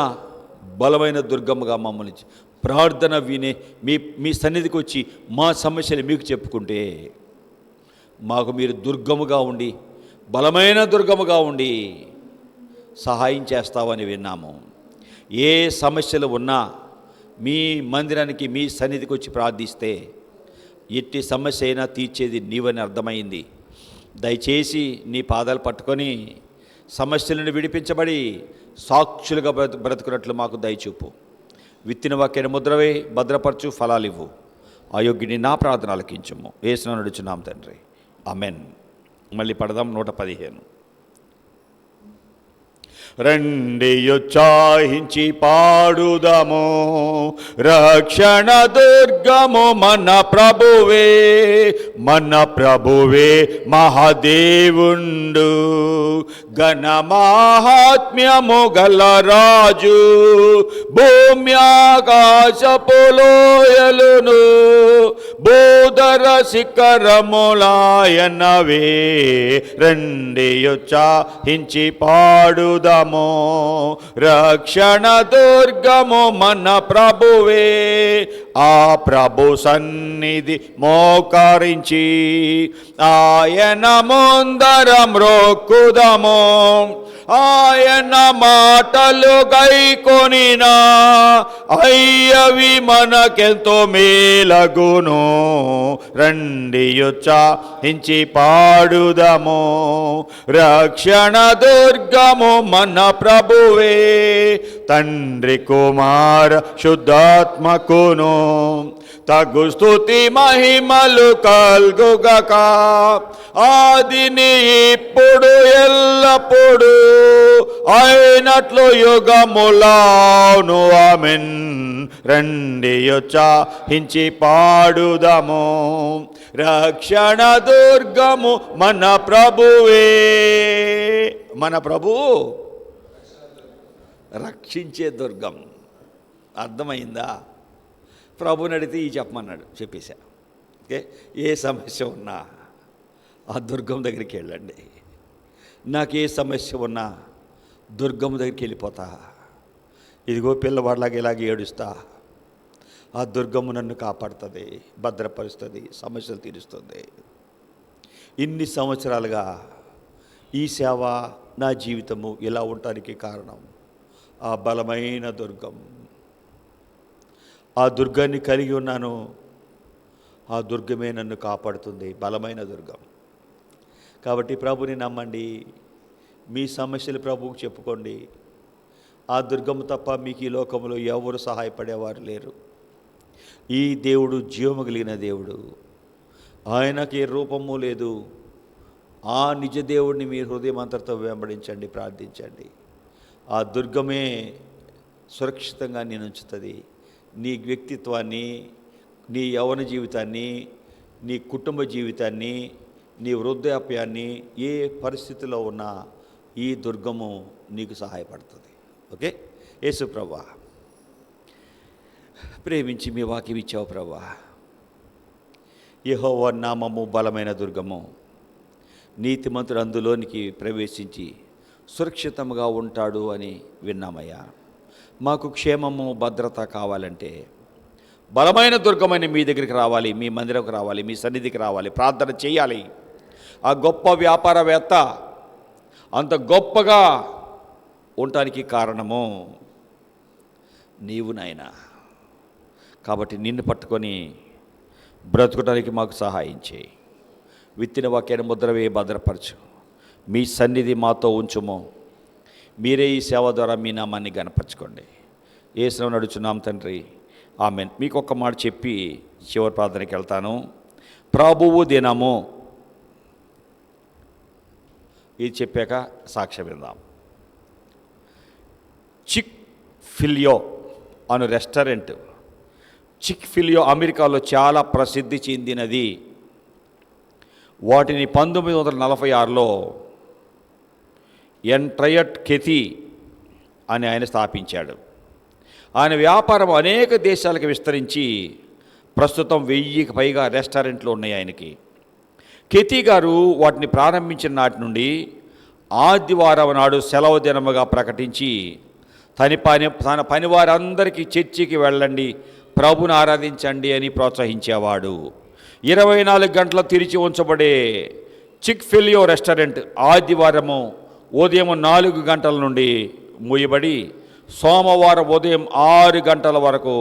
బలమైన దుర్గముగా మమ్మల్ని, ప్రార్థన వినే మీ సన్నిధికి వచ్చి మా సమస్యలు మీకు చెప్పుకుంటే మాకు మీరు దుర్గముగా ఉండి, బలమైన దుర్గముగా ఉండి సహాయం చేస్తావని విన్నాము. ఏ సమస్యలు ఉన్నా మీ మందిరానికి, మీ సన్నిధికి వచ్చి ప్రార్థిస్తే ఎట్టి సమస్య అయినా తీర్చేది నీవని అర్థమైంది. దయచేసి నీ పాదాలు పట్టుకొని సమస్యలను విడిపించబడి సాక్షులుగా బ్రతుకున్నట్లు మాకు దయచూపు. విత్తిన వాక్యాన్ని ముద్రవే, భద్రపరచు, ఫలాలివ్వు. అయోగ్యుని నా ప్రార్థన ఆలకించుము. యేసును నడుచున్నాం తండ్రి, ఆమెన్. మళ్ళీ పడదాం 115. రండి ఉత్సాహించి పాడుదము, రక్షణ దుర్గము మన ప్రభువే, మన ప్రభువే మహాదేవుండు. ఘనమాహాత్మ్యము గల రాజు, భూమి ఆకాశపు లోయలును బోధర శిఖరములాయనవే, రండి ఉత్సాహించి పాడుదము. రక్షణ దుర్గము మన ప్రభువే, ఆ ప్రభు సన్నిధి మోకరించి ఆయన ముందర మ్రొక్కుదము. ఆయన మాటలు గైకొనినా అయ్యవి మనకెంతో మేలగును. రండి ఉత్సాహించి పాడుదము. రక్షణ దుర్గము మన ప్రభువే, తండ్రి కుమార శుద్ధాత్మకును తగు స్తుతి మహిమలు కల్గుగక, ఆదిని ఇప్పుడు ఎల్లప్పుడు అయినట్లు యుగములాను. ఆమెన్. రండి ఉత్సాహించి పాడుదము. రక్షణ దుర్గము మన ప్రభువే. మన ప్రభు రక్షించే దుర్గం. అర్థమైందా? ప్రభుని అడిగితే ఈ చెప్పమన్నాడు, చెప్పేశా. ఓకే, ఏ సమస్య ఉన్నా ఆ దుర్గం దగ్గరికి వెళ్ళండి. నాకే సమస్య ఉన్నా దుర్గం దగ్గరికి వెళ్ళిపోతా. ఇదిగో పిల్లవాడిలాగా ఇలాగ ఏడుస్తా. ఆ దుర్గము నన్ను కాపాడుతుంది, భద్రపరుస్తుంది, సమస్యలు తీరుస్తుంది. ఇన్ని సంవత్సరాలుగా ఈ సేవ, నా జీవితము ఇలా ఉండటానికి కారణం ఆ బలమైన దుర్గం. ఆ దుర్గాన్ని కలిగి ఉన్నాను. ఆ దుర్గమే నన్ను కాపాడుతుంది, బలమైన దుర్గం. కాబట్టి ప్రభుని నమ్మండి. మీ సమస్యలు ప్రభువుకు చెప్పుకోండి. ఆ దుర్గము తప్ప మీకు ఈ లోకంలో ఎవరు సహాయపడేవారు లేరు. ఈ దేవుడు జీవము కలిగిన దేవుడు. ఆయనకి ఏ రూపము లేదు. ఆ నిజ దేవుడిని మీ హృదయం అంతటితో వెంబడించండి, ప్రార్థించండి. ఆ దుర్గమే సురక్షితంగా నేను ఉంచుతుంది. నీ వ్యక్తిత్వాన్ని, నీ యవ్వన జీవితాన్ని, నీ కుటుంబ జీవితాన్ని, నీ వృద్ధాప్యాన్ని, ఏ పరిస్థితిలో ఉన్నా ఈ దుర్గము నీకు సహాయపడుతుంది. ఓకే, యేసు ప్రభువా, ప్రేమించి మీ వాక్యం ఇచ్చావు ప్రభువా. యెహోవా నామము బలమైన దుర్గము. నీతిమంతుడు అందులోనికి ప్రవేశించి సురక్షితంగా ఉంటాడు అని విన్నామయ్యా. మాకు క్షేమము, భద్రత కావాలంటే బలమైన దుర్గమైన మీ దగ్గరికి రావాలి, మీ మందిరంకి రావాలి, మీ సన్నిధికి రావాలి, ప్రార్థన చేయాలి. ఆ గొప్ప వ్యాపారవేత్త అంత గొప్పగా ఉండటానికి కారణము నీవు నాయనా. కాబట్టి నిన్ను పట్టుకొని బ్రతుకడానికి మాకు సహాయం చేయి. విత్తిన వాక్యాన్ని ముద్ర వేయి, భద్రపరచు. మీ సన్నిధి మాతో ఉంచుము. మీరే ఈ సేవ ద్వారా మీ నామాన్ని గణపరచుకోండి. యేసునామమున నడుచున్నాం తండ్రి, ఆమేన్. మీకు ఒక్క మాట చెప్పి చివరి ప్రార్థనకి వెళ్తాను. ప్రభువు దినము, ఇది చెప్పాక సాక్ష్యం విందాం. చిక్ ఫిలియో అను రెస్టారెంట్. చిక్ ఫిలియో అమెరికాలో చాలా ప్రసిద్ధి చెందినది. వాటిని 1946లో ఎంట్రయట్ కెథీ అని ఆయన స్థాపించాడు. ఆయన వ్యాపారం అనేక దేశాలకు విస్తరించి ప్రస్తుతం 1000కి పైగా రెస్టారెంట్లు ఉన్నాయి ఆయనకి. కెథీ గారు వాటిని ప్రారంభించిన నాటి నుండి ఆదివారం నాడు సెలవు దినముగా ప్రకటించి తన పనివారందరికీ చర్చికి వెళ్ళండి, ప్రభుని ఆరాధించండి అని ప్రోత్సహించేవాడు. 24 గంటలు తెరిచి ఉంచబడే చిక్ ఫిలియో రెస్టారెంట్ ఆదివారము ఉదయం 4 గంటల నుండి మూయబడి సోమవారం ఉదయం 6 గంటల వరకు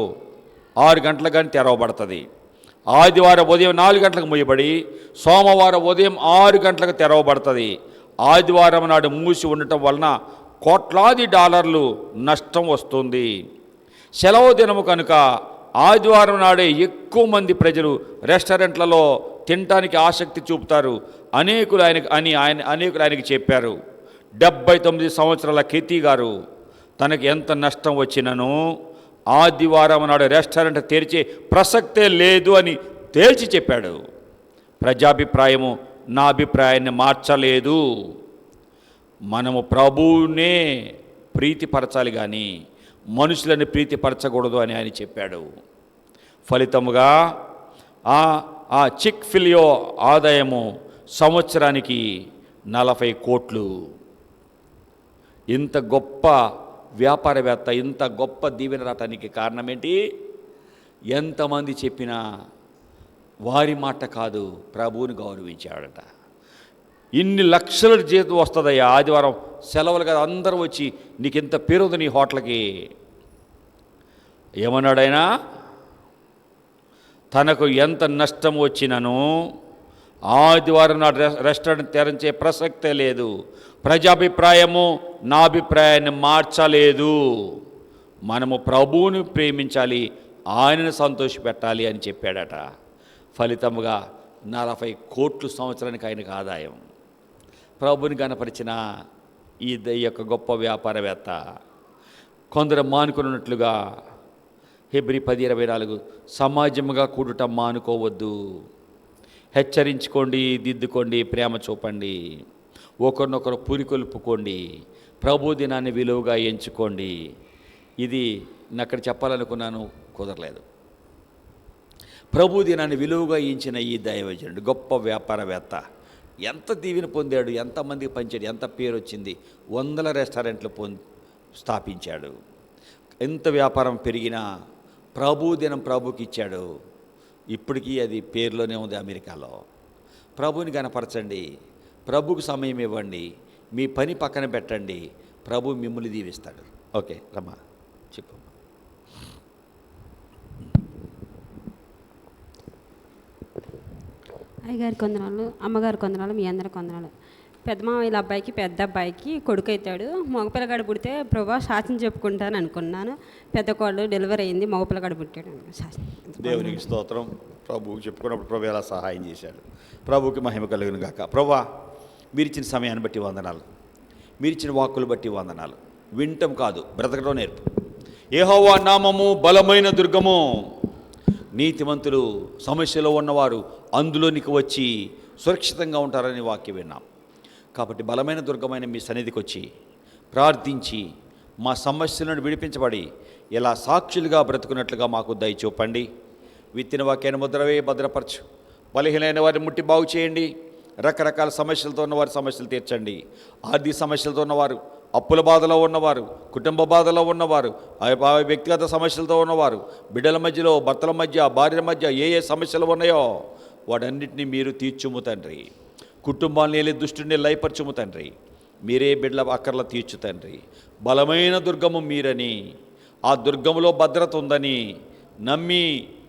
6 గంటల కానీ తెరవబడుతుంది. ఆదివారం ఉదయం 4 గంటలకు మూయబడి సోమవారం ఉదయం 6 గంటలకు తెరవబడుతుంది. ఆదివారం నాడు మూసి ఉండటం వలన కోట్లాది డాలర్లు నష్టం వస్తుంది. సెలవు దినము కనుక ఆదివారం నాడే ఎక్కువ మంది ప్రజలు రెస్టారెంట్లలో తినటానికి ఆసక్తి చూపుతారు. అనేకులు ఆయనకి చెప్పారు. 79 సంవత్సరాల కెథీ గారు తనకు ఎంత నష్టం వచ్చినను ఆదివారం నాడు రెస్టారెంట్ తెరిచే ప్రసక్తే లేదు అని తేల్చి చెప్పాడు. ప్రజాభిప్రాయము నా అభిప్రాయాన్ని మార్చలేదు. మనము ప్రభువునే ప్రీతిపరచాలి కానీ మనుషులని ప్రీతిపరచకూడదు అని ఆయన చెప్పాడు. ఫలితముగా ఆ చిక్ ఫిలియో ఆదాయము సంవత్సరానికి 40 కోట్లు. ఇంత గొప్ప వ్యాపారవేత్త, ఇంత గొప్ప దీవెన రావటానికి కారణం ఏంటి? ఎంతమంది చెప్పినా వారి మాట కాదు, ప్రభువుని గౌరవించాడట. ఇన్ని లక్షల జీతం వస్తుందయ్యా, ఆదివారం సెలవులు కదా, అందరూ వచ్చి నీకు ఇంత పేరు ఉంది నీ హోటల్కి. ఏమన్నాడైనా? తనకు ఎంత నష్టం వచ్చినను ఆదివారం నాడు రెస్టారెంట్ తెరించే ప్రసక్తే లేదు. ప్రజాభిప్రాయము నా అభిప్రాయాన్ని మార్చలేదు. మనము ప్రభువుని ప్రేమించాలి, ఆయనను సంతోషపెట్టాలి అని చెప్పాడట. ఫలితముగా 40 కోట్లు సంవత్సరానికి ఆయనకు ఆదాయం. ప్రభుని గణపరిచిన ఈ యొక్క గొప్ప వ్యాపారవేత్త కొందరు మానుకున్నట్లుగా హెబ్రీ 10:24 సమాజముగా కూడుట మానుకోవద్దు, హెచ్చరించుకోండి, దిద్దుకోండి, ప్రేమ చూపండి, ఒకరినొకరు పురికొల్పుకోండి, ప్రభు దినాన్ని విలువగా ఎంచుకోండి. ఇది అక్కడ చెప్పాలనుకున్నాను, కుదరలేదు. ప్రభు దినాన్ని విలువగా ఎంచిన ఈ దైవజనుడు, గొప్ప వ్యాపారవేత్త ఎంత దీవెన పొందాడు, ఎంతమందికి పంచాడు, ఎంత పేరు వచ్చింది, 100 రెస్టారెంట్లు స్థాపించాడు. ఎంత వ్యాపారం పెరిగినా ప్రభు దినం ప్రభుకి ఇచ్చాడు. ఇప్పటికీ అది పేరులోనే ఉంది అమెరికాలో. ప్రభుని గణపరచండి, ప్రభుకు సమయం ఇవ్వండి, మీ పని పక్కన పెట్టండి, ప్రభు మిమ్మల్ని దీవిస్తాడు. ఓకే రమ్మా, చెప్పు. అయ్యగారికి వందనాలు, అమ్మగారికి వందనాలు, మీ అందరికి వందనాలు. పెద్ద మామయ్య అబ్బాయికి, పెద్ద అబ్బాయికి కొడుకు అవుతాడు. మగపిల్లగాడు పుడితే ప్రభా శాసనం చెప్పుకుంటాను అనుకున్నాను. పెద్ద కోళ్ళు డెలివరీ అయింది, మగపిల్లగాడు పుట్టాడు. దేవునికి స్తోత్రం. ప్రభువుకి చెప్పుకున్నప్పుడు ప్రభు ఎలా సహాయం చేశాడు. ప్రభువుకి మహిమ కలుగును గాక. ప్రభా, మీరిచ్చిన సమయాన్ని బట్టి వందనాలు, మీరిచ్చిన వాక్కులు బట్టి వందనాలు. వింటం కాదు, బ్రతకడం నేర్పు. యెహోవా నామము బలమైన దుర్గము, నీతిమంతులు సమస్యలో ఉన్నవారు అందులోనికి వచ్చి సురక్షితంగా ఉంటారని వాక్యం విన్నాం. కాబట్టి బలమైన దుర్గమైన మీ సన్నిధికి వచ్చి ప్రార్థించి మా సమస్యలను విడిపించబడి ఇలా సాక్షులుగా బ్రతుకున్నట్లుగా మాకు దయ చూపండి. విత్తిన వాక్యాన్ని ముద్రవే భద్రపరచు. బలహీనైన వారిని ముట్టి బాగు చేయండి. రకరకాల సమస్యలతో ఉన్నవారి సమస్యలు తీర్చండి. ఆర్థిక సమస్యలతో ఉన్నవారు, అప్పుల బాధలో ఉన్నవారు, కుటుంబ బాధలో ఉన్నవారు, వ్యక్తిగత సమస్యలతో ఉన్నవారు, బిడ్డల మధ్యలో, భర్తల మధ్య, భార్యల మధ్య ఏ సమస్యలు ఉన్నాయో వాటన్నిటినీ మీరు తీర్చుము తండ్రి. కుటుంబాన్ని వెళ్ళి దుష్టుని లయపరచుము తండ్రి. మీరే బిడ్డల అక్కర్ల తీర్చు తండ్రి. బలమైన దుర్గము మీరని, ఆ దుర్గములో భద్రత ఉందని నమ్మి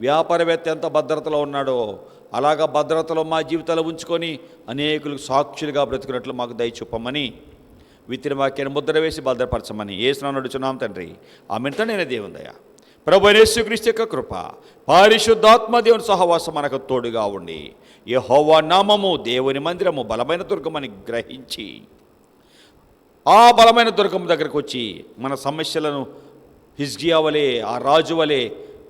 వ్యాపారవేత్త ఎంత భద్రతలో ఉన్నాడో అలాగా భద్రతలో మా జీవితాలు ఉంచుకొని అనేకులకు సాక్షులుగా బ్రతుకున్నట్లు మాకు దయ చూపమని, విత్తిన వాక్యాన్ని ముద్ర వేసి భద్రపరచమని యేసునామమున అడుగుచున్నాం తండ్రి. ఆమేన్. తండ్రి దేవుందయ్యా, ప్రభు యేసుక్రీస్తు యొక్క కృప, పరిశుద్ధాత్మ దేవుని సహవాసం మనకు తోడుగా ఉండి, యెహోవా నామము దేవుని మందిరము బలమైన దుర్గమని గ్రహించి ఆ బలమైన దుర్గం దగ్గరకు వచ్చి మన సమస్యలను హిజ్కియా వలె, ఆ రాజు వలె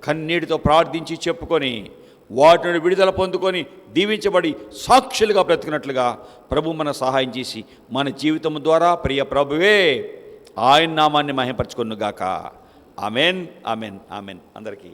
కన్నీటితో ప్రార్థించి చెప్పుకొని వాటిని విడుదల పొందుకొని దీవించబడి సాక్షులుగా బ్రతికినట్లుగా ప్రభు మన సహాయం చేసి మన జీవితం ద్వారా ప్రియ ప్రభువే ఆయన నామాన్ని మహిమపరచుకొనుగాక. Amen, amen, amen. అందరికీ